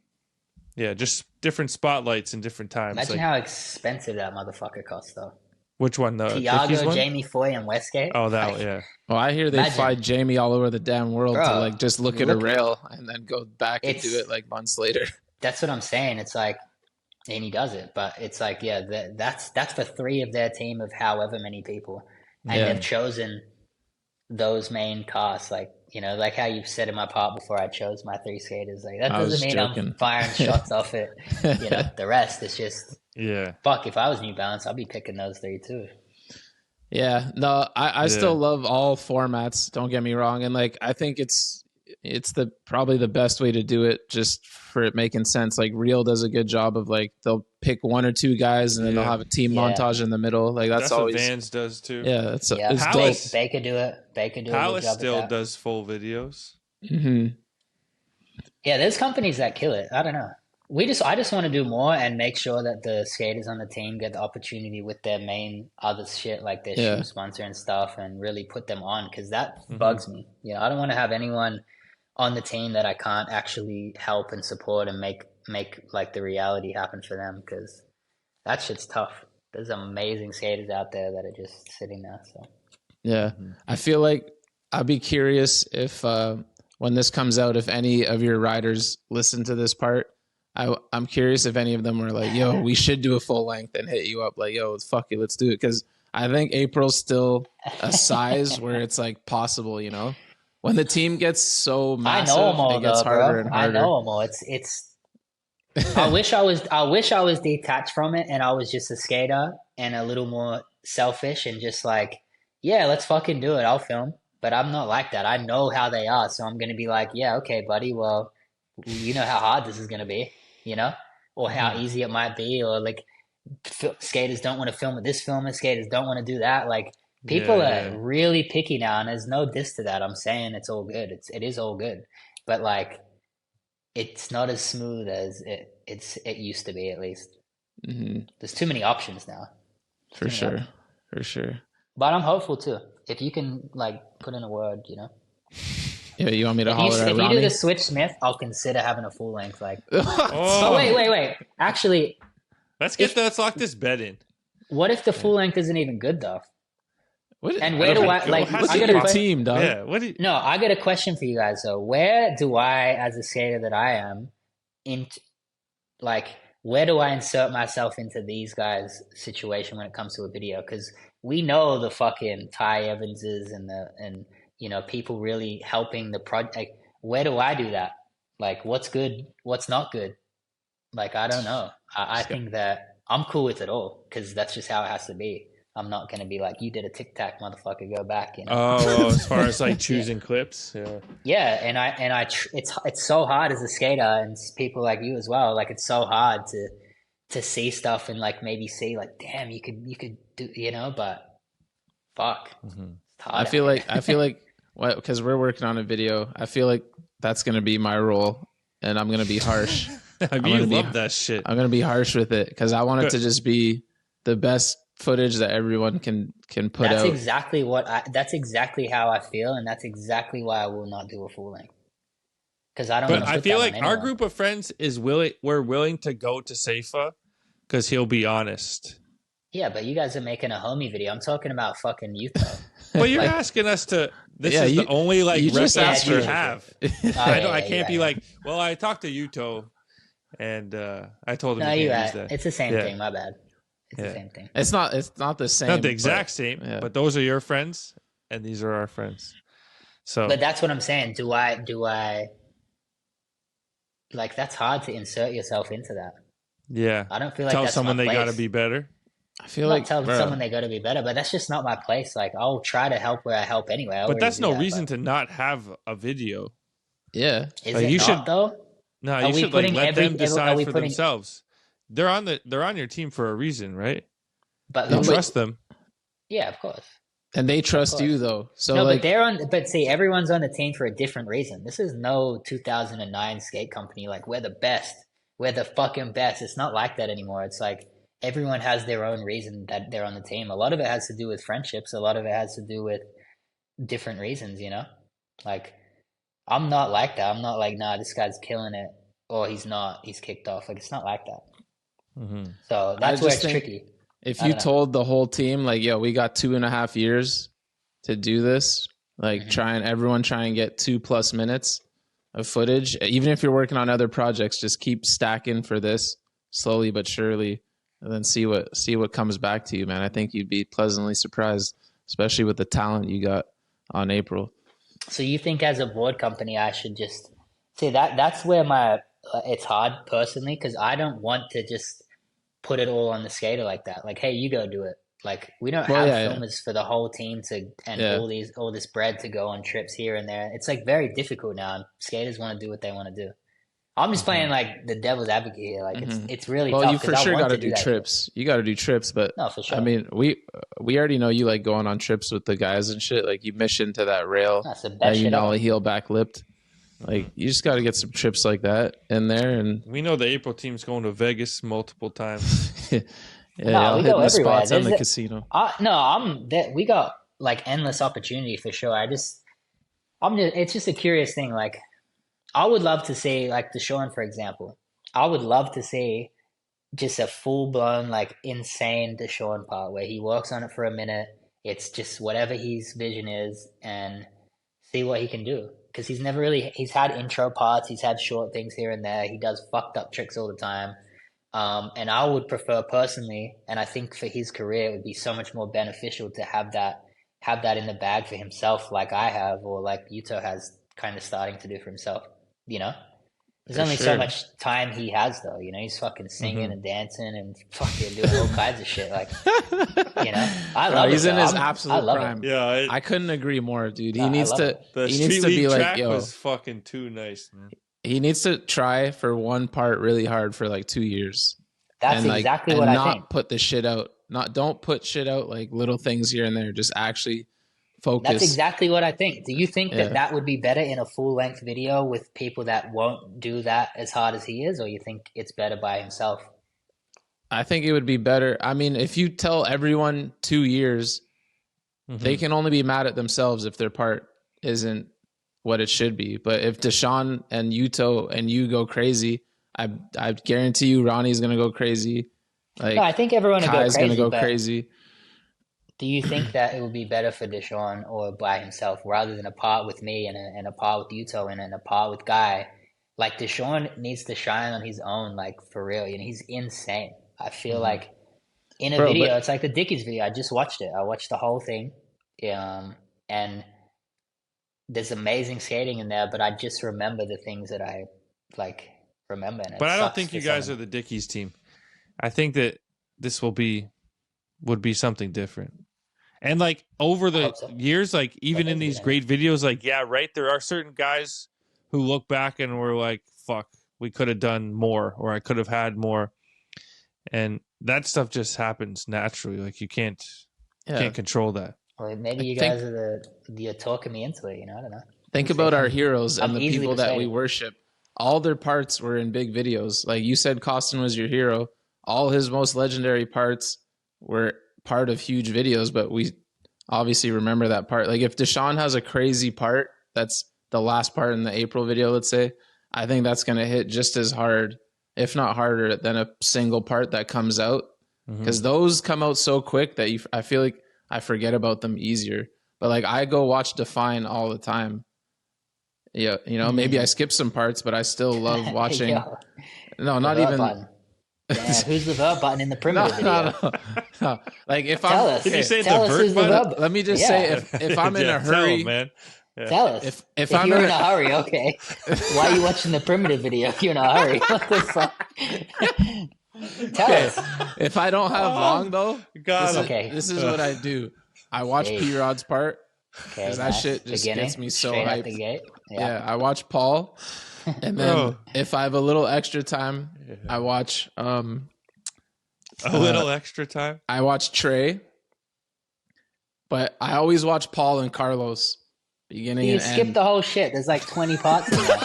just different spotlights and different times. Imagine how expensive that motherfucker costs though. Which one though? Tiago, Jamie Foy, and Westgate. Oh, that yeah. Well, I hear they fight Jamie all over the damn world to like just look at a rail and then go back and do it like months later. That's what I'm saying. It's like, and he does it, but it's like, that's for 3 of their team of however many people, and they've chosen those main casts. Like, like how you've said in my part before, I chose my 3 skaters. Like that doesn't mean I'm firing shots off it. The rest is just fuck. If I was New Balance, I'd be picking those 3 too. Yeah, no, I still love all formats. Don't get me wrong, and like I think it's probably the best way to do it, just for it making sense. Like Reel does a good job of like they'll pick 1 or 2 guys and then they'll have a team montage in the middle. Like that's always what Vans does too. Yeah, it's Baker do it. Palace still does full videos. Mm-hmm. Yeah, there's companies that kill it. I don't know. I just want to do more and make sure that the skaters on the team get the opportunity with their main other shit, like their shoe sponsor and stuff, and really put them on, because that bugs me. I don't want to have anyone on the team that I can't actually help and support and make like the reality happen for them, because that shit's tough. There's amazing skaters out there that are just sitting there. So I feel like I'd be curious if when this comes out, if any of your riders listen to this part. I'm curious if any of them were like, yo, we should do a full length, and hit you up like, yo, fuck it, let's do it. Because I think April's still a size where it's like possible, when the team gets so massive, it gets harder and harder. I know them all. It's. I wish I was detached from it and I was just a skater and a little more selfish and just like, let's fucking do it. I'll film, but I'm not like that. I know how they are, so I'm gonna be like, okay, buddy. Well, you know how hard this is gonna be, or how easy it might be, or like skaters don't want to film with this filmer, skaters don't want to do that. Like, People are really picky now, and there's no diss to that. I'm saying it's all good. It is all good, but like, it's not as smooth as it used to be. At least there's too many options now. For sure. But I'm hopeful too. If you can like put in a word, Yeah, you want me to holler at If Ronnie? you do the Switch Smith, I'll consider having a full length. Like, oh wait. Actually, let's lock this bet in. What if the full length isn't even good though? And where do I like? What's your team, dog? Yeah. No, I got a question for you guys though. Where do I, as a skater that I am, where do I insert myself into these guys' situation when it comes to a video? Because we know the fucking Ty Evanses and people really helping the project. Like, where do I do that? Like, what's good? What's not good? Like, I don't know. I think that I'm cool with it all because that's just how it has to be. I'm not going to be like, you did a tic tac, motherfucker, go back. Oh, well, as far as like choosing clips. Yeah. Yeah. And it's so hard as a skater and people like you as well. Like, it's so hard to see stuff and like maybe see like, damn, you could do, but fuck. Mm-hmm. I feel like because we're working on a video, I feel like that's going to be my role and I'm going to be harsh. You love that shit. I'm going to be harsh with it because I want it to just be the best footage that everyone can put out. That's exactly how I feel, and that's exactly why I will not do a full length. Because I don't. But I feel like our group of friends we're willing to go to Seifa because he'll be honest. Yeah, but you guys are making a homie video. I'm talking about fucking Utah. Well, you're asking us to. This is the only reference you have. I can't be like, well, I talked to Yuto, and I told him. No, you're right. It's the same thing. My bad. It's the same thing. It's not the same. Not the exact same, but those are your friends, and these are our friends. So, but that's what I'm saying. Do I? Like, that's hard to insert yourself into that. Yeah, I don't feel like tell that's someone my they place. got to be better. I feel like tell someone they got to be better, but that's just not my place. Like, I'll try to help where I help anyway. But that's no reason to not have a video. Yeah, is it not though? No, you should let them decide for themselves. They're on your team for a reason, right? But you trust them. Yeah, of course. And they trust you though. So no, but see, everyone's on the team for a different reason. This is no 2009 skate company. Like, we're the best. We're the fucking best. It's not like that anymore. It's like everyone has their own reason that they're on the team. A lot of it has to do with friendships. A lot of it has to do with different reasons, Like, I'm not like that. I'm not like, nah, this guy's killing it. Or he's not. He's kicked off. Like, it's not like that. Mm-hmm. So that's where it's tricky. If you told the whole team, like, yo, we got 2.5 years to do this, like, everyone try and get 2+ minutes of footage. Even if you're working on other projects, just keep stacking for this slowly but surely, and then see what comes back to you, man. I think you'd be pleasantly surprised, especially with the talent you got on April. So you think as a board company, I should just see that's where it's hard personally, because I don't want to just put it all on the skater like that. Like, hey, you go do it. Like, we don't have filmers for the whole team all this bread to go on trips here and there. It's like very difficult now. Skaters want to do what they want to do. I'm just playing like the devil's advocate here. Like, it's really tough. Well, you for sure got to do trips. You got to do trips, but no, for sure. I mean, we already know you like going on trips with the guys and shit. Like, you mission to that rail, nollie heel back lipped. Like, you just got to get some trips like that in there. And we know the April team's going to Vegas multiple times. I'll hit the spots in the casino. We got like endless opportunity for sure. It's just a curious thing. Like, I would love to see, like, Deshaun, for example. I would love to see just a full blown, like, insane Deshaun part where he works on it for a minute. It's just whatever his vision is, and see what he can do. Because he's had intro parts, he's had short things here and there. He does fucked up tricks all the time. And I would prefer personally, and I think for his career, it would be so much more beneficial to have that in the bag for himself, like I have, or like Yuto has kind of starting to do for himself. There's only so much time he has, though. He's fucking singing and dancing and fucking doing all kinds of shit. Like, I love it. He's in his absolute prime. It. Yeah, I couldn't agree more, dude. He needs to. The he needs to be like, yo, was fucking too nice, man. He needs to try for one part really hard for like 2 years. That's exactly what I think. Not put the shit out don't put shit out like little things here and there. Just actually focus. That's exactly what I think. Do you think that would be better in a full length video with people that won't do that as hard as he is, or you think it's better by himself? I think it would be better. I mean, if you tell everyone 2 years, they can only be mad at themselves if their part isn't what it should be. But if Deshaun and Yuto and you go crazy, I guarantee you Ronnie's gonna go crazy. Like, no, I think everyone Kai's gonna go crazy. Do you think that it would be better for Deshaun or by himself rather than a part with me and a part with Yuto and a part with Guy? Like, Deshaun needs to shine on his own, like, for real. You know, he's insane. I feel like in a video, it's like the Dickies video. I just watched it. I watched the whole thing. And there's amazing skating in there, but I just remember the things that I, like, remember. But I don't think you guys are the Dickies team. I think that this would be something different. And, like, over the years, like, even in these great videos, like, yeah, right, there are certain guys who look back and were like, fuck, we could have done more, or I could have had more. And that stuff just happens naturally. Like, you can't control that. Well, maybe you guys you're talking me into it, you know? I don't know. Think about our heroes and the people that we worship. All their parts were in big videos. Like you said, Costin was your hero. All his most legendary parts were part of huge videos, but we obviously remember that part. Like, if Deshaun has a crazy part, that's the last part in the April video, let's say, I think that's going to hit just as hard, if not harder, than a single part that comes out. Because those come out so quick that I feel like I forget about them easier. But, like, I go watch Define all the time. Yeah, you know, maybe I skip some parts, but I still love watching. No, not even. Yeah, who's the verb button in the primitive video? No. Like, if tell I'm, us. Did you say tell the us who's the verb? Let me just say, if I'm in a hurry, tell 'em, man. Yeah. Tell us. If you're in a hurry, okay. Why are you watching the primitive video if you're in a hurry? What the fuck? Tell us. If I don't have long though, this is what I do. I watch P-Rod's part because that shit just Beginning, gets me so straight out hyped. the gate. Yeah, I watch Paul, and then if I have a little extra time, I watch a little extra time. I watch Trey, but I always watch Paul and Carlos beginning and end. You skip the whole shit. There's like 20 parts in there.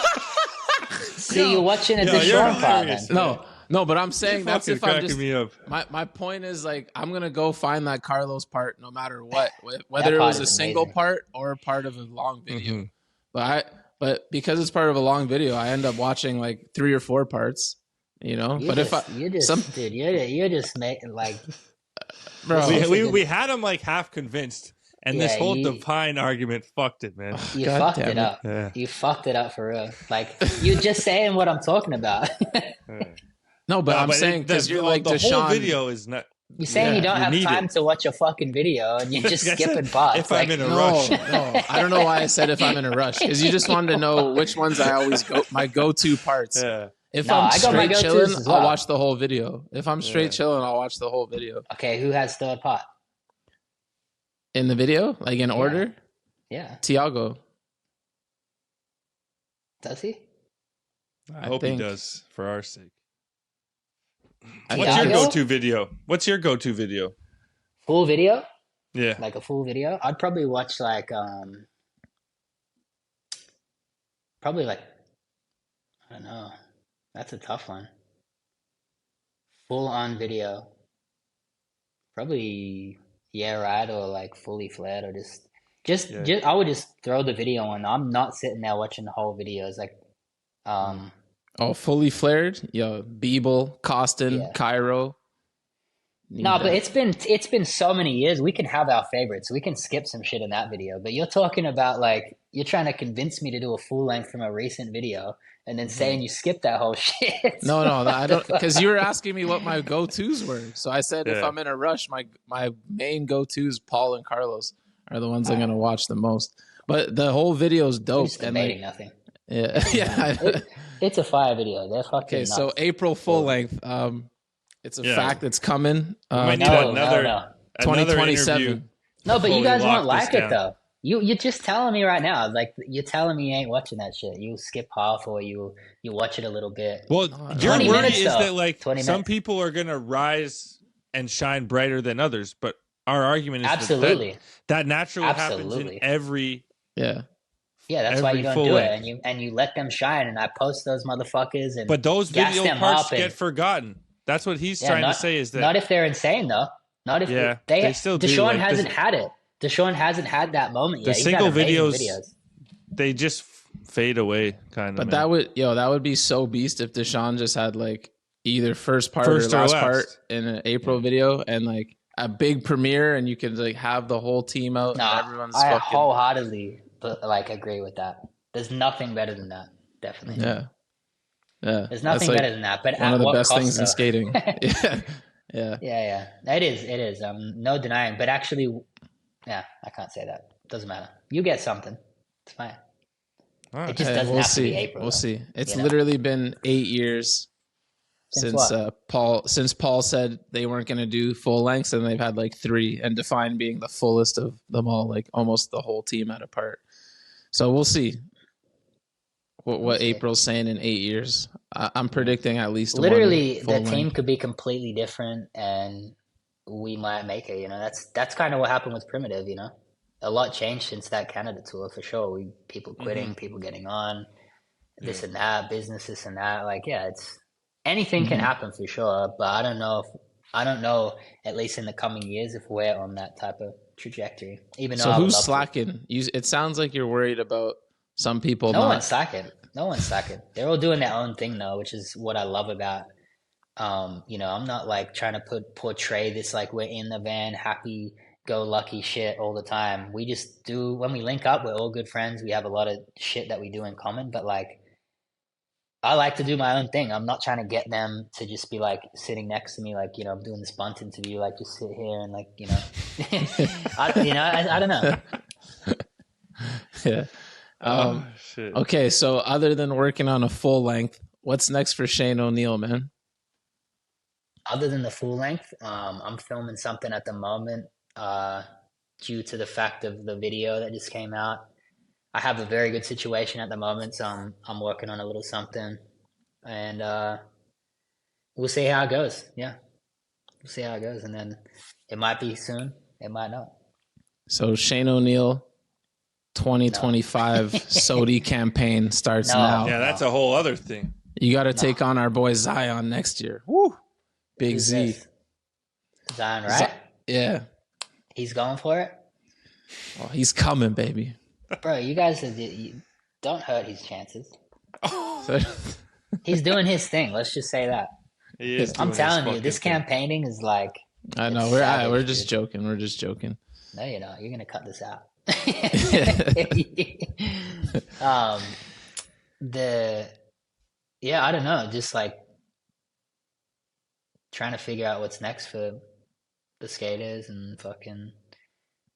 See, you're watching a Deshaun part then. No, but I'm saying that's if I'm just me up. My point is, like, I'm gonna go find that Carlos part no matter what, whether it was a single part or a part of a long video. But because it's part of a long video, I end up watching like 3 or 4 parts. You know, you're just making like, bro. We had him like half convinced, and this whole Define argument fucked it, man. You fucked it up. Yeah. You fucked it up for real. Like, you're just saying what I'm talking about. No, but I'm saying because you're like the Deshaun. whole video is not. You're saying you don't have time to watch a fucking video and you're just skipping parts. If I'm in a rush. No, I don't know why I said if I'm in a rush, because you just wanted to know which ones I always my go-to parts. Yeah. If I'm straight chilling, I'll watch the whole video. If I'm straight chilling, I'll watch the whole video. Okay, who has third part? In the video? Like in order? Yeah. Tiago. Does he? I hope he does, for our sake. What's your go-to video? What's your go-to video? Full video? Yeah. Like a full video? I'd probably watch like probably like, I don't know. That's a tough one. Full on video. Probably right, or like fully flat, or just I would just throw the video on. I'm not sitting there watching the whole video. It's like fully flared? Yo, Beeble, Costin, Cairo. But it's been so many years. We can have our favorites. We can skip some shit in that video. But you're talking about, like, you're trying to convince me to do a full length from a recent video and then saying you skipped that whole shit. No, I don't, because you were asking me what my go-tos were. So I said if I'm in a rush, my main go-tos, Paul and Carlos, are the ones I'm going to watch the most. But the whole video is dope. Just debating nothing. Yeah. It's a fire video. They're fucking nuts. So April full length. It's a fact that's coming. We need another 2027. No, but you guys won't like it though. You're just telling me right now, like, you're telling me you ain't watching that shit. You skip half, or you watch it a little bit. Well, your worry is that, like, some people are gonna rise and shine brighter than others. But our argument is absolutely that naturally happens in every that's why you don't do it, and you let them shine. And I post those motherfuckers, and but those video parts get forgotten. That's what he's trying to say. Is that not if they're insane though? Not if they still Deshaun do. Hasn't had it. Deshaun hasn't had that moment yet. The single videos, they just fade away, kind of. But that would be so beast if Deshaun just had like either first part or last part in an April video, and like a big premiere, and you could like have the whole team out. No, and everyone's I wholeheartedly like agree with that. There's nothing better than that. Definitely. Yeah. There's nothing better than that. But one of the best things in skating. Yeah. It is. No denying. But actually, I can't say that. Doesn't matter. You get something. It's fine. Right. It just doesn't have to be April. We'll see. It's literally been 8 years since Paul said they weren't going to do full lengths, and they've had like 3, and Define being the fullest of them all, like almost the whole team at a part. So we'll see what April's saying in 8 years. I'm predicting at least literally the team could be completely different, and we might make it. That's kind of what happened with Primitive. A lot changed since that Canada tour for sure. People quitting, people getting on, this and that, business, this and that. Like, it's anything can happen for sure, but I don't know, at least in the coming years, if we're on that type of trajectory. So who's slacking? It sounds like you're worried about some people. No one's slacking. They're all doing their own thing though, which is what I love about. I'm not like trying to portray this like we're in the van, happy go lucky shit all the time. We just do, when we link up, we're all good friends. We have a lot of shit that we do in common, but like, I like to do my own thing. I'm not trying to get them to just be like sitting next to me, like, I'm doing this Bunt interview, like just sit here and like, I don't know. Yeah. Shit. Okay. So other than working on a full length, what's next for Shane O'Neill, man? Other than the full length, I'm filming something at the moment, due to the fact of the video that just came out. I have a very good situation at the moment, so I'm working on a little something, and we'll see how it goes. Yeah, we'll see how it goes, and then it might be soon, it might not. So Shane O'Neill, 2025 Sodi campaign starts now. Yeah, that's a whole other thing. You got to take on our boy Zion next year. Woo, Big Who's Z. This? Zion, right? Yeah, he's going for it. Well, he's coming, baby. Bro, you guys don't hurt his chances. He's doing his thing. Let's just say that. He is. I'm telling you, this campaigning is like. I know we're just joking. We're just joking. No, you're not. You're gonna cut this out. I don't know. Just like trying to figure out what's next for the skaters and fucking.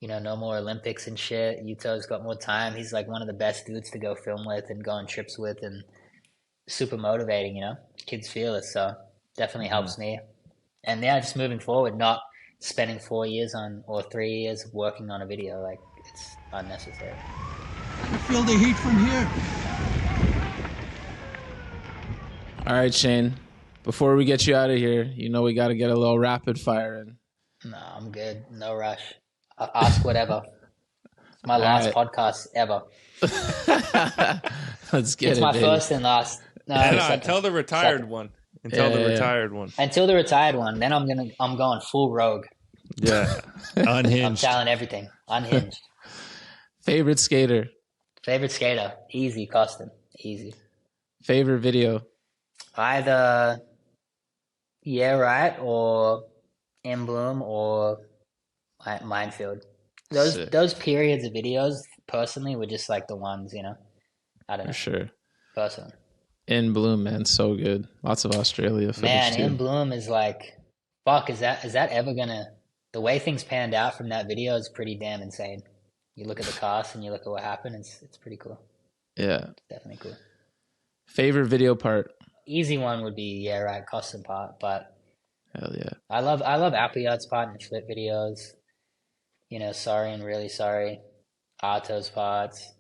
No more Olympics and shit. Yuto's got more time. He's like one of the best dudes to go film with and go on trips with, and super motivating, Kid's fearless, so definitely helps me. And just moving forward, not spending 4 years or 3 years working on a video. Like, it's unnecessary. I can feel the heat from here. All right, Shane. Before we get you out of here, we got to get a little rapid fire in. No, I'm good. No rush. I'll ask whatever. It's my last podcast ever. Let's get it's my first and last. No, until the retired one. Until the retired one. Until the retired one. Then I'm going full rogue. Yeah. Unhinged. I'm telling everything. Unhinged. Favorite skater? Easy, Costin. Easy. Favorite video? Either Yeah Right or In Bloom or Minefield. Those periods of videos personally were just like the ones, I don't know. For sure. Personally. In Bloom, man, so good. Lots of Australia footage. Man, too. In Bloom is like, fuck, is that ever gonna, the way things panned out from that video is pretty damn insane. You look at the cast and you look at what happened, it's pretty cool. Yeah. It's definitely cool. Favorite video part? Easy one would be Yeah Right, Costin part, but hell yeah. I love Appleyard's part in flip videos. Sorry and Really Sorry. Arto's parts.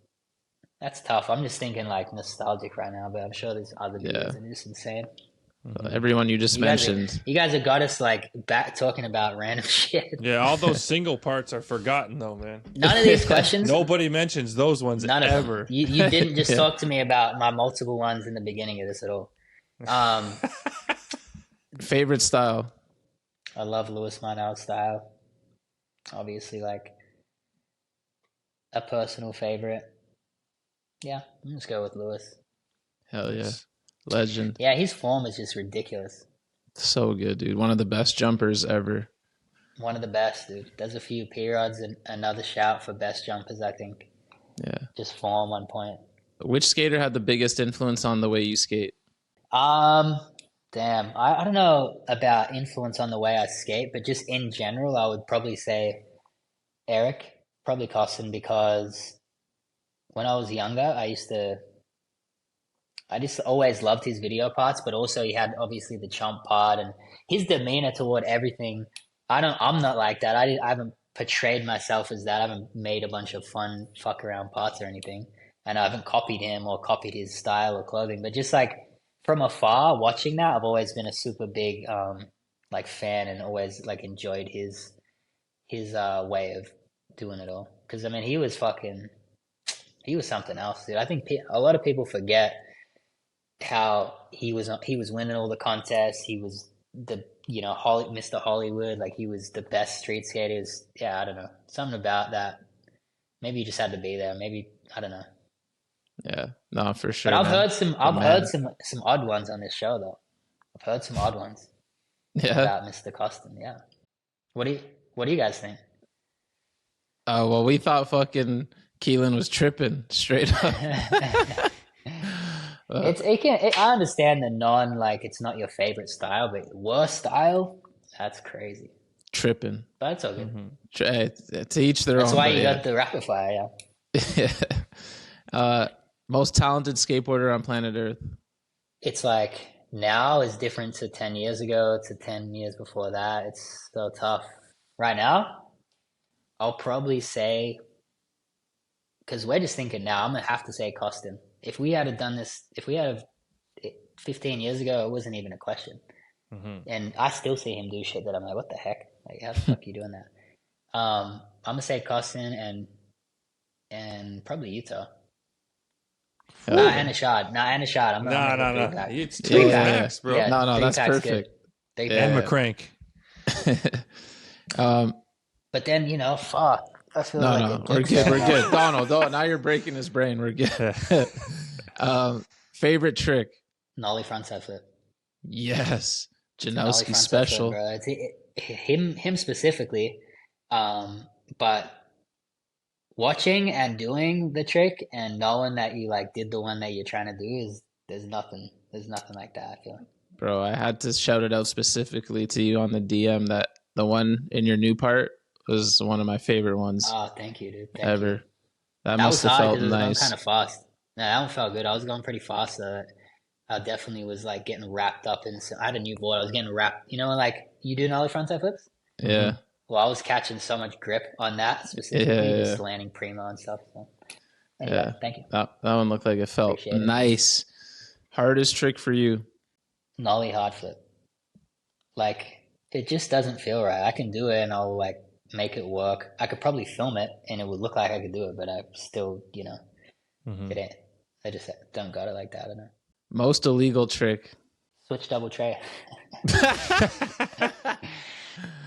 That's tough. I'm just thinking like nostalgic right now, but I'm sure there's other videos that are just insane. Everyone you just mentioned. You guys have got us like back talking about random shit. Yeah, all those single parts are forgotten though, man. None of these questions. Nobody mentions those ones None ever. of them. You didn't just talk to me about my multiple ones in the beginning of this at all. Favorite style? I love Louis Marnell's style. Obviously, like a personal favorite. Yeah, let's go with Louis. Hell yeah. Legend. Yeah, his form is just ridiculous. So good, dude. One of the best jumpers ever. One of the best, dude. There's a few periods and another shout for best jumpers, I think. Yeah. Just form on point. Which skater had the biggest influence on the way you skate? Damn. I don't know about influence on the way I skate, but just in general, I would probably say Eric, probably Costin, because when I was younger, I just always loved his video parts, but also he had obviously the chomp part and his demeanor toward everything. I'm not like that. I haven't portrayed myself as that. I haven't made a bunch of fun fuck around parts or anything. And I haven't copied him or copied his style or clothing, but just like from afar watching that, I've always been a super big, like fan and always like enjoyed his way of doing it all. Cause I mean, he was something else, dude. I think a lot of people forget how he was winning all the contests. He was the Mr. Hollywood, like he was the best street skaters. Yeah, I don't know, something about that. Maybe you just had to be there. Maybe I don't know. Yeah, no, for sure. But I've heard some odd ones on this show though. I've heard some odd ones. Yeah, about Mr. Costin. Yeah. What do you guys think? Well, we thought fucking Keelan was tripping straight up. I understand the it's not your favorite style, but worst style, that's crazy. Tripping. But it's all good. Mm-hmm. To each their own. That's why you got the rapid fire, yeah. Most talented skateboarder on planet Earth. It's like now is different to 10 years ago to 10 years before that. It's so tough. Right now, I'll probably say, because we're just thinking now, I'm going to have to say Costin. If we had 15 years ago, it wasn't even a question. Mm-hmm. And I still see him do shit that I'm like, what the heck? Like, how the fuck are you doing that? I'm going to say Costin and probably Utah. Anishad. No. It's two packs, bro. Yeah, no, that's perfect. And McCrank. But then, fuck. I feel we're good. Donald, now you're breaking his brain. We're good. Favorite trick? Nollie frontside flip. Yes. Janowski special. Flip, bro. It's him specifically. But watching and doing the trick and knowing that you like did the one that you're trying to do there's nothing like that, I feel. Bro, I had to shout it out specifically to you on the DM that the one in your new part was one of my favorite ones. Oh, thank you, dude. Ever. That must have felt nice. It was going kind of fast. No, that one felt good. I was going pretty fast. I definitely was like getting wrapped up in. I had a new board. I was getting wrapped. Like you do nollie frontside flips. Yeah. Well, I was catching so much grip on that specifically, just landing primo and stuff. So, anyway, thank you. That one looked like it felt nice. Hardest trick for you? Nollie hard flip. Like it just doesn't feel right. I can do it and I'll like make it work. I could probably film it and it would look like I could do it, but I still, it ain't. I just don't got it like that. I don't know. Most illegal trick? Switch double tray.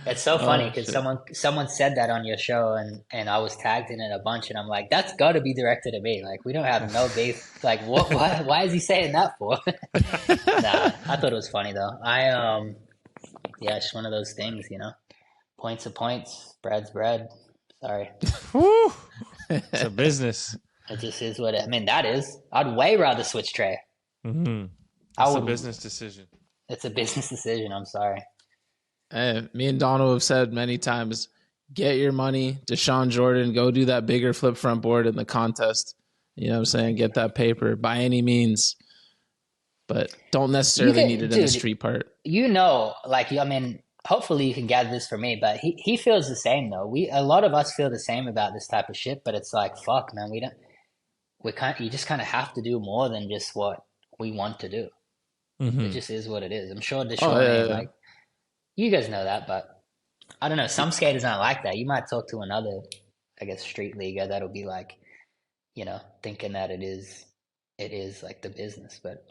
It's so funny because someone said that on your show and I was tagged in it a bunch and I'm like, that's got to be directed at me. Like we don't have no beef. Like what? Why is he saying that for? Nah, I thought it was funny though. It's just one of those things, Points are points, bread's bread. Sorry. It's a business. It just is what that is. I'd way rather switch tray. Mm-hmm. It's a business decision. It's a business decision. I'm sorry. Me and Donald have said many times, get your money, Deshaun Jordan, go do that bigger flip front board in the contest. You know what I'm saying? Get that paper by any means. But don't necessarily need it in the street part. Hopefully you can gather this for me, but he feels the same though. A lot of us feel the same about this type of shit, but it's like, fuck, man, you just kind of have to do more than just what we want to do. It just is what it is. I'm sure Deshaun, like, you guys know that, but I don't know. Some skaters aren't like that. You might talk to another, I guess, street leaguer that'll be like, thinking that it is like the business. But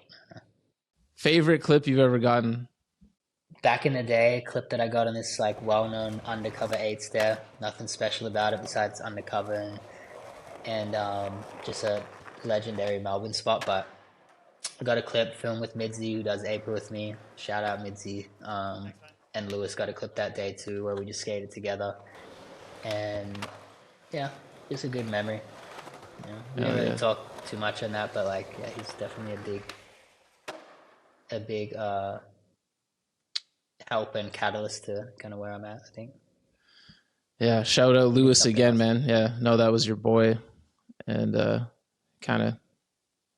favorite clip you've ever gotten? Back in the day, a clip that I got on this like well-known undercover 8-stair. Nothing special about it besides undercover and just a legendary Melbourne spot. But I got a clip filmed with Midzi, who does April with me. Shout out Midzi. And Lewis got a clip that day too, where we just skated together. And yeah, just a good memory. We didn't really talk too much on that, but like, yeah, he's definitely a big help and catalyst to kind of where I'm at, I think. Yeah, shout out Lewis again, man. Yeah, no, that was your boy, and kind of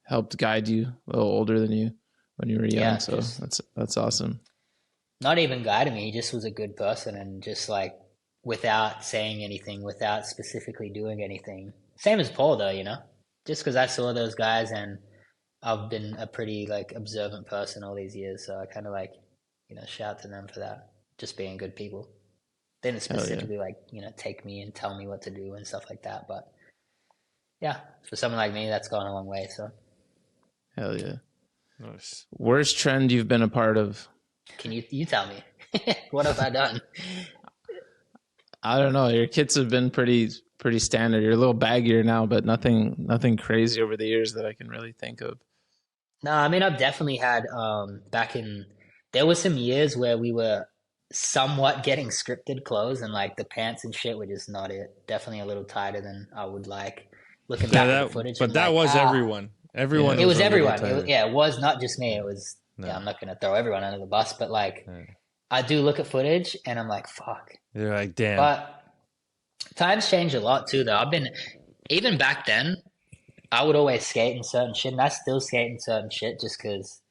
helped guide you, a little older than you when you were young. So that's awesome. Not even guiding me, he just was a good person, and just like without saying anything, without specifically doing anything. Same as Paul, though, just because I saw those guys, and I've been a pretty like observant person all these years, so I kind of like, shout to them for that, just being good people. They didn't specifically like, take me and tell me what to do and stuff like that, but yeah, for someone like me, that's gone a long way. So, hell yeah, nice. Worst trend you've been a part of? Can you tell me? What have I done? I don't know. Your kits have been pretty standard. You're a little baggier now, but nothing crazy over the years that I can really think of. No, I mean, I've definitely had there was some years where we were somewhat getting scripted clothes, and like the pants and shit were just not it. Definitely a little tighter than I would like. Looking back at the footage, but that was everyone. Everyone. It was everyone. It was not just me. It was. No. Yeah, I'm not gonna throw everyone under the bus, but like, I do look at footage and I'm like, fuck. You're like, damn. But times change a lot too, though. Even back then, I would always skate in certain shit, and I still skate in certain shit just because,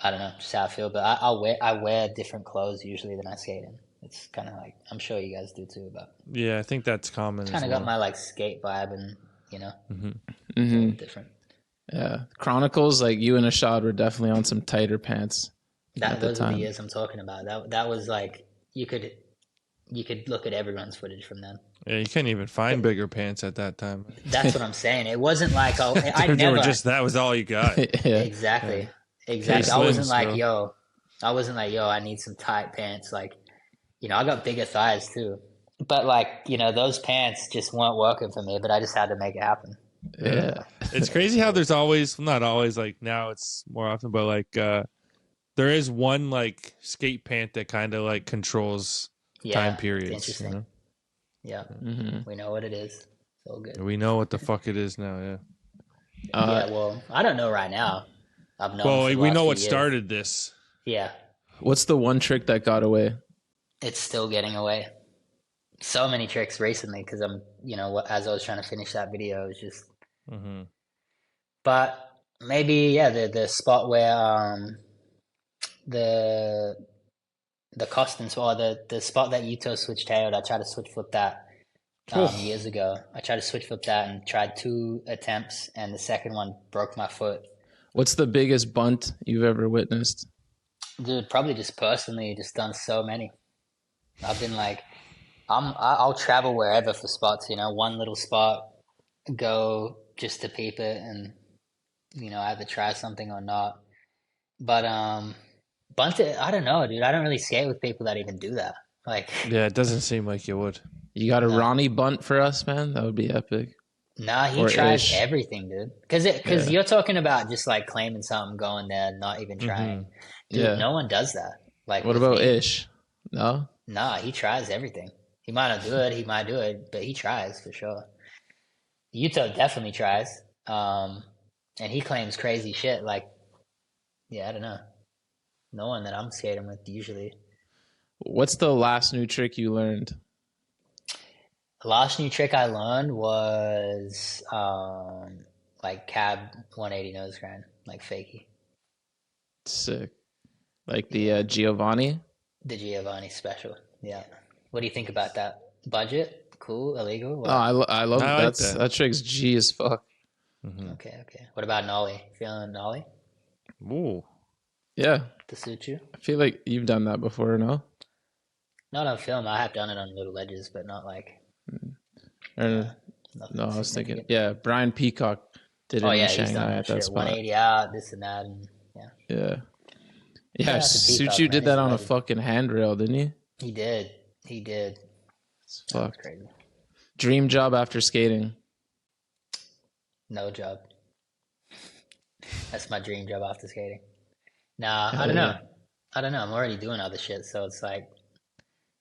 I don't know, just how I feel. But I wear different clothes usually than I skate in. It's kind of like, I'm sure you guys do too, but yeah, I think that's common. Kind of got my like skate vibe, and different. Yeah, Chronicles, like you and Ashad were definitely on some tighter pants. Those are the years I'm talking about. That was like you could look at everyone's footage from then. Yeah, you can't even find bigger pants at that time. That's what I'm saying. It wasn't like I never just that was all you got. Yeah. Exactly. I wasn't like, yo, I need some tight pants. Like, I got bigger thighs too. But like, those pants just weren't working for me, but I just had to make it happen. Yeah. It's crazy how there's always, not always, like now it's more often, but like there is one like skate pant that kind of like controls time periods. Interesting. Yeah. Mm-hmm. We know what it is. So good. We know what the fuck it is now, yeah. Well, I don't know right now. I've known we know what started this. Yeah. What's the one trick that got away? It's still getting away. So many tricks recently because I'm, as I was trying to finish that video, it was just. Mm-hmm. But maybe the spot where the Costins or the spot that Yuto switch tailed, I tried to switch flip that years ago. I tried to switch flip that and tried 2 attempts, and the second one broke my foot. What's the biggest bunt you've ever witnessed? Dude, probably just personally, just done so many. I've been like, I'll travel wherever for spots. One little spot, go just to peep it, and either try something or not. But bunt it, I don't know, dude. I don't really skate with people that even do that. Like, yeah, it doesn't seem like you would. You got a Ronnie bunt for us, man? That would be epic. Nah, he tries everything, dude. Because you're talking about just like claiming something, going there, not even trying. Mm-hmm. Dude, no one does that. Like, what about Ish? No. Nah, he tries everything. He might not do it. He might do it, but he tries for sure. Yuto definitely tries, and he claims crazy shit. Like, I don't know. No one that I'm skating with usually. What's the last new trick you learned? The last new trick I learned was like cab 180 nose grind, like fakie. Sick. Like the Giovanni? The Giovanni special, yeah. What do you think about that? Budget? Cool? Illegal? What? Oh, I love that trick's G as fuck. Mm-hmm. Okay. What about Nolly? Feeling Nolly? Ooh. Yeah. To suit you? I feel like you've done that before, no? Not on film. I have done it on little ledges, but not like. No, I was thinking. Yeah, Brian Peacock did it in Shanghai at that spot. 180 out, this and that, and yeah. Yeah, Suchu did that on a fucking handrail, didn't he? He did. It's fucked. Crazy. Dream job after skating? No job. That's my dream job after skating. Nah, I don't know. I'm already doing other shit, so it's like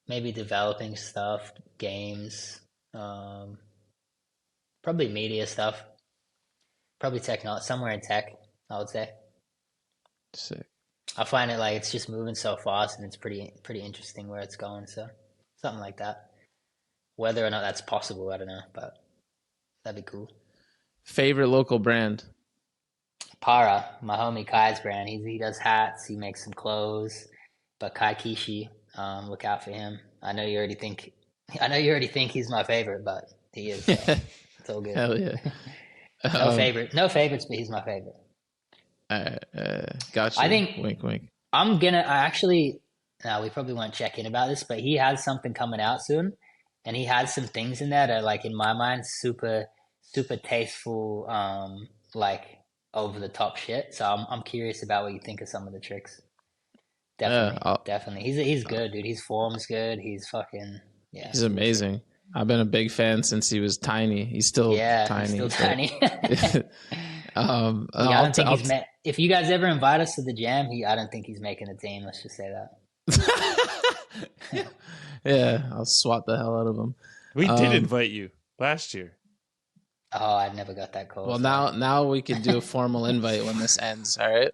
maybe developing stuff, games, probably media stuff, probably somewhere in tech, I would say. Sick. I find it like it's just moving so fast, and it's pretty interesting where it's going. So something like that. Whether or not that's possible, I don't know, but that'd be cool. Favorite local brand? Para, my homie Kai's brand. He does hats. He makes some clothes. But Kai Kishi, look out for him. I know you already think he's my favorite, but he is. It's all good. Hell yeah. No favorites, but he's my favorite. Gotcha. I think wink. we probably won't check in about this, but he has something coming out soon, and he has some things in there that are, like, in my mind, super, super tasteful, like over the top shit. So I'm curious about what you think of some of the tricks. Definitely. He's good, dude. His form's good. He's fucking He's amazing. I've been a big fan since he was tiny. He's still tiny. He's still tiny. If you guys ever invite us to the jam, I don't think he's making the team. Let's just say that. Yeah, I'll swat the hell out of him. We did invite you last year. Oh, I never got that call. Well, now we can do a formal invite when this ends. All right.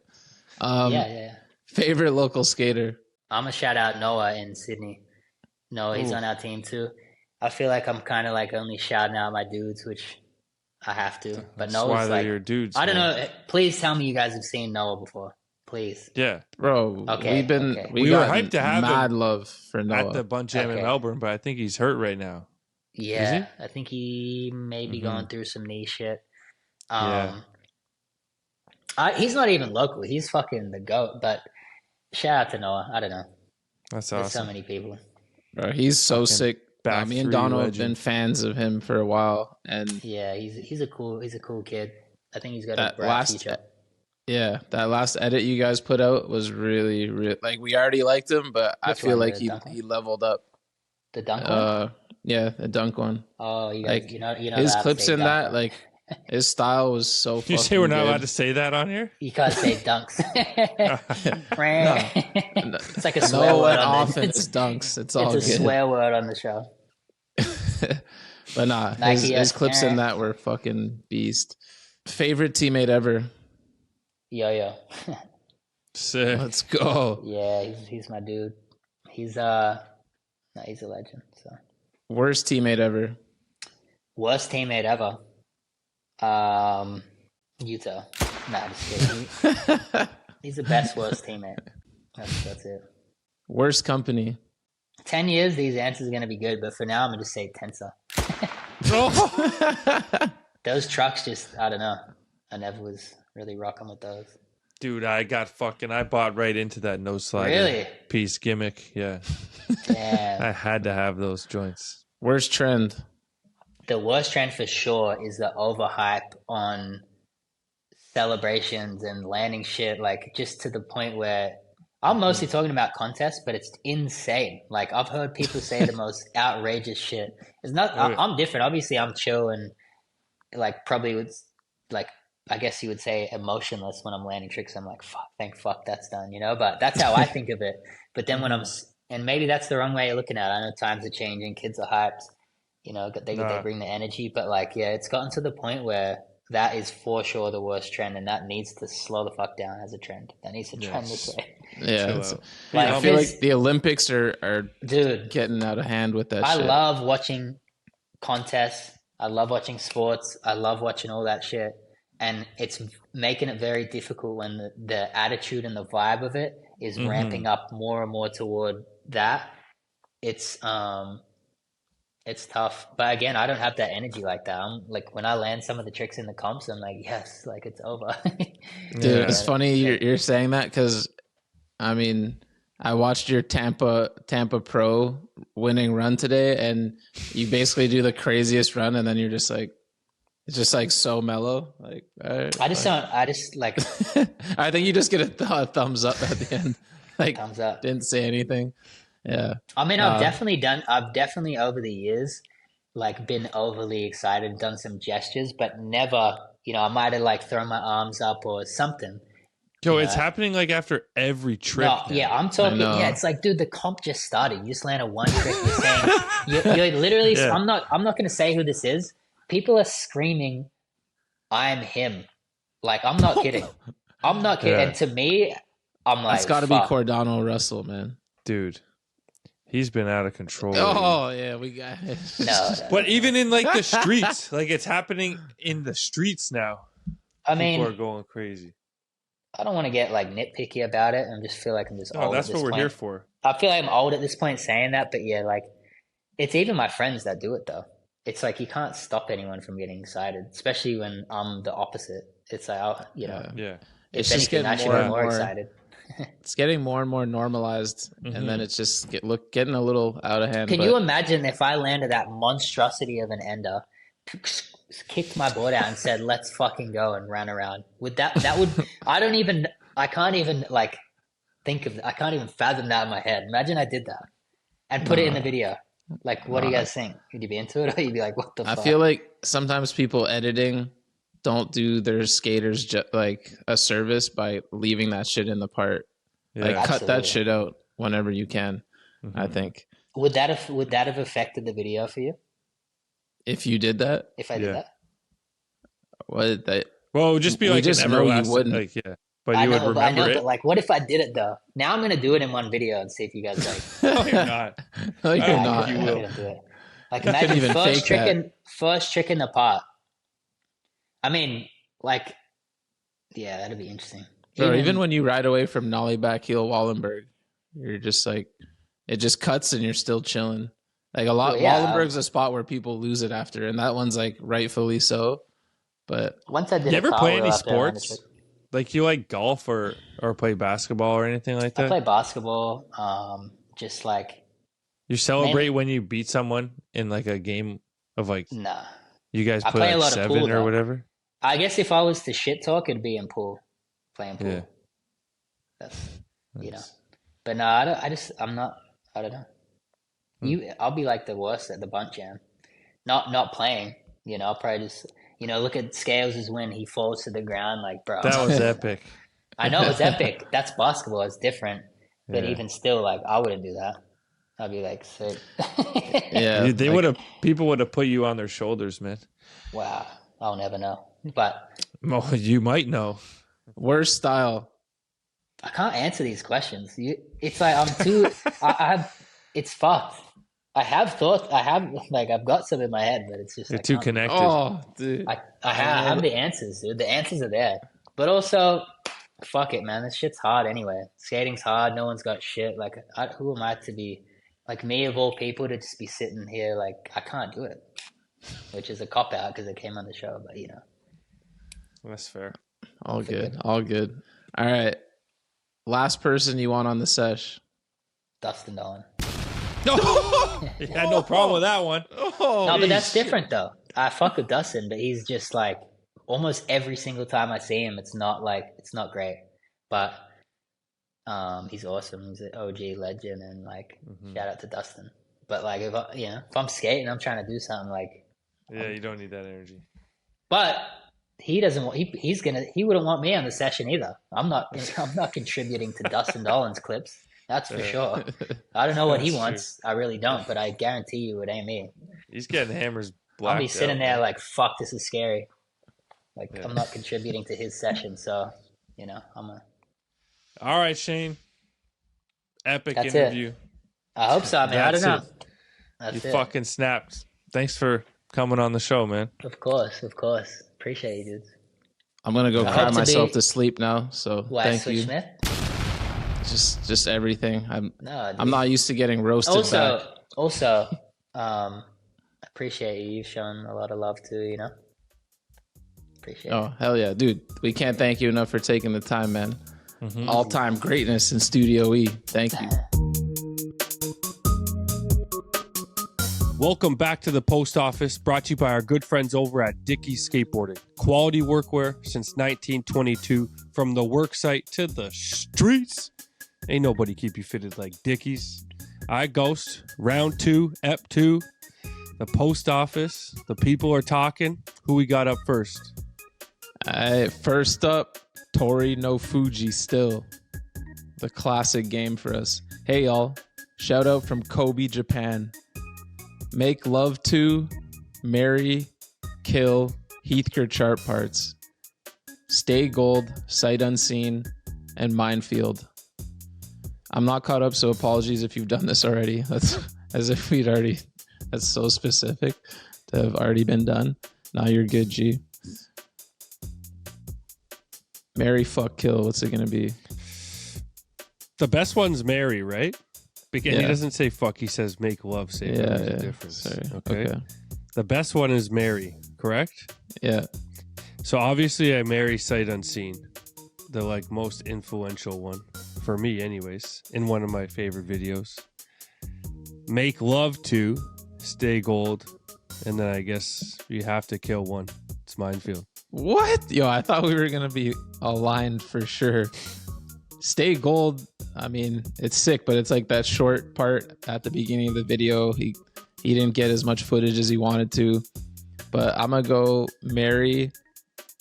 Yeah. Favorite local skater? I'm gonna shout out Noah in Sydney. Noah, he's on our team too. I feel like I'm kind of like only shouting out my dudes, which I have to. But Noah's like your dudes. I don't know. Please tell me you guys have seen Noah before. Please. Yeah, bro. Okay. We were hyped to have mad love for Noah at the Bunt Jam in Melbourne, but I think he's hurt right now. Yeah, I think he may be going through some knee shit. He's not even local. He's fucking the GOAT. But shout out to Noah. I don't know. That's awesome. There's so many people. Bro, he's so sick. Me and Dono have been fans of him for a while, and yeah, he's a cool kid. I think he's got a bright future. Yeah, that last edit you guys put out was really like we already liked him, but I feel like he leveled up. The dunk one? Yeah, the dunk one. Oh, you guys, like, you know his clips in that, like his style was so. You say we're not allowed to say that on here? You can't say dunks. It's like a swear word on offense dunks. It's all a swear word on the show. But nah, his clips in that were fucking beast. Favorite teammate ever? Yo. Sick. Let's go. Yeah, he's my dude. He's a legend. So. Worst teammate ever? Worst teammate ever? Utah. Nah, just kidding. He's the best worst teammate. That's it. Worst company? 10 years, these answers are going to be good, but for now, I'm going to just say Tensor. Those trucks just, I don't know. I never was really rocking with those. Dude, I bought right into that no slider piece gimmick. Yeah. Damn. I had to have those joints. Worst trend? The worst trend for sure is the overhype on celebrations and landing shit, like just to the point where I'm mostly talking about contests, but it's insane. Like I've heard people say the most outrageous shit. It's not. I'm different. Obviously, I'm chill and like probably would like. I guess you would say emotionless when I'm landing tricks. I'm like, thank fuck that's done, you know. But that's how I think of it. But then when and maybe that's the wrong way of looking at it. I know times are changing. Kids are hyped. You know, they bring the energy. But like, yeah, it's gotten to the point where that is for sure the worst trend, and that needs to slow the fuck down as a trend. That needs to trend this way. Yeah, I feel like the Olympics are getting out of hand with that. I love watching contests. I love watching sports. I love watching all that shit, and it's making it very difficult when the attitude and the vibe of it is ramping up more and more toward that. It's tough, but again, I don't have that energy like that. I'm like when I land some of the tricks in the comps, I'm like, yes, like it's over. Dude, it's funny you're saying that because I mean, I watched your Tampa Pro winning run today, and you basically do the craziest run, and then you're just like, it's just like so mellow. Like I just like. I think you just get a thumbs up at the end. Like thumbs up. Didn't say anything. Yeah. I mean, I've definitely over the years, like been overly excited, done some gestures, but never, I might have like thrown my arms up or something. Yo, it's happening like after every trip. No, yeah, I'm talking. Yeah, it's like, dude, the comp just started. You just landed one trick. You're saying you're literally. Yeah. I'm not going to say who this is. People are screaming, "I'm him!" Like I'm not kidding. I'm not kidding. Yeah. And to me, I'm like, it's got to be Cordano Russell, man, dude. He's been out of control. Oh yeah, we got it. No, but even in like the streets, like it's happening in the streets now. I mean, people are going crazy. I don't want to get like nitpicky about it and just feel like I'm just old. That's what we're here for. I feel like I'm old at this point saying that, but yeah, like it's even my friends that do it though. It's like you can't stop anyone from getting excited, especially when I'm the opposite. It's like, yeah. It's just getting more excited. It's getting more and more normalized, and then it's just getting a little out of hand. Can you imagine if I landed that monstrosity of an ender, kicked my board out and said, "Let's fucking go," and ran around? Would that would I can't even like think of, I can't even fathom that in my head. Imagine I did that and put it in the video. Like, what do you guys think? Would you be into it, or you'd be like, "What the fuck?" I feel like sometimes people editing don't do their skaters like a service by leaving that shit in the part. Yeah. Like cut that shit out whenever you can. I think. Would that have affected the video for you? If you did that? If I did that? What that? Well, it would just be like just know you wouldn't. Like, yeah. But you would remember it. But like, what if I did it though? Now I'm gonna do it in one video and see if you guys like. No, you're not. No, you're not. You will. Do it. Like imagine first trick in the pot. I mean, like, yeah, that'd be interesting. Even when you ride away from Nollie back heel Wallenberg, you're just like, it just cuts and you're still chilling. Like a lot, Wallenberg's a spot where people lose it after, and that one's like rightfully so. But once I did, you ever play any sports? Like you like golf or play basketball or anything like that? I play basketball. Just like you celebrate when you beat someone in like a game of like. Nah. You guys play like 7 pool, or whatever? I guess if I was to shit talk, it'd be in pool, playing pool. Yeah. That's nice. But no, I don't know. I'll be like the worst at the bunt jam. Not playing, I'll probably just, look at Scales' win. He falls to the ground like, bro. That was epic. I know it was epic. That's basketball. It's different. But even still, like, I wouldn't do that. I'd be like, sick. Yeah. People would have put you on their shoulders, man. Wow. I'll never know. But well, you might know. Worst style. I can't answer these questions. It's like I'm too. It's fucked. I've got some in my head, but it's just you're too connected. Oh, dude. I have the answers, dude. The answers are there, but also, fuck it, man. This shit's hard anyway. Skating's hard. No one's got shit. Like, who am I to be? Like me of all people to just be sitting here like I can't do it, which is a cop out because it came on the show, but that's fair. All good. All right, last person you want on the sesh? Dustin Dolan. No, you had no problem with that one. No, but that's different though. I fuck with Dustin, but he's just like almost every single time I see him, it's not great, but. He's awesome. He's an OG legend, and like shout out to Dustin. But like if I'm skating, I'm trying to do something like. Yeah, you don't need that energy. But he doesn't. He wouldn't want me on the session either. I'm not contributing to Dustin Dolan's clips. That's for sure. I don't know what he wants. True. I really don't. But I guarantee you, it ain't me. He's getting hammers. I'll be sitting there like, fuck, this is scary. Like I'm not contributing to his session, so I'm a. All right, Shane. Epic That's interview. It. I hope so, man. I don't know. You fucking snapped. Thanks for coming on the show, man. Of course. Appreciate you, dudes. I'm gonna go cry myself to sleep now. So thank you. Smith? Just everything. I'm not used to getting roasted back. Also, appreciate you. You've shown a lot of love too. Appreciate it. Oh hell yeah, dude. We can't thank you enough for taking the time, man. All-time greatness in Studio E. Thank you. Welcome back to the post office, brought to you by our good friends over at Dickey's Skateboarding. Quality workwear since 1922, from the work site to the streets. Ain't nobody keep you fitted like Dickey's. I Ghost, round 2, ep 2, the post office. The people are talking. Who we got up first? First up, Tori no Fuji still. The classic game for us. Hey y'all, shout out from Kobe, Japan. Make love to, marry, kill, Heathcote chart parts. Stay gold, sight unseen, and minefield. I'm not caught up, so apologies if you've done this already. That's as if we'd already, that's so specific to have already been done. Now you're good, G. Marry, fuck, kill. What's it going to be? The best one's marry, right? Because he doesn't say fuck, he says make love. Say there's a difference. Sorry. Okay. The best one is marry, correct? Yeah. So obviously I marry sight unseen. The like most influential one for me anyways, in one of my favorite videos. Make love to, stay gold, and then I guess you have to kill one. It's minefield. What? Yo, I thought we were going to be aligned for sure. Stay gold. I mean, it's sick, but it's like that short part at the beginning of the video. He didn't get as much footage as he wanted to, but I'm gonna go marry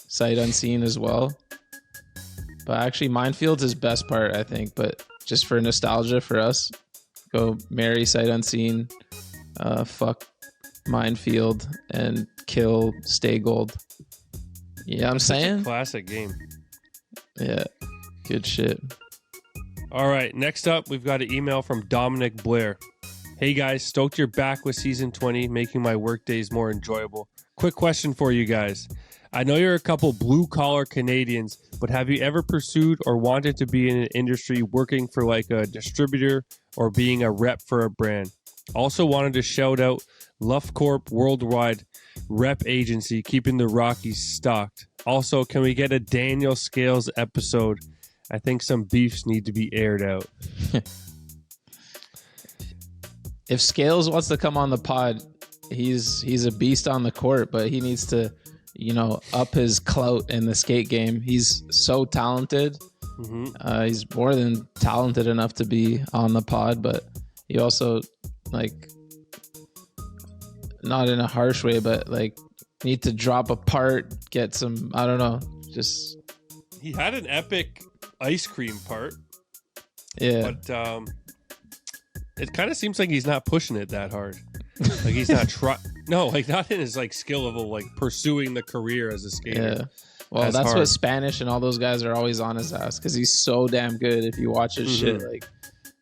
sight unseen as well. But actually, minefield's his best part, I think. But just for nostalgia for us, go marry sight unseen, fuck minefield, and kill stay gold. Yeah, I'm saying classic game. Yeah, good shit. All right, next up, we've got an email from Dominic Blair. Hey guys, stoked you're back with season 20, making my work days more enjoyable. Quick question for you guys. I know you're a couple blue-collar Canadians, but have you ever pursued or wanted to be in an industry working for like a distributor or being a rep for a brand? Also wanted to shout out Luff Corp Worldwide Rep Agency, keeping the Rockies stocked. Also, can we get a Daniel Scales episode? I think some beefs need to be aired out. If Scales wants to come on the pod, he's a beast on the court, but he needs to, up his clout in the skate game. He's so talented. Mm-hmm. He's more than talented enough to be on the pod, but he also, not in a harsh way, but need to drop a part, get some, I don't know, just... He had an epic ice cream part. Yeah. But it kind of seems like he's not pushing it that hard. Like he's not not in his skill level, pursuing the career as a skater. Yeah. Well, that's hard. What Spanish and all those guys are always on his ass, because he's so damn good. If you watch his shit,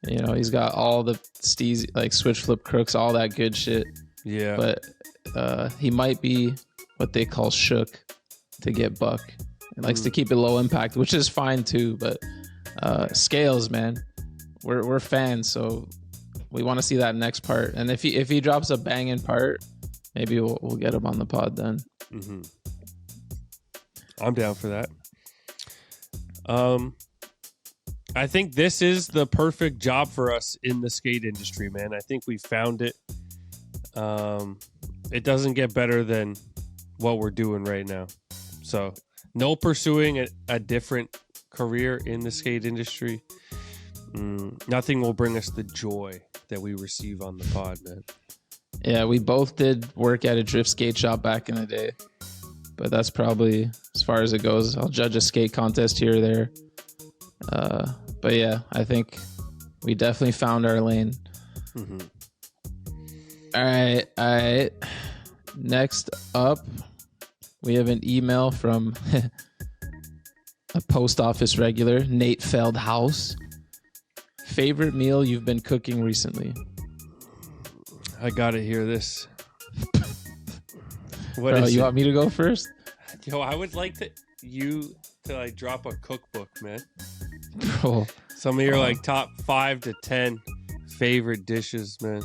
he's got all the steez, switch flip crooks, all that good shit. Yeah. But he might be what they call shook to get buck. He likes to keep it low impact, which is fine too. But Scales, man, we're fans, so we want to see that next part. And if he drops a banging part, maybe we'll get him on the pod then. Mm-hmm. I'm down for that. I think this is the perfect job for us in the skate industry, man. I think we found it. It doesn't get better than what we're doing right now. So no pursuing a different career in the skate industry. Nothing will bring us the joy that we receive on the pod, man. Yeah, we both did work at a drift skate shop back in the day, but that's probably as far as it goes. I'll judge a skate contest here or there. But yeah, I think we definitely found our lane. Mm-hmm. All right. Next up, we have an email from a post office regular, Nate Feldhaus. Favorite meal you've been cooking recently? I gotta hear this. What Bro, you want me to go first? Yo, I would like you to drop a cookbook, man. Bro, some of your top 5 to 10 favorite dishes, man.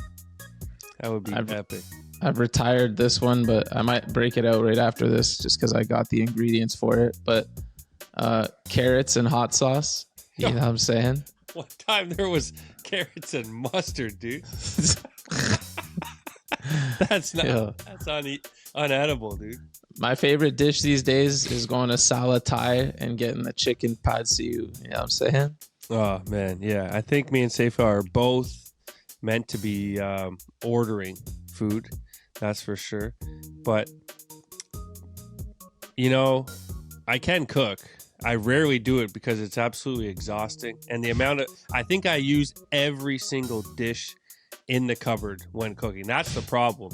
That would be epic. I've retired this one, but I might break it out right after this just because I got the ingredients for it. But carrots and hot sauce, You know what I'm saying? One time there was carrots and mustard, dude. That's unedible, dude. My favorite dish these days is going to Sala Thai and getting the chicken pad see ew. You know what I'm saying? Oh, man. Yeah. I think me and Seifa are both meant to be ordering food. That's for sure. But, you know, I can cook. I rarely do it because it's absolutely exhausting. And the amount of, I think I use every single dish in the cupboard when cooking. That's the problem.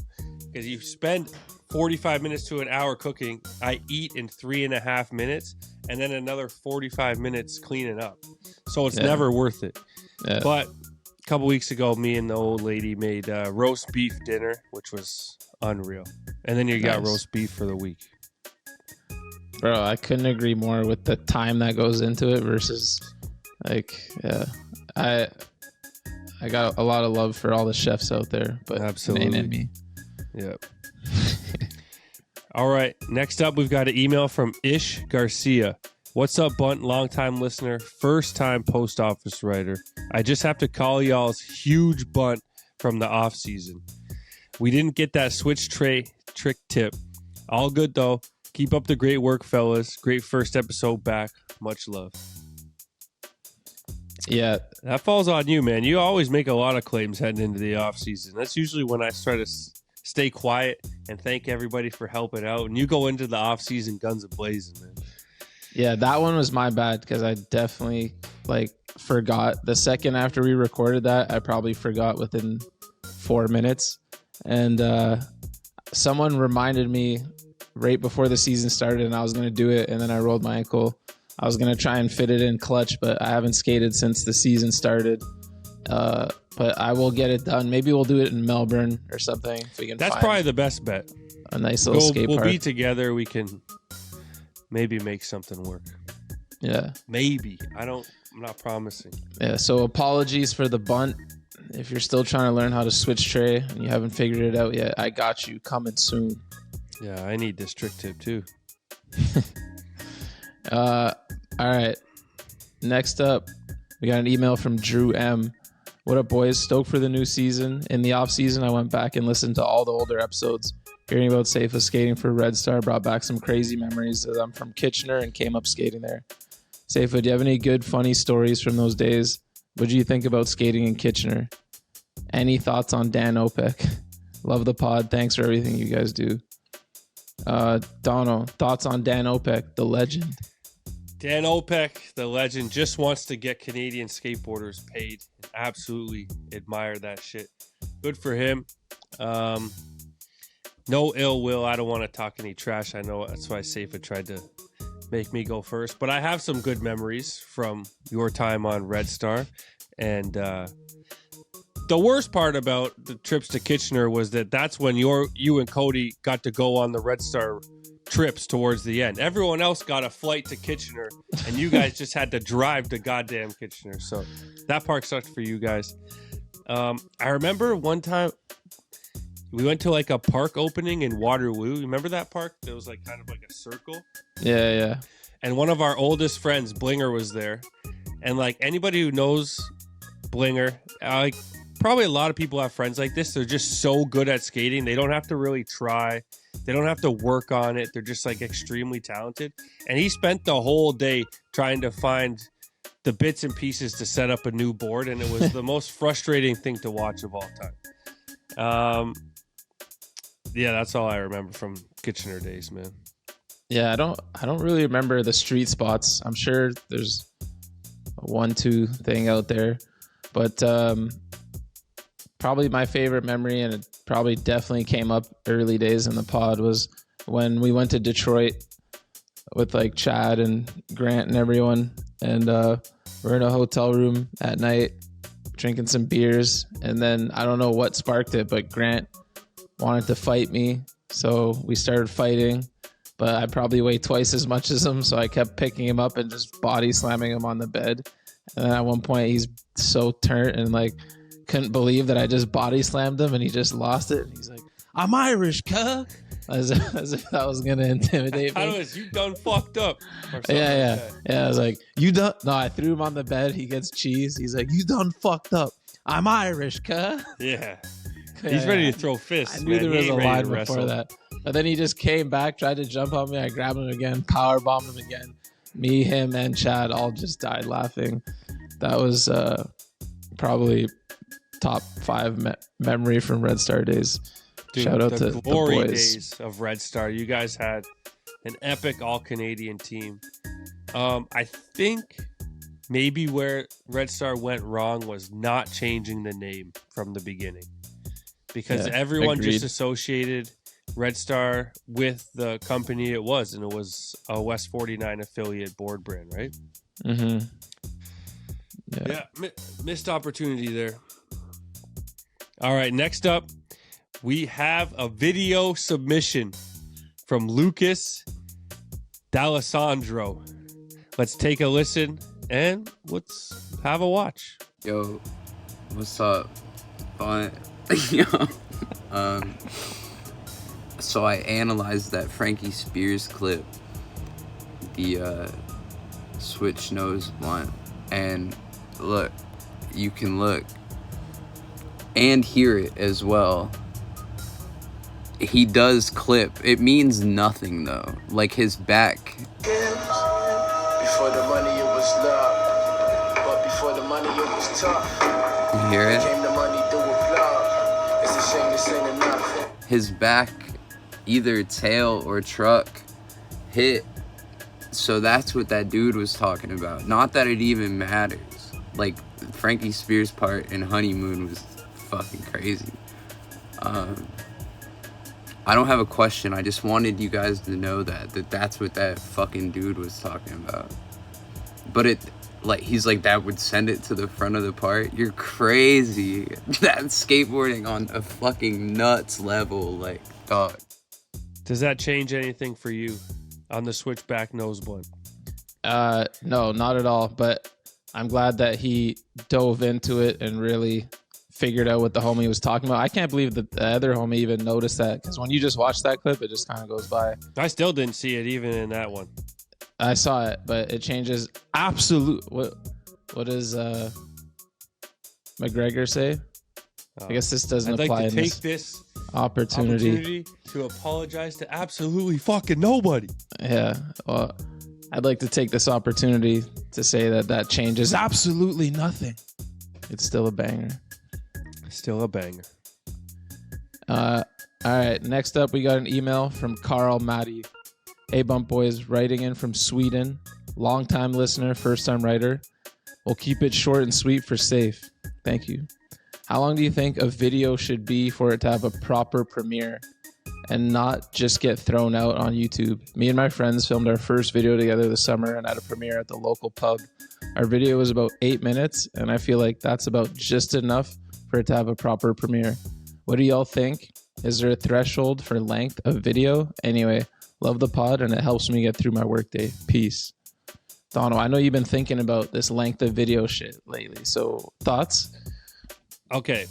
Because you spend 45 minutes to an hour cooking. I eat in 3.5 minutes and then another 45 minutes cleaning up. So it's never worth it. Yeah. But a couple weeks ago, me and the old lady made roast beef dinner, which was unreal. And then you got roast beef for the week. Bro, I couldn't agree more with the time that goes into it versus like, yeah, I got a lot of love for all the chefs out there, but absolutely ain't me. Yep. All right. Next up, we've got an email from Ish Garcia. What's up, Bunt? Long-time listener, first-time post office writer. I just have to call y'all's huge bunt from the off season. We didn't get that switch tray trick tip. All good though. Keep up the great work, fellas. Great first episode back. Much love. Yeah. That falls on you, man. You always make a lot of claims heading into the off season. That's usually when I try to stay quiet and thank everybody for helping out. And you go into the off season guns a-blazing, man. Yeah, that one was my bad because I definitely forgot. The second after we recorded that, I probably forgot within 4 minutes. And someone reminded me right before the season started, and I was going to do it, and then I rolled my ankle. I was going to try and fit it in clutch, but I haven't skated since the season started. But I will get it done. Maybe we'll do it in Melbourne or something. If we can. That's probably the best bet. A nice little skate park. We'll be together. We can maybe make something work. Yeah. Maybe. I'm not promising. Yeah, so apologies for the bunt. If you're still trying to learn how to switch tray and you haven't figured it out yet, I got you. Coming soon. Yeah, I need this trick tip too. All right. Next up, we got an email from Drew M. What up, boys? Stoked for the new season. In the off season, I went back and listened to all the older episodes. Hearing about Seifa skating for Red Star brought back some crazy memories as I'm from Kitchener and came up skating there. Seifa, do you have any good, funny stories from those days? What do you think about skating in Kitchener? Any thoughts on Dan Opek? Love the pod. Thanks for everything you guys do. Dono, thoughts on Dan Opek, the legend? Dan Opek, the legend, just wants to get Canadian skateboarders paid. Absolutely admire that shit. Good for him. No ill will. I don't want to talk any trash. I know that's why Seifa tried to make me go first. But I have some good memories from your time on Red Star. And the worst part about the trips to Kitchener was that's when you and Cody got to go on the Red Star trips towards the end. Everyone else got a flight to Kitchener, and you guys just had to drive to goddamn Kitchener. So that part sucked for you guys. I remember one time we went to like a park opening in Waterloo. You remember that park? There was like kind of like a circle. Yeah. And one of our oldest friends, Blinger, was there. And like anybody who knows Blinger, like probably a lot of people have friends like this. They're just so good at skating. They don't have to really try. They don't have to work on it. They're just like extremely talented. And he spent the whole day trying to find the bits and pieces to set up a new board. And it was the most frustrating thing to watch of all time. Yeah, that's all I remember from Kitchener days, man. Yeah, I don't really remember the street spots. I'm sure there's a 1-2 thing out there. But probably my favorite memory, and it probably definitely came up early days in the pod, was when we went to Detroit with like Chad and Grant and everyone. And we're in a hotel room at night drinking some beers. And then I don't know what sparked it, but Grant wanted to fight me. So we started fighting. But I probably weigh twice as much as him, so I kept picking him up and just body slamming him on the bed. And then at one point, he's so turned and like couldn't believe that I just body slammed him, and he just lost it. And he's like, "I'm Irish, cuh." as if that was gonna intimidate me. How was you done fucked up? Or Yeah. I was like, you done? No, I threw him on the bed. He gets cheese. He's like, you done fucked up. I'm Irish, cuh. Yeah. He's ready to throw fists. I knew there was a line before wrestle. that. But then he just came back, tried to jump on me. I grabbed him again, power bombed him again. Me, him, and Chad all just died laughing. That was probably top 5 memory from Red Star days. Dude, shout out to the glory boys. days of Red Star. You guys had an epic all-Canadian team. I think maybe where Red Star went wrong was not changing the name from the beginning. Because everyone agreed. just associated Red Star with the company it was, and it was a West 49 affiliate board brand, right? Mm-hmm. Yeah, missed opportunity there. All right, next up, we have a video submission from Lucas D'Alessandro. Let's take a listen and let's have a watch. Yo, what's up? Bunt? Yo, so I analyzed that Frankie Spears clip, the switch nose blunt, and look, you can look and hear it as well. He does clip. It means nothing though. Like his back. Before the money it was love, but before the money it was tough. You hear it? Came the money through a plug. It's a shame this ain't enough. His back, either tail or truck, hit. So that's what that dude was talking about. Not that it even matters. Like Frankie Spears' part in Honeymoon was fucking crazy. I don't have a question. I just wanted you guys to know that's what that fucking dude was talking about. But it, like, he's like, that would send it to the front of the part. You're crazy. That's skateboarding on a fucking nuts level, like, dog. Does that change anything for you on the switchback nose blunt? No, not at all. But I'm glad that he dove into it and really figured out what the homie was talking about. I can't believe that the other homie even noticed that, because when you just watch that clip, it just kind of goes by. I still didn't see it even in that one. I saw it, but it changes absolute. What does McGregor say? I guess this doesn't I'd apply like in to take this this opportunity to apologize to absolutely fucking nobody. Yeah, well, I'd like to take this opportunity to say that changes absolutely nothing. It's still a banger. Still a banger. All right, next up, we got an email from Carl Matty. Hey, Bump Boys, writing in from Sweden. Long-time listener, first-time writer. We'll keep it short and sweet for safe. Thank you. How long do you think a video should be for it to have a proper premiere and not just get thrown out on YouTube? Me and my friends filmed our first video together this summer and had a premiere at the local pub. Our video was about 8 minutes, and I feel like that's about just enough for it to have a proper premiere. What do y'all think? Is there a threshold for length of video? Anyway, love the pod, and it helps me get through my workday. Peace. Dono, I know you've been thinking about this length of video shit lately, so thoughts? Okay.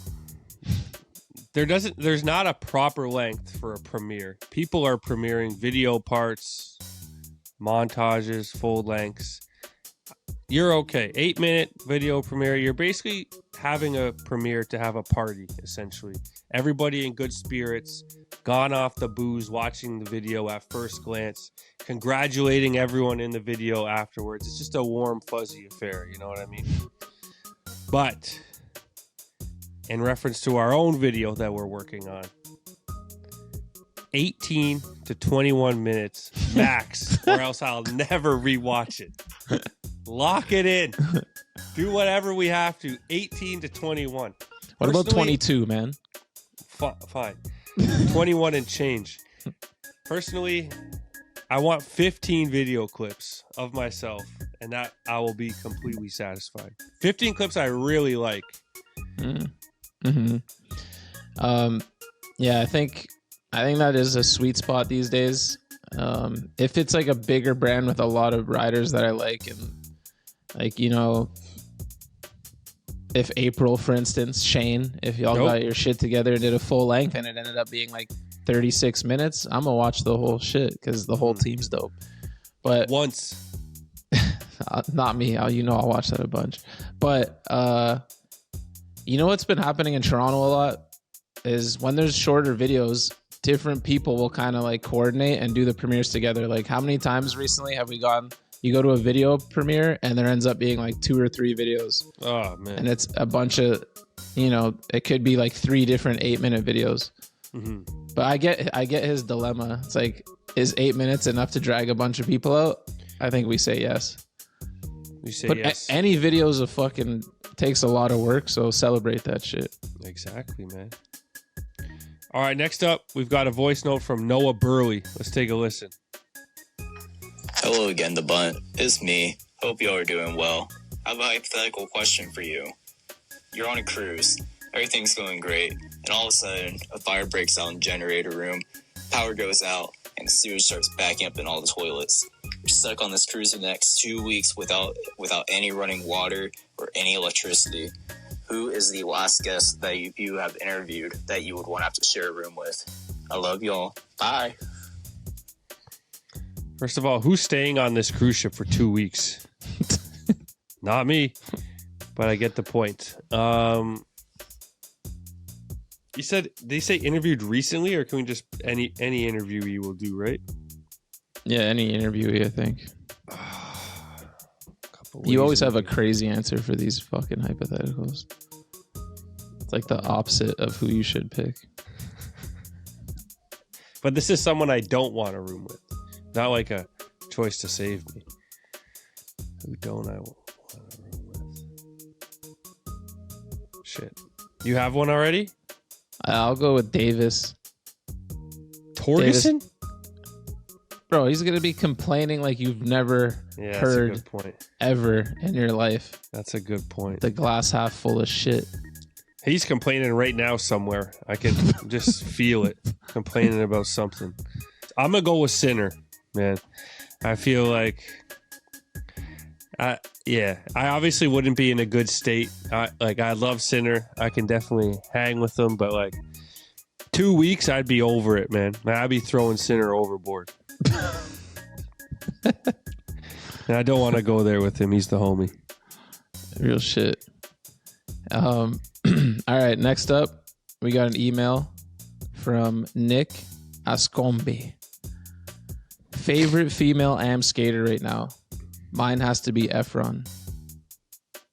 There's not a proper length for a premiere. People are premiering video parts, montages, full lengths. You're okay. 8-minute video premiere. You're basically having a premiere to have a party, essentially. Everybody in good spirits, gone off the booze, watching the video at first glance, congratulating everyone in the video afterwards. It's just a warm, fuzzy affair, you know what I mean? But in reference to our own video that we're working on, 18 to 21 minutes max, or else I'll never rewatch it. Lock it in. Do whatever we have to. 18 to 21. What about 22, man? Fine. 21 and change. Personally, I want 15 video clips of myself, and that I will be completely satisfied. 15 clips I really like. Mm-hmm. Yeah, I think that is a sweet spot these days. If it's like a bigger brand with a lot of riders that I like, and like, you know, if April, for instance, Shane, if y'all got your shit together and did a full length and it ended up being like 36 minutes, I'm gonna watch the whole shit because the whole team's dope. But once, not me. I'll watch that a bunch. But you know what's been happening in Toronto a lot is when there's shorter videos, different people will kind of like coordinate and do the premieres together. Like, how many times recently have we gone? You go to a video premiere and there ends up being like 2 or 3 videos. Oh man! And it's a bunch of, it could be like 3 different 8-minute videos. Mm-hmm. But I get his dilemma. It's like, is 8 minutes enough to drag a bunch of people out? I think we say yes. We say but yes. Any videos of fucking takes a lot of work, so celebrate that shit. Exactly, man. All right, next up, we've got a voice note from Noah Burley. Let's take a listen. Hello again, the Bunt. It's me. Hope y'all are doing well. I have a hypothetical question for you. You're on a cruise. Everything's going great. And all of a sudden, a fire breaks out in the generator room. Power goes out. And the sewage starts backing up in all the toilets. You're stuck on this cruise for the next 2 weeks without any running water or any electricity. Who is the last guest that you have interviewed that you would want to have to share a room with? I love y'all. Bye. First of all, who's staying on this cruise ship for 2 weeks? Not me, but I get the point. You said they say interviewed recently, or can we just any interviewee will do, right? Yeah, any interviewee, I think. You always have a crazy answer for these fucking hypotheticals. It's like the opposite of who you should pick. But this is someone I don't want a room with. Not like a choice to save me. Who don't I want a room with? Shit. You have one already? I'll go with Davis. Torgerson? Bro, he's going to be complaining like you've never heard that's a good point. Ever in your life. That's a good point. The glass half full of shit. He's complaining right now somewhere. I can just feel it. Complaining about something. I'm going to go with Sinner, man. I feel like... I obviously wouldn't be in a good state. I love Sinner. I can definitely hang with him, but like 2 weeks, I'd be over it, man. I'd be throwing Sinner overboard. And I don't want to go there with him. He's the homie. Real shit. All right, next up, we got an email from Nick Ascombe. Favorite female am skater right now? Mine has to be Efron.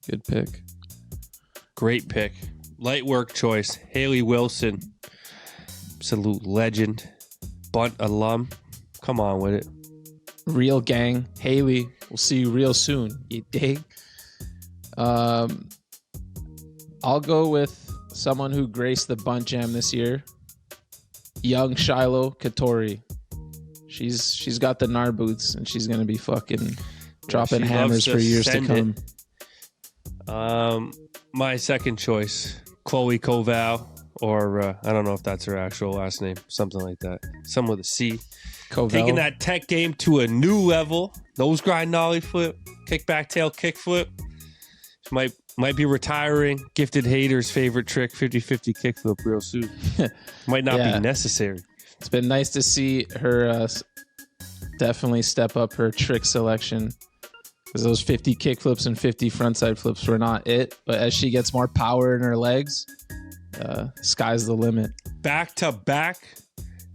Good pick. Great pick. Light work choice. Haley Wilson. Absolute legend. Bunt alum. Come on with it. Real gang. Haley, we'll see you real soon. You dig? I'll go with someone who graced the Bunt Jam this year. Young Shiloh Katori. She's got the Nar boots, and she's going to be fucking... dropping hammers for years to come. My second choice, Chloe Koval, or I don't know if that's her actual last name, something like that. Some with a C. Koval. Taking that tech game to a new level. Nose grind nollie flip, kick back tail kick flip. Might be retiring. Gifted haters' favorite trick, 50-50 kick flip real soon. Might not be necessary. It's been nice to see her definitely step up her trick selection. Because those 50 kick flips and 50 frontside flips were not it. But as she gets more power in her legs, sky's the limit. Back-to-back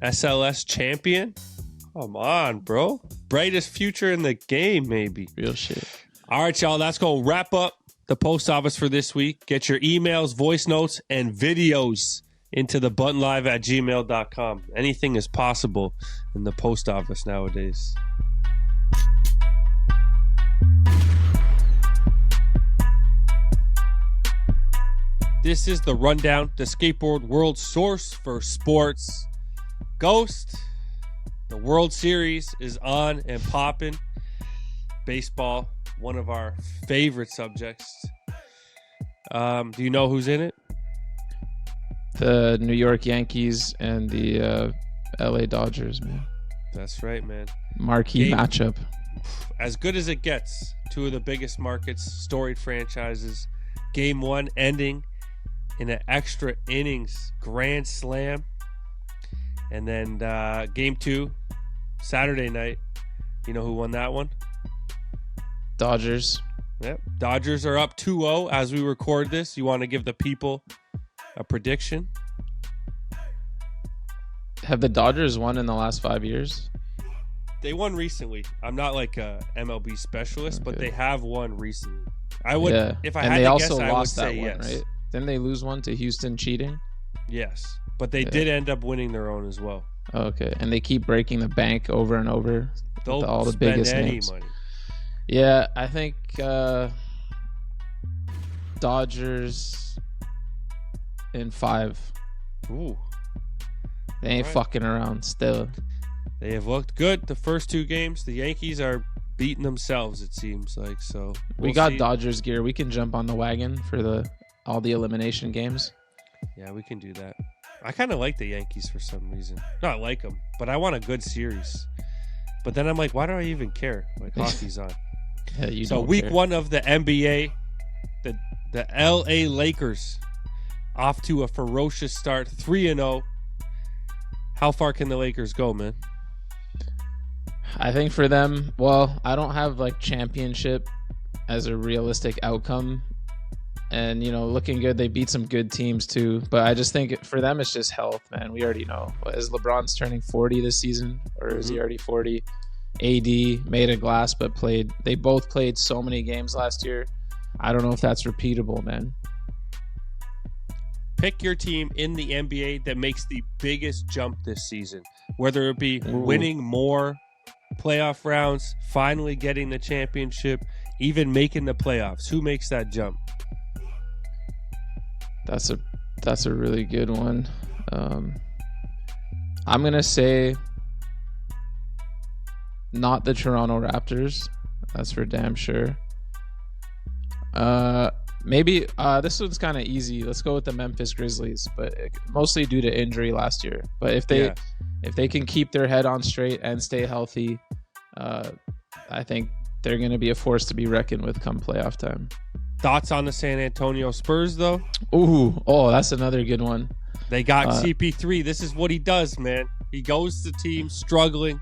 SLS champion? Come on, bro. Brightest future in the game, maybe. Real shit. All right, y'all. That's going to wrap up the post office for this week. Get your emails, voice notes, and videos into the buttonlive@gmail.com. Anything is possible in the post office nowadays. This is the Rundown, the skateboard world source for sports. Ghost, the World Series is on and popping. Baseball, one of our favorite subjects. Do you know who's in it? The New York Yankees and the LA Dodgers, man. That's right, man. Marquee matchup. As good as it gets. Two of the biggest markets, storied franchises. Game one ending in an extra innings grand slam. And then game 2, Saturday night. You know who won that one? Dodgers. Yep. Dodgers are up 2-0 as we record this. You want to give the people a prediction? Have the Dodgers won in the last 5 years? They won recently. I'm not like a MLB specialist, but they have won recently. I would, if I and had they to also guess, I would lost that say one, yes. right? Didn't they lose one to Houston cheating? Yes, but they did end up winning their own as well. Okay, and they keep breaking the bank over and over. They'll all the spend biggest any names. money. Yeah, I think Dodgers in 5. Ooh, They ain't fucking around still. they have looked good the first 2 games. The Yankees are beating themselves, it seems like. So We got Dodgers gear. We can jump on the wagon for all the elimination games. Yeah, we can do that. I kind of like the Yankees for some reason. Not like them, but I want a good series. But then I'm like, why do I even care? Like, hockey's on. Yeah, you So don't week care. 1 of the NBA, the LA Lakers off to a ferocious start, 3-0. How far can the Lakers go, man? I think for them, well, I don't have like championship as a realistic outcome. And, looking good. They beat some good teams too. But I just think for them, it's just health, man. We already know. Is LeBron's turning 40 this season? Or is he already 40? AD made a glass, but they both played so many games last year. I don't know if that's repeatable, man. Pick your team in the NBA that makes the biggest jump this season. Whether it be winning more playoff rounds, finally getting the championship, even making the playoffs. Who makes that jump? That's a really good one. I'm gonna say not the Toronto Raptors. That's for damn sure. Maybe this one's kind of easy. Let's go with the Memphis Grizzlies, but mostly due to injury last year. But if they can keep their head on straight and stay healthy, I think they're gonna be a force to be reckoned with come playoff time. Thoughts on the San Antonio Spurs, though? That's another good one. They got CP3. This is what he does, man. He goes to teams struggling,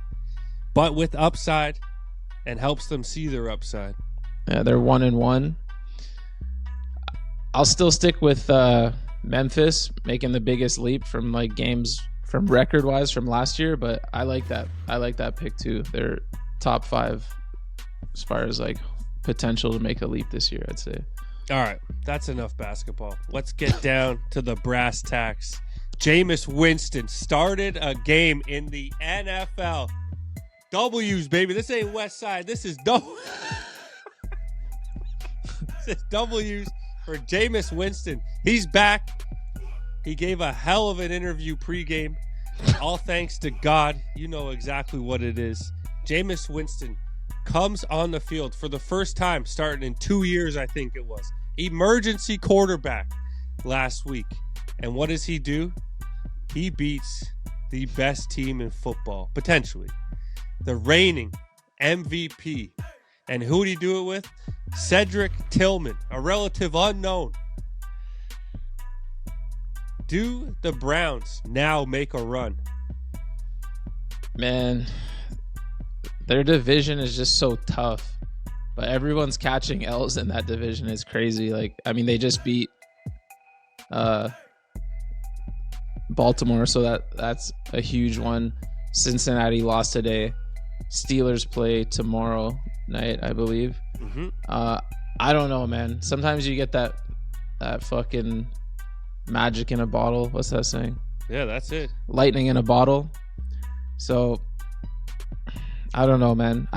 but with upside, and helps them see their upside. Yeah, they're 1-1. I'll still stick with Memphis making the biggest leap from like games from record-wise from last year, but I like that. I like that pick too. They're top 5 as far as like potential to make a leap this year, I'd say. All right, that's enough basketball. Let's get down to the brass tacks. Jameis Winston started a game in the NFL. W's, baby. This ain't West Side. This is W's for Jameis Winston. He's back. He gave a hell of an interview pregame. All thanks to God. You know exactly what it is. Jameis Winston comes on the field for the first time starting in 2 years, I think it was. Emergency quarterback last week. And what does he do? He beats the best team in football, potentially. The reigning MVP. And who did he do it with? Cedric Tillman, a relative unknown. Do the Browns now make a run? Man, their division is just so tough. But everyone's catching L's in that division. It's crazy. Like, I mean, they just beat Baltimore, so that's a huge one. Cincinnati lost today. Steelers play tomorrow night, I believe. Mm-hmm. I don't know, man. Sometimes you get that fucking magic in a bottle. What's that saying? Yeah, that's it. Lightning in a bottle. So I don't know, man.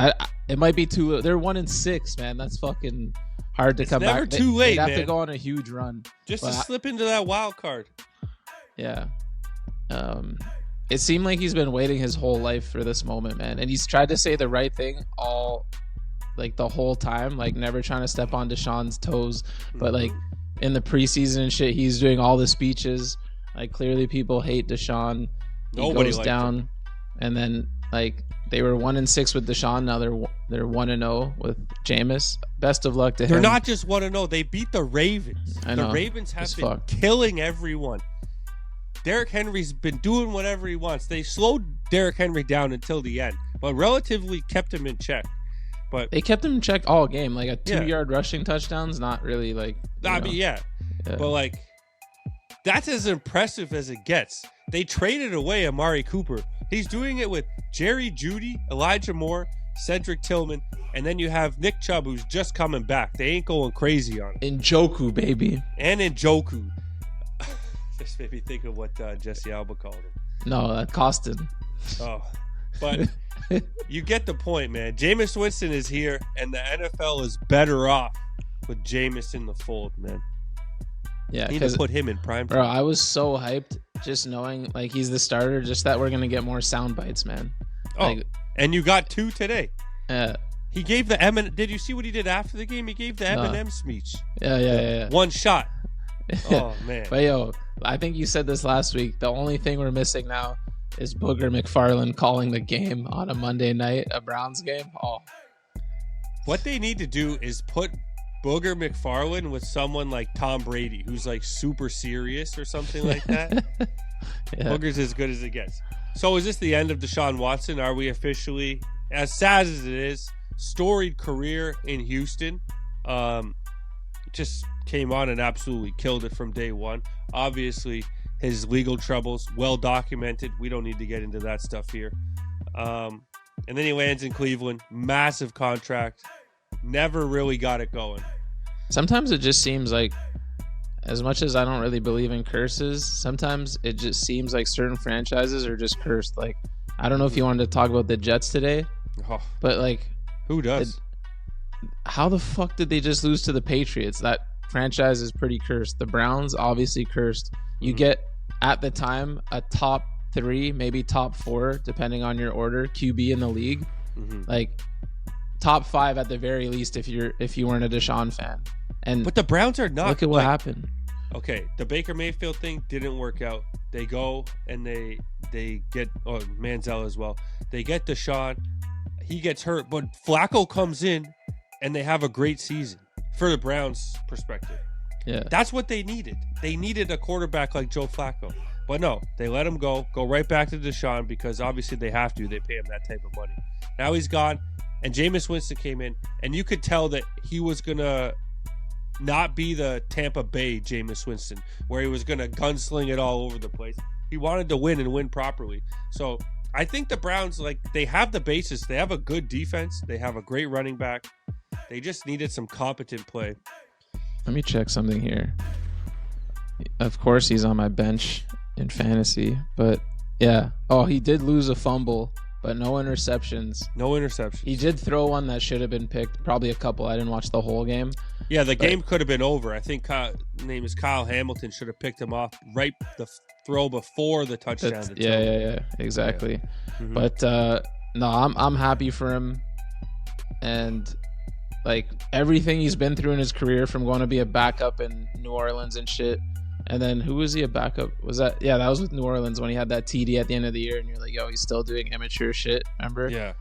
It might be too. They're 1-6, man. That's fucking hard to come back. Never too late, They'd have man. to go on a huge run Just to slip into that wild card. Yeah. It seemed like he's been waiting his whole life for this moment, man. And he's tried to say the right thing the whole time, like never trying to step on Deshaun's toes. But like in the preseason and shit, he's doing all the speeches. Like clearly people hate Deshaun. Nobody goes liked down, him. And then like they were 1-6 with Deshaun. Now they're 1-0 with Jameis. Best of luck to him. They're not just 1-0. They beat the Ravens. I know. The Ravens have It's been fucked. killing everyone. Derrick Henry's been doing whatever he wants. They slowed Derrick Henry down until the end, but relatively kept him in check. But they kept him in check all game. Like a 2-yard rushing touchdown's not really like. Yeah. But like, that's as impressive as it gets. They traded away Amari Cooper. He's doing it with Jerry Jeudy, Elijah Moore, Cedric Tillman, and then you have Nick Chubb, who's just coming back. They ain't going crazy on him. Njoku, baby. And Njoku. This made me think of what Jesse Alba called him. No, that costed. Oh, but you get the point, man. Jameis Winston is here, and the NFL is better off with Jameis in the fold, man. Yeah, need to put him in prime time. Bro, I was so hyped just knowing like he's the starter, just that we're gonna get more sound bites, man. Like, and you got 2 today. Yeah. He gave the Eminem. Did you see what he did after the game? He gave the Eminem speech. Yeah. One shot. Oh man. But yo, I think you said this last week. The only thing we're missing now is Booger McFarland calling the game on a Monday night, a Browns game. Oh. What they need to do is put Booger McFarland with someone like Tom Brady, who's like super serious or something like that. Yeah. Booger's as good as it gets. So is this the end of Deshaun Watson? Are we officially, as sad as it is, storied career in Houston, just came on and absolutely killed it from day one. Obviously, his legal troubles, well documented. We don't need to get into that stuff here. And then he lands in Cleveland. Massive contract. Never really got it going. Sometimes it just seems like, as much as I don't really believe in curses, sometimes it just seems like certain franchises are just cursed. Like, I don't know if you wanted to talk about the Jets today, but like, who does? How the fuck did they just lose to the Patriots? That franchise is pretty cursed. The Browns, obviously cursed. You get, at the time, a top 3, maybe top 4, depending on your order, QB in the league. Like, top 5 at the very least if you weren't a Deshaun fan. But the Browns are not. Look at what happened. Okay, the Baker Mayfield thing didn't work out. They go and they get Manziel as well. They get Deshaun. He gets hurt, but Flacco comes in and they have a great season for the Browns' perspective. Yeah. That's what they needed. They needed a quarterback like Joe Flacco. But no, they let him go right back to Deshaun because obviously they have to. They pay him that type of money. Now he's gone, and Jameis Winston came in, and you could tell that he was going to not be the Tampa Bay Jameis Winston, where he was going to gunsling it all over the place. He wanted to win and win properly. So I think the Browns, like, they have the basis. They have a good defense. They have a great running back. They just needed some competent play. Let me check something here. Of course, he's on my bench in fantasy, but yeah. Oh, he did lose a fumble, but no interceptions. He did throw one that should have been picked. Probably a couple. I didn't watch the whole game. Yeah, the game could have been over. I think name is Kyle Hamilton should have picked him off right the throw before the touchdown. Yeah, exactly. Yeah. But no, I'm happy for him, and like everything he's been through in his career, from going to be a backup in New Orleans and shit. And then who was he a backup? Was that? Yeah, that was with New Orleans when he had that TD at the end of the year, and you're like, yo, he's still doing immature shit. Remember? Yeah.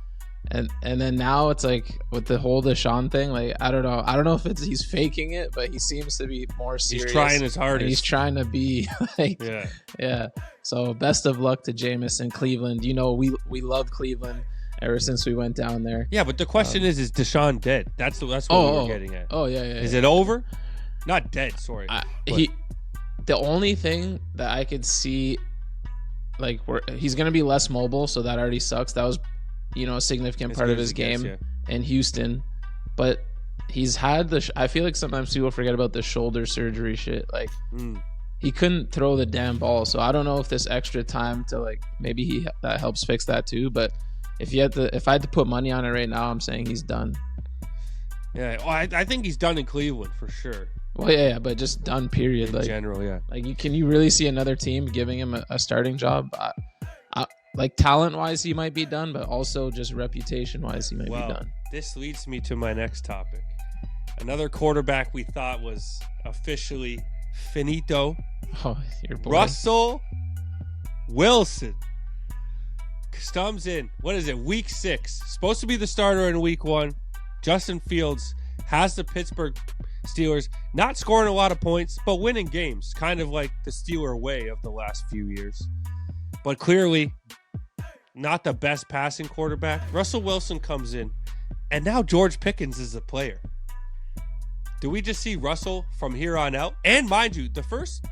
And then now it's like with the whole Deshaun thing, like I don't know if he's faking it, but he seems to be more serious. He's trying his hardest. He's trying to be like, yeah. So best of luck to Jameis in Cleveland. You know, we love Cleveland ever since we went down there. Yeah, but the question is Deshaun dead? That's what we were getting at. Oh yeah. Is it over? Not dead. Sorry. The only thing that I could see, like, he's going to be less mobile, so that already sucks. That was, a significant part of his game in Houston. But he's had I feel like sometimes people forget about the shoulder surgery shit. Like, he couldn't throw the damn ball. So I don't know if this extra time to, like, maybe that helps fix that too. But if I had to put money on it right now, I'm saying he's done. Yeah, I think he's done in Cleveland for sure. Well, yeah, but just done, period. In general, yeah. Like, can you really see another team giving him a starting job? Like, talent-wise, he might be done, but also just reputation-wise, he might be done. This leads me to my next topic. Another quarterback we thought was officially finito. Oh, your boy. Russell Wilson. Comes in. What is it? Week 6. Supposed to be the starter in week 1. Justin Fields has the Pittsburgh Steelers not scoring a lot of points, but winning games, kind of like the Steeler way of the last few years. But clearly, not the best passing quarterback. Russell Wilson comes in, and now George Pickens is the player. Do we just see Russell from here on out? And mind you, the first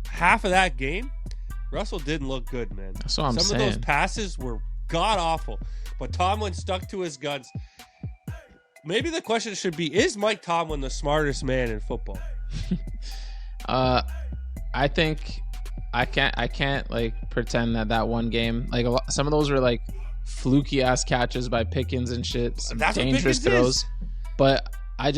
half of that game, Russell didn't look good, man. That's what I'm saying. Some of those passes were god-awful, but Tomlin stuck to his guns. Maybe the question should be, is Mike Tomlin the smartest man in football? I think I can't like pretend that one game, like some of those were like fluky ass catches by Pickens and shit, some dangerous throws. But I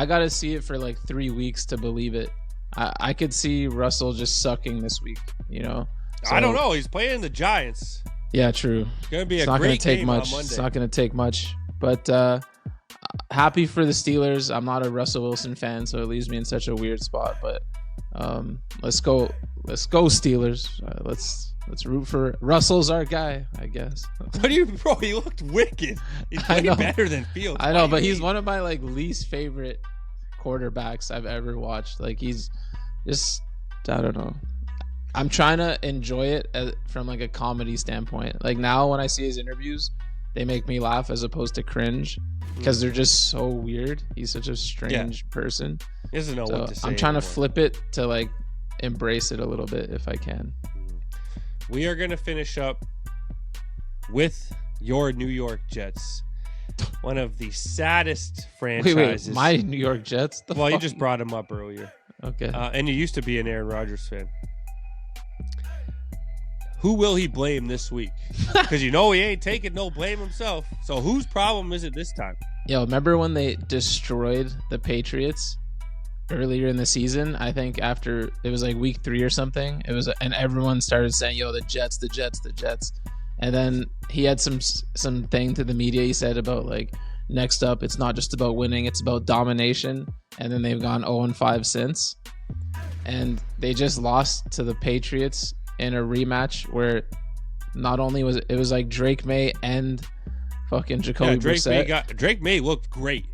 gotta see it for like 3 weeks to believe it. I could see Russell just sucking this week, you know. So, I don't know. He's playing the Giants. Yeah, true. It's gonna be it's a not great gonna take game much. on Monday. It's not gonna take much, but happy for the Steelers. I'm not a Russell Wilson fan, so it leaves me in such a weird spot. But let's go Steelers. Let's root for Russell's our guy, I guess. What do you, bro? He looked wicked. He's way better than Fields. I know, but he's one of my like least favorite quarterbacks I've ever watched. Like he's just, I don't know. I'm trying to enjoy it from like a comedy standpoint. Like now when I see his interviews, they make me laugh as opposed to cringe because they're just so weird. He's such a strange person. He doesn't know what to say. I'm trying anymore. to flip it to like embrace it a little bit if I can. We are going to finish up with your New York Jets. One of the saddest franchises. Wait, my New York Jets? Well, you just brought him up earlier. Okay. And you used to be an Aaron Rodgers fan. Who will he blame this week? Because you know he ain't taking no blame himself. So whose problem is it this time? Yo, remember when they destroyed the Patriots earlier in the season? I think after it was like week 3 or something. It was, and everyone started saying, "Yo, the Jets." And then he had some thing to the media. He said about like, next up, it's not just about winning, it's about domination. And then they've gone 0-5 since. And they just lost to the Patriots in a rematch where not only was it was like Drake May and fucking Jacoby Brissett. Drake May looked great.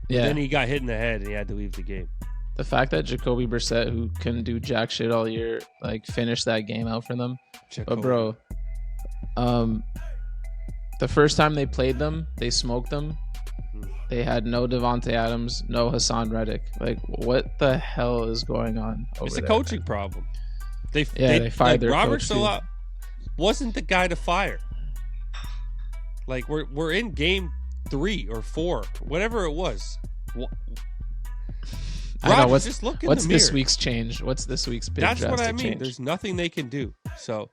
Yeah. Then he got hit in the head and he had to leave the game. The fact that Jacoby Brissett, who couldn't do jack shit all year, like finished that game out for them. But bro, the first time they played them, they smoked them. They had no Devontae Adams, no Hassan Reddick. Like, what the hell is going on over It's a there, coaching man? problem. They fired like, their Robert coach, Salah wasn't the guy to fire. Like, we're in game 3 or 4, whatever it was. I know. What's this this week's change? What's this week's big That's what I mean. change? There's nothing they can do. So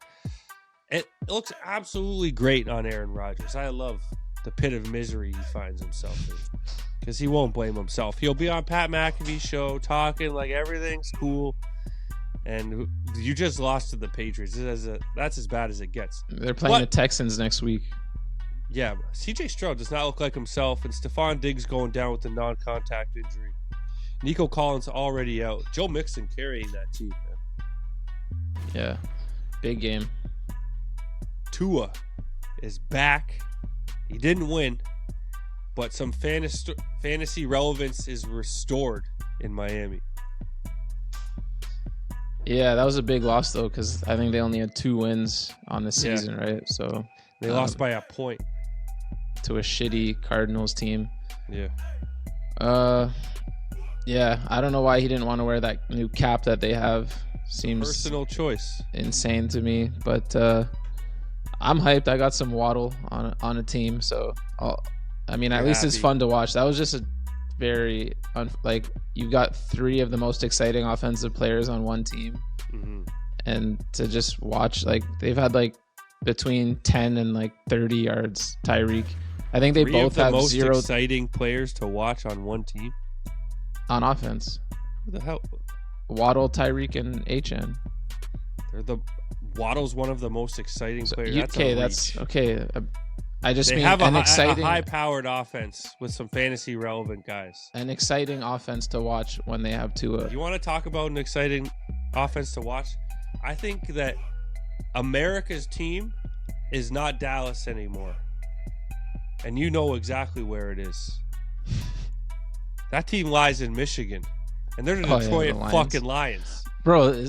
it looks absolutely great on Aaron Rodgers. I love the pit of misery he finds himself in because he won't blame himself. He'll be on Pat McAfee's show talking like everything's cool. And you just lost to the Patriots. That's as bad as it gets. They're playing the Texans next week. Yeah, CJ Stroud does not look like himself, and Stephon Diggs going down with a non-contact injury. Nico Collins already out. Joe Mixon carrying that team, man. Yeah, big game. Tua is back. He didn't win, but some fantasy relevance is restored in Miami. Yeah, that was a big loss though, because I think they only had 2 wins on the season, right? So they lost by a point to a shitty Cardinals team. Yeah. Yeah, I don't know why he didn't want to wear that new cap that they have. Seems personal choice. Insane to me, but I'm hyped. I got some Waddle on a team, so at least it's fun to watch. That was just a very you got 3 of the most exciting offensive players on one team, and to just watch, like, they've had like between 10 and like 30 yards. Tyreek, I think they both have most 0 exciting players to watch on one team on offense. Who the hell? Waddle, Tyreek, and HN. Waddle's one of the most exciting players. That's okay. I just they mean have an a exciting, high-powered offense with some fantasy relevant guys. An exciting offense to watch when they have Tua. You want to talk about an exciting offense to watch? I think that America's team is not Dallas anymore, and you know exactly where it is. That team lies in Michigan, and they're the Detroit fucking Lions. Bro,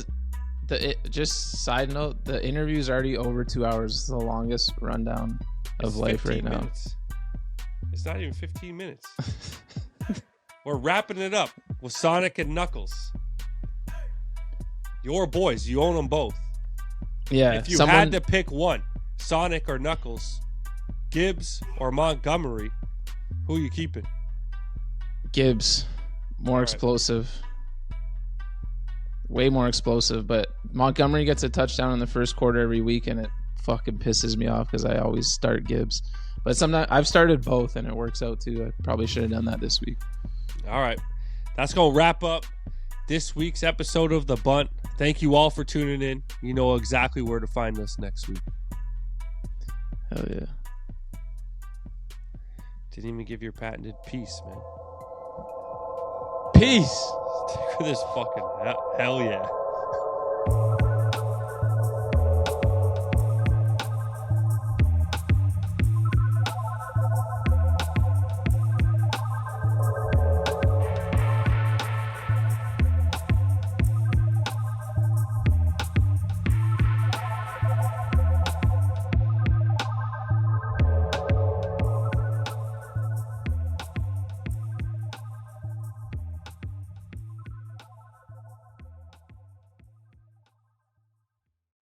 just side note, the interview is already over 2 hours. It's the longest rundown of life right now. It's not even 15 minutes. We're wrapping it up with Sonic and Knuckles. Your boys, you own them both. Yeah. If you had to pick one, Sonic or Knuckles, Gibbs or Montgomery, who are you keeping? Gibbs. More explosive. Way more explosive, but Montgomery gets a touchdown in the first quarter every week, and it fucking pisses me off because I always start Gibbs. But sometimes I've started both, and it works out too. I probably should have done that this week. All right. That's going to wrap up this week's episode of The Bunt. Thank you all for tuning in. You know exactly where to find us next week. Hell yeah. Didn't even give your patented peace, man. Peace. Stick with this fucking hell yeah.